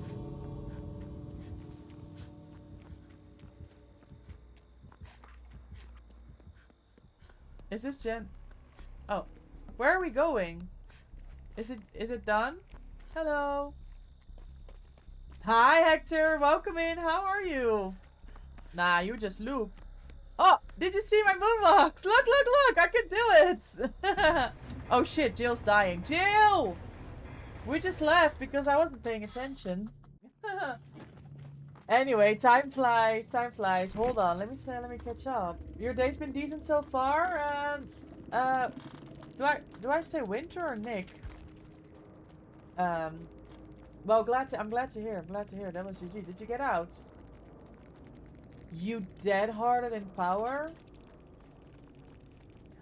Is this Jen? Oh, where are we going? Is it done? Hello. Hi Hector, welcome in. How are you? Nah, you just loop. Oh, did you see my moonbox? Look, look, look! I can do it! Oh shit, Jill's dying. Jill! We just left because I wasn't paying attention. Anyway, time flies, time flies. Hold on, let me catch up. Your day's been decent so far? Do I say Winter or Nick? Well, I'm glad to hear. That was GG. Did you get out? You dead-hearted in power?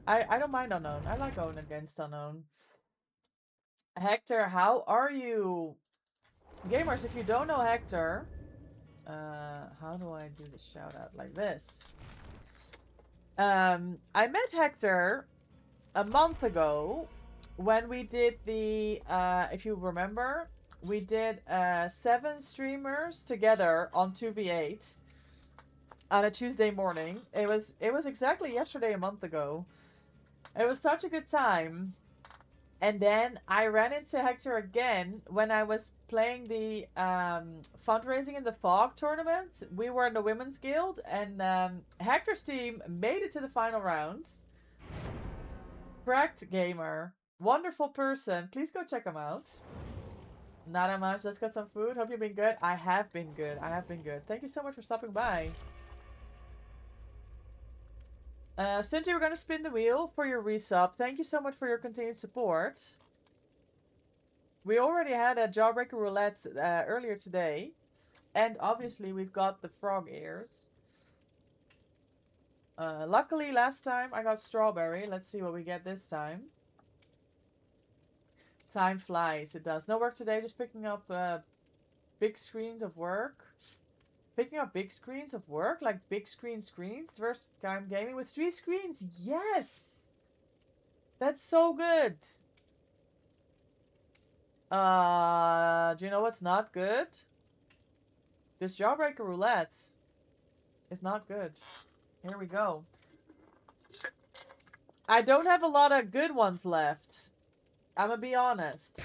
I don't mind Unknown. I like going against Unknown. Hector, how are you? Gamers, if you don't know Hector, how do I do the shout out like this? I met Hector a month ago when we did the, if you remember, we did 7 streamers together on 2v8 on a Tuesday morning. It was exactly yesterday, a month ago. It was such a good time. And then I ran into Hector again when I was playing the fundraising in the Fog tournament. We were in the Women's Guild, and Hector's team made it to the final rounds. Cracked gamer. Wonderful person. Please go check him out. Not that much. Just got some food. Hope you've been good. I have been good. Thank you so much for stopping by. Stunty, we're going to spin the wheel for your resub. Thank you so much for your continued support. We already had a Jawbreaker Roulette earlier today. And obviously we've got the frog ears. Luckily last time I got strawberry. Let's see what we get this time. Time flies. It does. No work today. Just picking up big screens of work. Picking up big screens of work? Like big screens? First time gaming with 3 screens? Yes! That's so good! Do you know what's not good? This Jawbreaker Roulette is not good. Here we go. I don't have a lot of good ones left. I'm gonna be honest.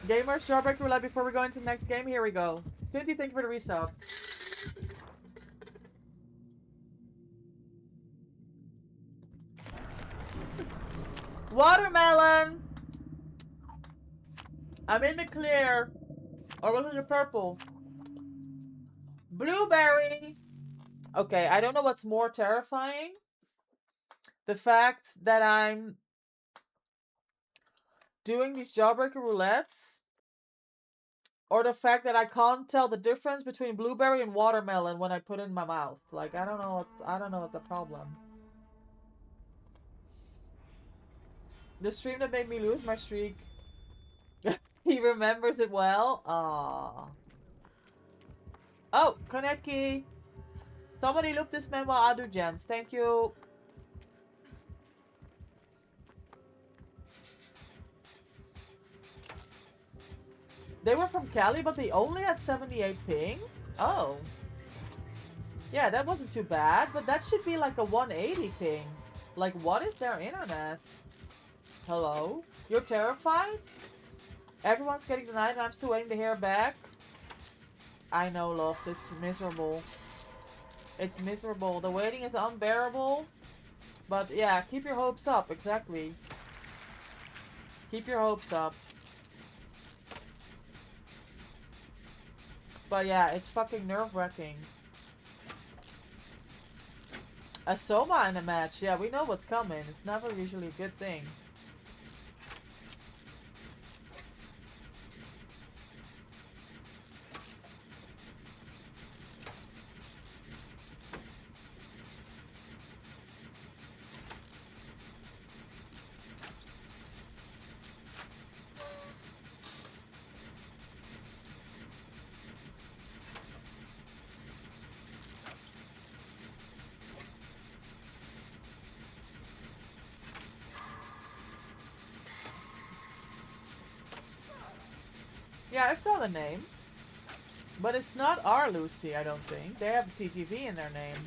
Gamers, Jawbreaker Roulette before we go into the next game. Here we go. Stunty, thank you for the resub. Watermelon! I'm in the clear. Or was it a purple? Blueberry! Okay, I don't know what's more terrifying. The fact that I'm doing these jawbreaker roulettes, or the fact that I can't tell the difference between blueberry and watermelon when I put it in my mouth. Like, I don't know what the problem. The stream that made me lose my streak. He remembers it well. Aww. Oh, Koneki. Somebody look this man while I do gens. Thank you. They were from Cali, but they only had 78 ping? Oh. Yeah, that wasn't too bad, but that should be like a 180 ping. Like, what is their internet? Hello? You're terrified? Everyone's getting denied and I'm still waiting to hear back? I know, love. This is miserable. It's miserable. The waiting is unbearable. But yeah, keep your hopes up. Exactly. Keep your hopes up. But yeah, it's fucking nerve-wracking. A Soma in a match. Yeah, we know what's coming. It's never usually a good thing. Yeah, I saw the name. But it's not our Lucy, I don't think. They have TTV in their name.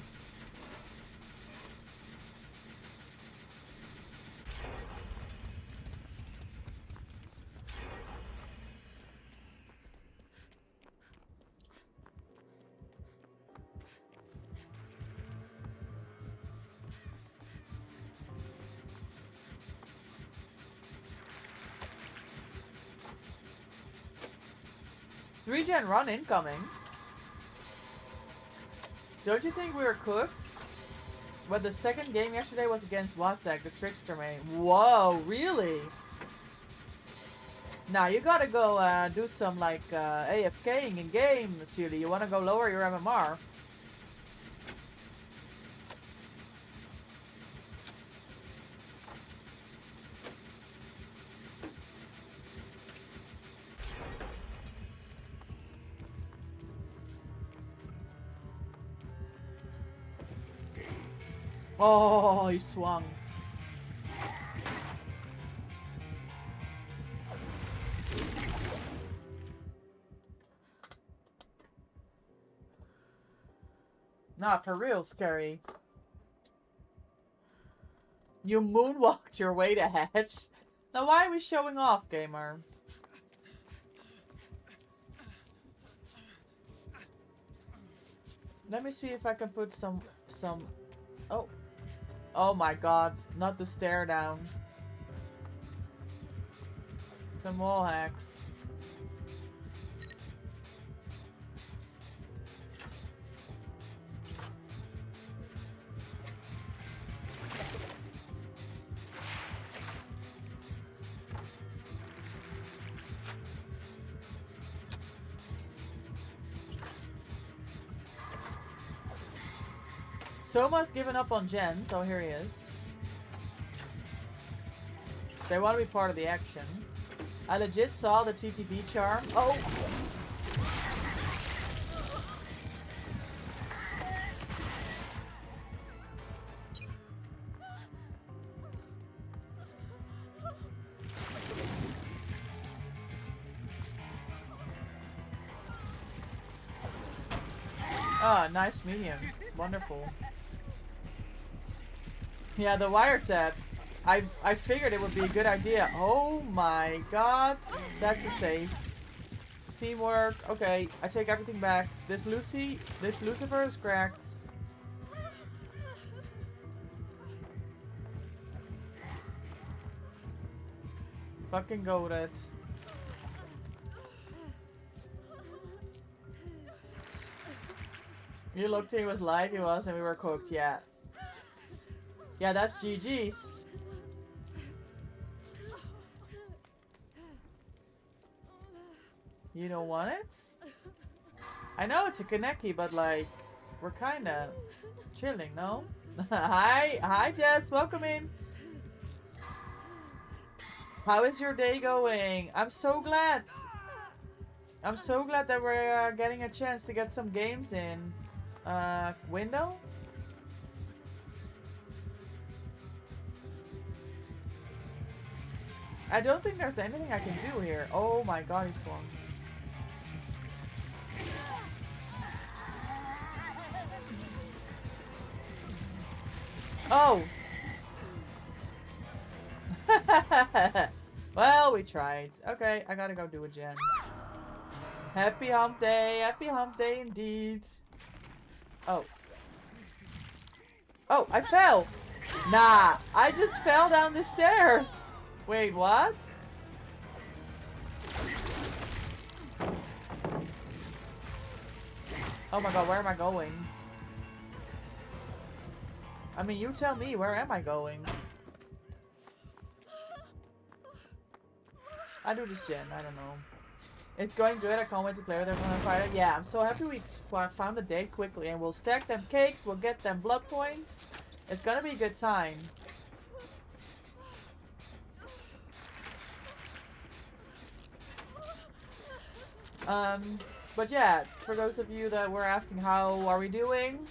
Regen run incoming. Don't you think we were cooked? But the second game yesterday was against Watsek, the trickster main. Whoa, really? Now you gotta go do some like AFKing in game, Sealy. You wanna go lower your MMR? Oh, he swung. Nah, for real, scary. You moonwalked your way to Hatch? Now why are we showing off, gamer? Let me see if I can put some... Oh. Oh my god, not the stare down. Some wall hacks. Soma's given up on Jen, so here he is. They want to be part of the action. I legit saw the TTV charm. Oh! Ah, nice medium. Wonderful. Yeah, the wiretap. I figured it would be a good idea. Oh my god. That's a save. Teamwork. Okay, I take everything back. This Lucifer is cracked. Fucking goated. You looked, he was live, he was, and we were cooked, yeah. Yeah, that's GG's. You don't want it? I know it's a Kaneki, but like, we're kinda chilling, no? Hi Jess, welcome in. How is your day going? I'm so glad. I'm so glad that we're getting a chance to get some games in. Window? I don't think there's anything I can do here. Oh my god, he swung. Oh! Well, we tried. Okay, I gotta go do a gen. Happy hump day indeed. Oh. Oh, I fell! Nah, I just fell down the stairs! Wait, what? Oh my god, where am I going? I mean, you tell me, where am I going? I do this gen, I don't know. It's going good, I can't wait to play with everyone on Friday. Yeah, I'm so happy we found a date quickly and we'll stack them cakes, we'll get them blood points. It's gonna be a good time. But yeah, for those of you that were asking how are we doing,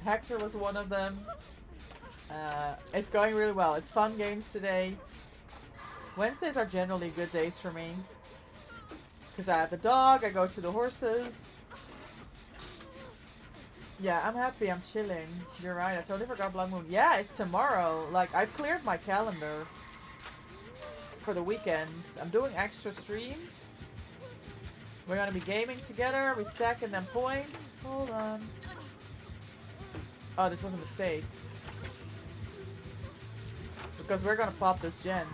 Hector was one of them. It's going really well. It's fun games today. Wednesdays are generally good days for me. Because I have the dog, I go to the horses. Yeah, I'm happy, I'm chilling. You're right, I totally forgot Blood Moon. Yeah, it's tomorrow. Like, I've cleared my calendar for the weekend. I'm doing extra streams. We're gonna be gaming together, we're stacking them points. Hold on. Oh, this was a mistake. Because we're gonna pop this gen.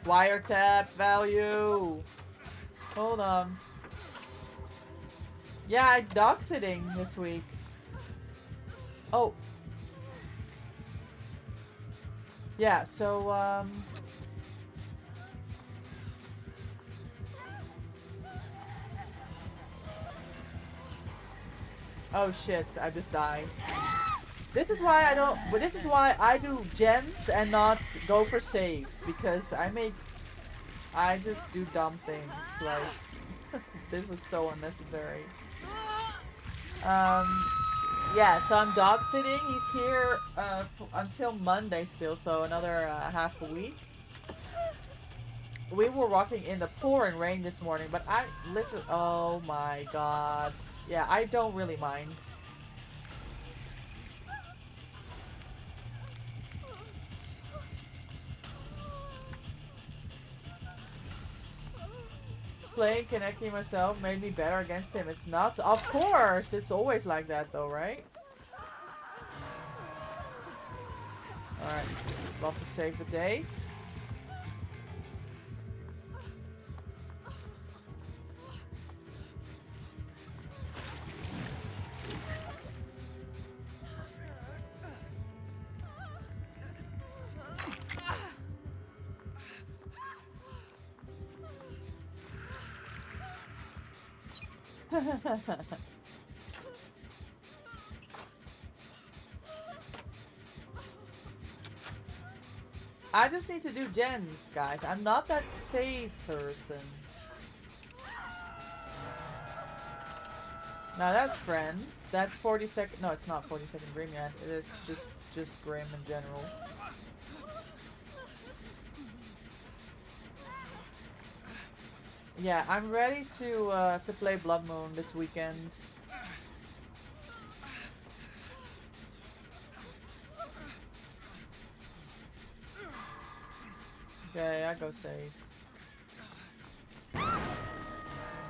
Wiretap value. Hold on. Yeah, I'm dog sitting this week. Oh. Yeah, so oh shit, I just died. This is why I don't, but this is why I do gens and not go for saves, because I just do dumb things, like, this was so unnecessary. Yeah, so I'm dog sitting, he's here, until Monday still, so another, half a week. We were walking in the pouring rain this morning, but I literally, oh my god. Yeah, I don't really mind. Playing Kaneki myself made me better against him. It's not. Of course! It's always like that though, right? Alright. Love to save the day. I just need to do gens, guys. I'm not that save person. Now that's friends. That's 42nd. No, it's not 42nd Grim yet. It is just Grim in general. Yeah, I'm ready to play Blood Moon this weekend. Okay, I go save.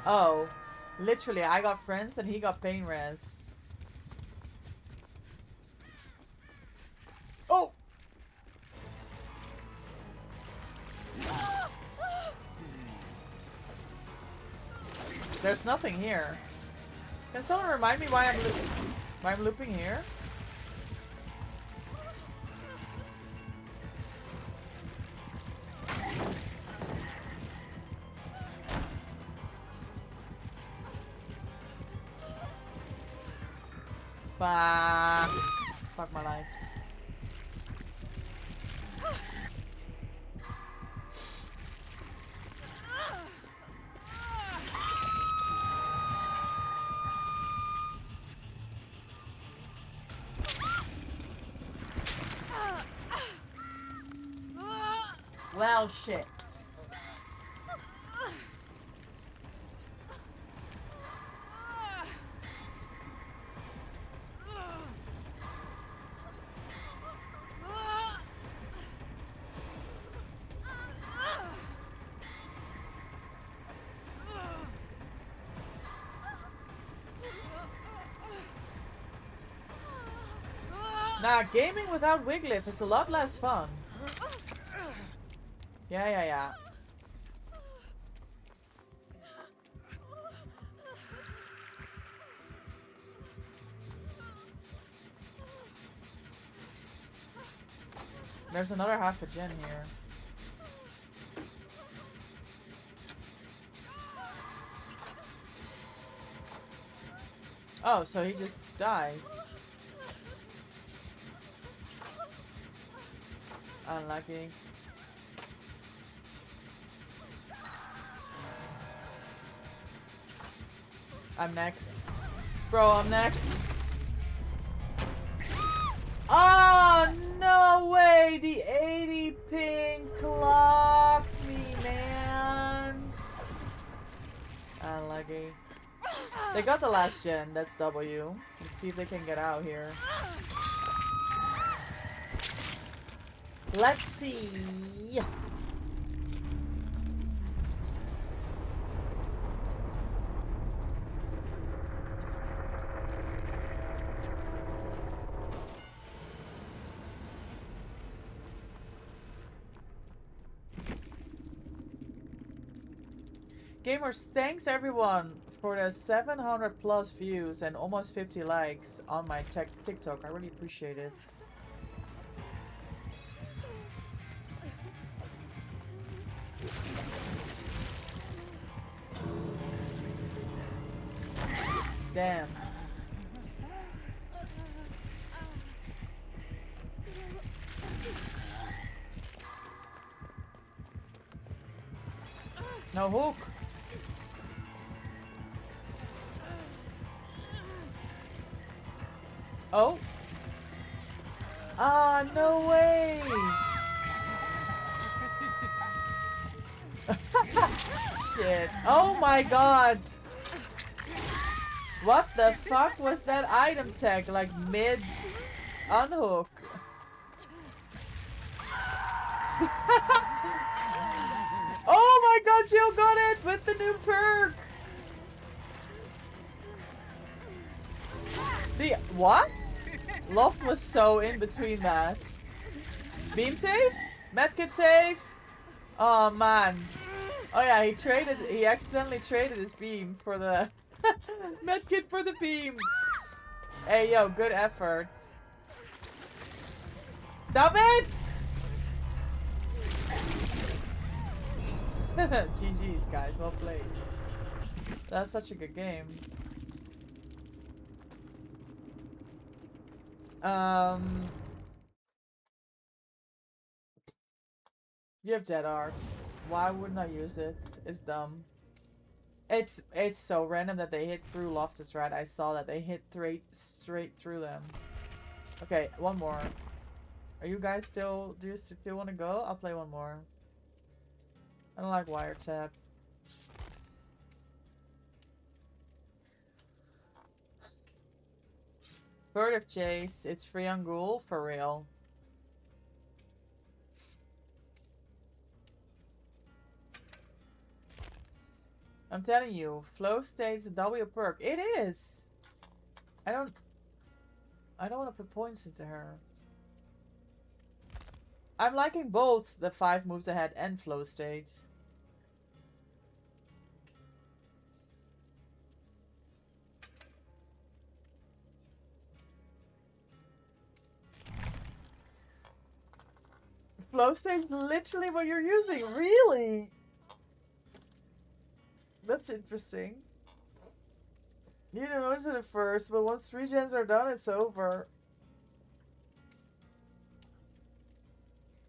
Oh, literally, I got friends and he got pain res. Oh! There's nothing here. Can someone remind me why I'm looping here? Bah. Fuck my life. Well, shit. Nah, gaming without Wiglif is a lot less fun. Yeah. There's another half a gen here. Oh, so he just dies. Unlucky. I'm next. Bro, I'm next. Oh, no way! The 80 ping clocked me, man. Unlucky. They got the last gen. That's W. Let's see if they can get out here. Let's see. Gamers, thanks everyone for the 700 plus views and almost 50 likes on my TikTok. I really appreciate it. Damn. No hook. Oh. Ah, no way. Shit. Oh my god. What the fuck was that item tag? Like mid unhook. Oh my god, Jill got it with the new perk. The what? Loft was so in between that. Beam save? Medkit save? Oh man. Oh yeah, he accidentally traded his beam for the medkit for the beam. Hey yo, good effort. Stop it! GG's guys, well played. That's such a good game. You have Dead Arc. Why wouldn't I use it? It's dumb. It's so random that they hit through Loftus, right? I saw that they hit straight through them. Okay, one more. Are you guys still? Do you still want to go? I'll play one more. I don't like wiretap. Bird of Chase. It's free on Ghoul for real. I'm telling you, flow state's a W perk. It is. I don't want to put points into her. I'm liking both the 5 moves ahead and flow state. flow state is literally what you're using. Really? That's interesting. You didn't notice it at first, but once 3 gens are done, it's over.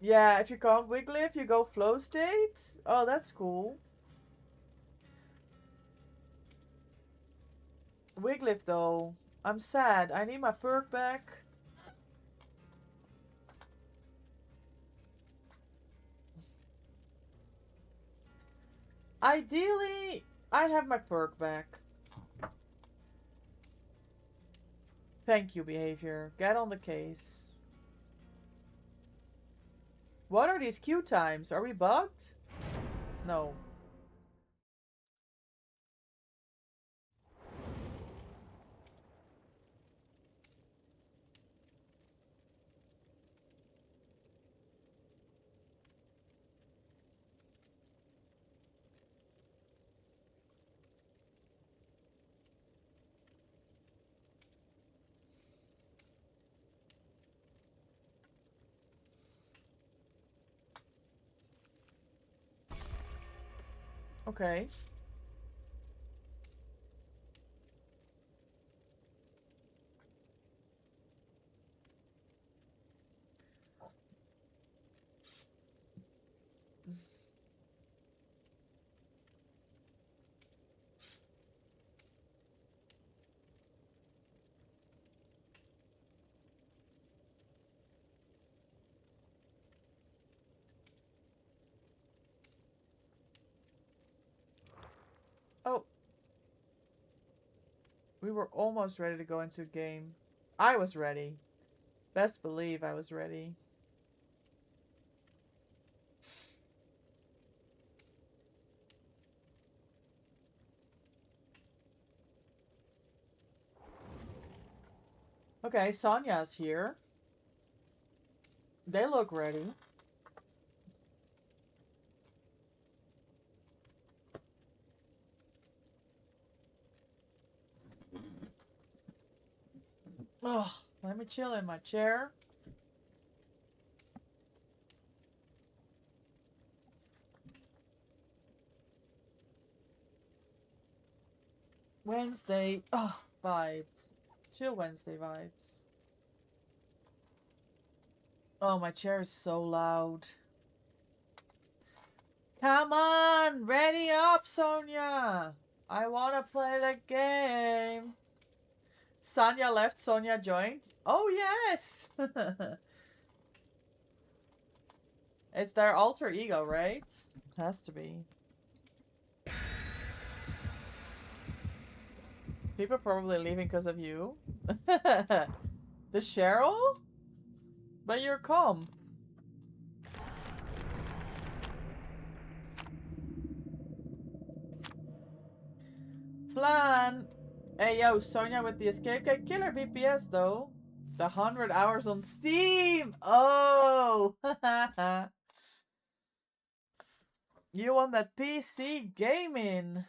Yeah, if you can't Wiglif, you go flow state. Oh, that's cool. Wiglif though. I'm sad. I need my perk back. Ideally, I'd have my perk back. Thank you, behavior. Get on the case. What are these queue times? Are we bugged? No. Okay. Oh. We were almost ready to go into a game. I was ready. Best believe I was ready. Okay, Sonya's here. They look ready. Oh, let me chill in my chair. Wednesday. Oh, vibes. Chill Wednesday vibes. Oh, my chair is so loud. Come on! Ready up, Sonia! I wanna play the game. Sanya left, Sonia joined. Oh, yes! It's their alter ego, right? It has to be. People are probably leaving because of you. The Cheryl? But you're calm. Flan! Hey yo, Sonia with the escape kit. Killer BPS though. The 100 hours on Steam! Oh! You want that PC gaming?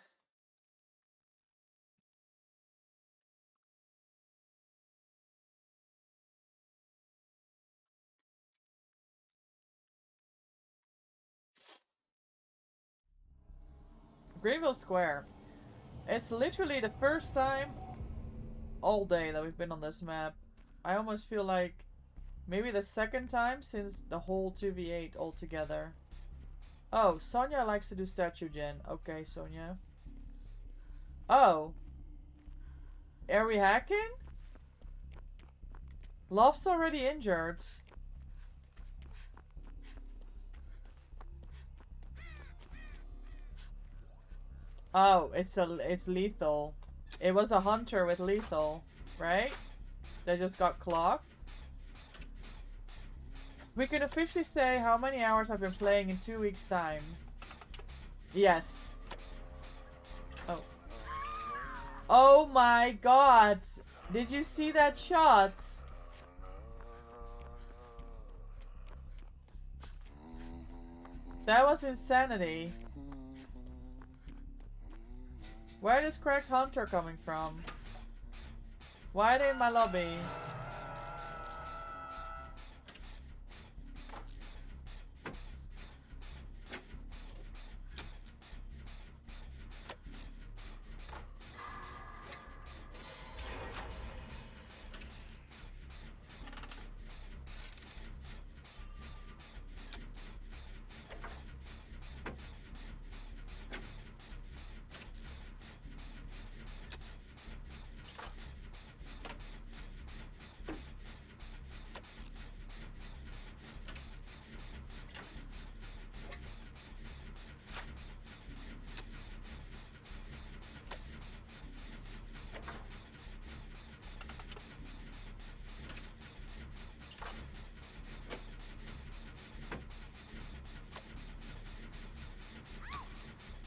Greenville Square. It's literally the first time all day that we've been on this map. I almost feel like maybe the second time since the whole 2v8 altogether. Oh, Sonia likes to do statue gen. Okay, Sonia. Oh. Are we hacking? Love's already injured. Oh, it's lethal. It was a hunter with lethal, right? They just got clocked. We can officially say how many hours I've been playing in 2 weeks' time. Yes. Oh. Oh my god! Did you see that shot? That was insanity. Where is Correct Hunter coming from? Why are they in my lobby?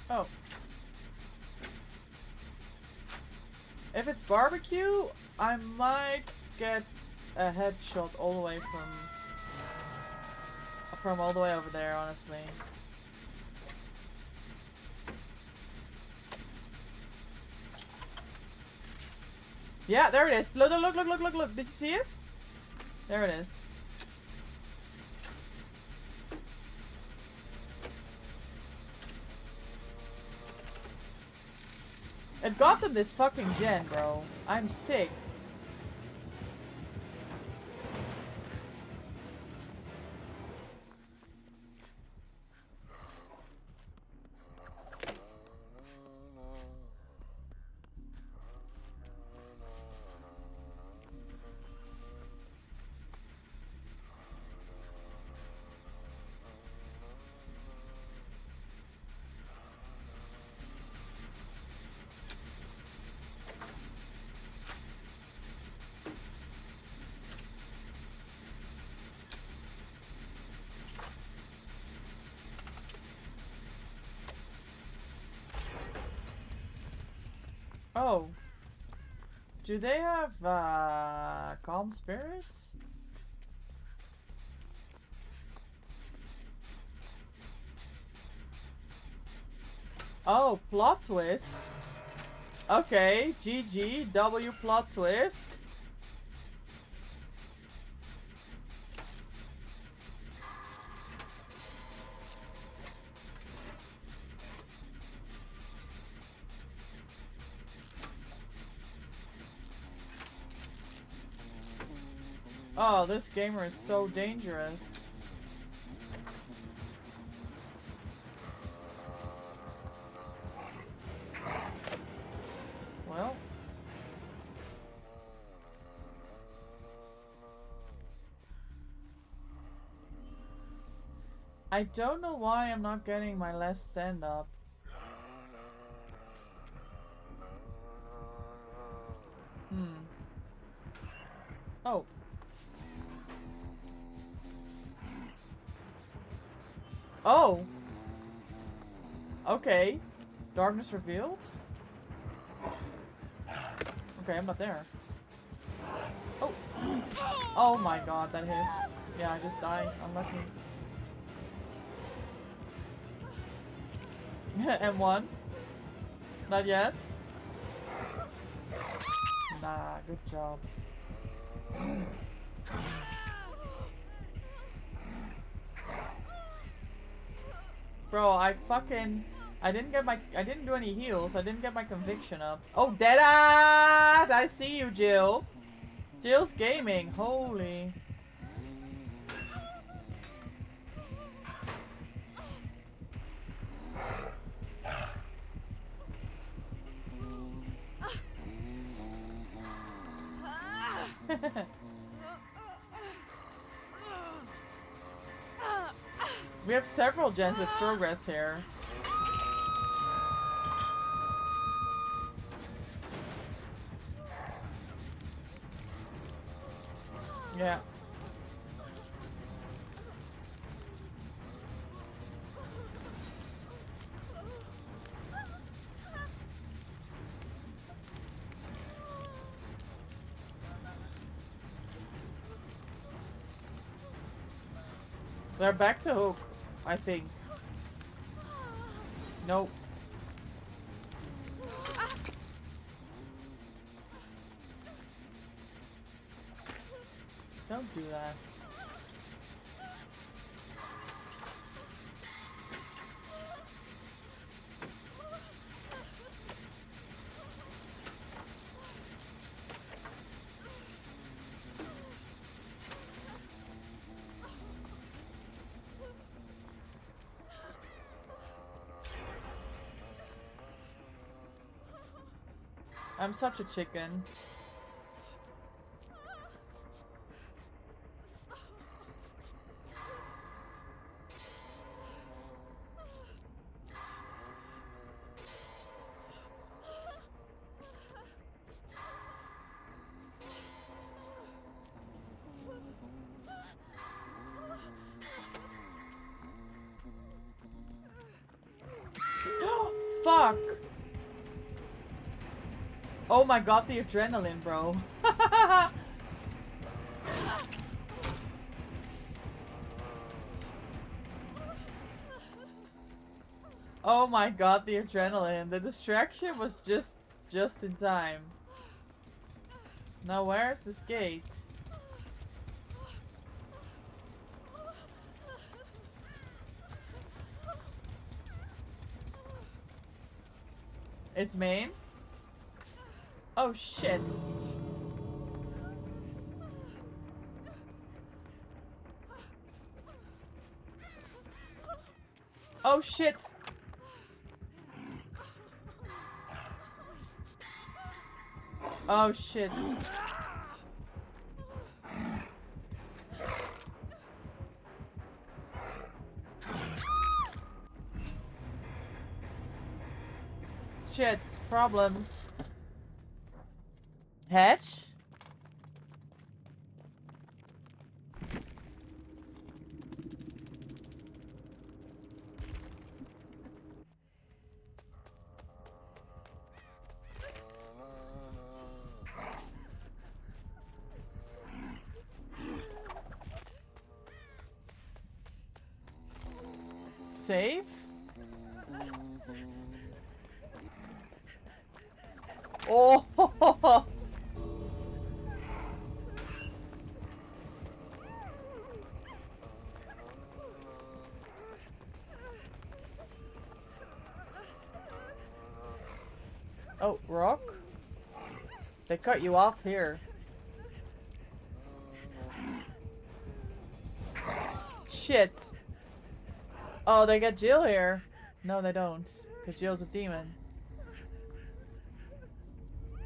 Oh. If it's barbecue, I might get a headshot all the way from all the way over there, honestly. Yeah, there it is. Look, look, look, look, look, look. Did you see it? There it is. It got them this fucking gen, bro. I'm sick. Oh. Do they have, calm spirits? Oh, plot twist. Okay, GG, W plot twist. Oh, this gamer is so dangerous. Well. I don't know why I'm not getting my last stand up. Oh. Oh. Okay. Darkness revealed? Okay, I'm not there. Oh. Oh my god, that hits. Yeah, I just died. Unlucky. M1? Not yet? Nah, good job. Bro, I didn't do any heals. I didn't get my conviction up. Oh, Dead-Eyed! I see you, Jill. Jill's gaming. Holy. We have several gens with progress here. Yeah. They're back to hook, I think. Nope. Don't do that. I'm such a chicken. fuck? Oh my god, the adrenaline, bro. Oh my god, the adrenaline. The distraction was just in time. Now where's this gate? It's main? Oh shit. Oh shit. Oh shit. Shit, problems. Hatch? Save? Oh! Oh, rock? They cut you off here. Shit. Oh, they get Jill here. No, they don't. Because Jill's a demon.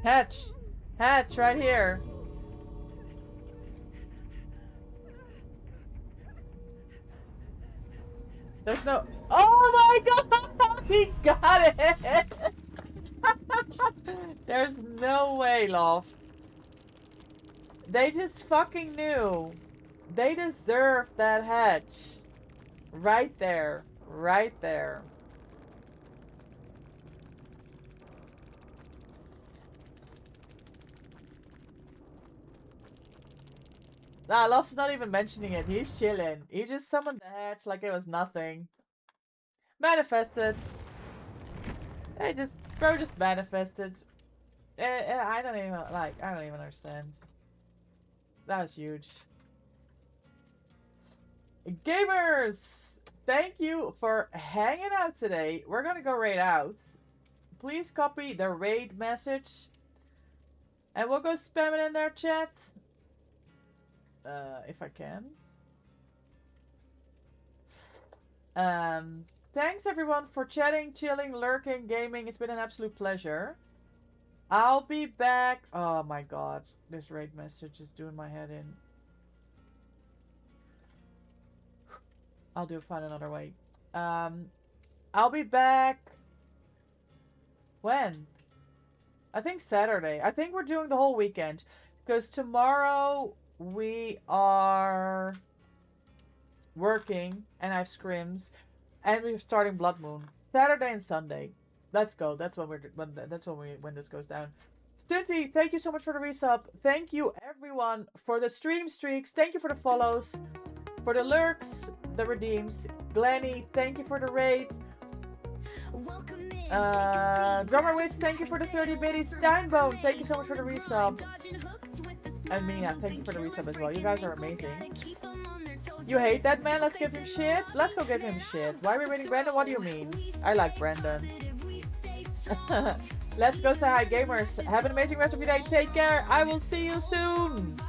Hatch! Hatch, right here. There's no... Oh my god! He got it! There's no way, Loft. They just fucking knew. They deserved that hatch. Right there. Right there. Nah, Loft's not even mentioning it. He's chilling. He just summoned the hatch like it was nothing. Manifested. Bro just manifested. I don't even understand. That was huge. Gamers! Thank you for hanging out today. We're gonna go raid out. Please copy the raid message. And we'll go spam it in their chat. If I can. Thanks everyone for chatting, chilling, lurking, gaming. It's been an absolute pleasure. I'll be back. Oh my god. This raid message is doing my head in. I'll find another way. I'll be back. When? I think Saturday. I think we're doing the whole weekend. Because tomorrow we are working and I have scrims. And we're starting Blood Moon. Saturday and Sunday. Let's go. That's when when this goes down. Stinty, thank you so much for the resub. Thank you everyone for the stream streaks. Thank you for the follows. For the lurks, the redeems. Glenny, thank you for the raids. Drummer Witch, thank you for the 30 biddies. Steinbone, thank you so much for the resub. And Mina, thank you for the resub as well. You guys are amazing. You hate that man? Let's give him shit? Let's go give him shit. Why are we raiding Brandon? What do you mean? I like Brandon. Let's go say hi, gamers. Have an amazing rest of your day. Take care. I will see you soon.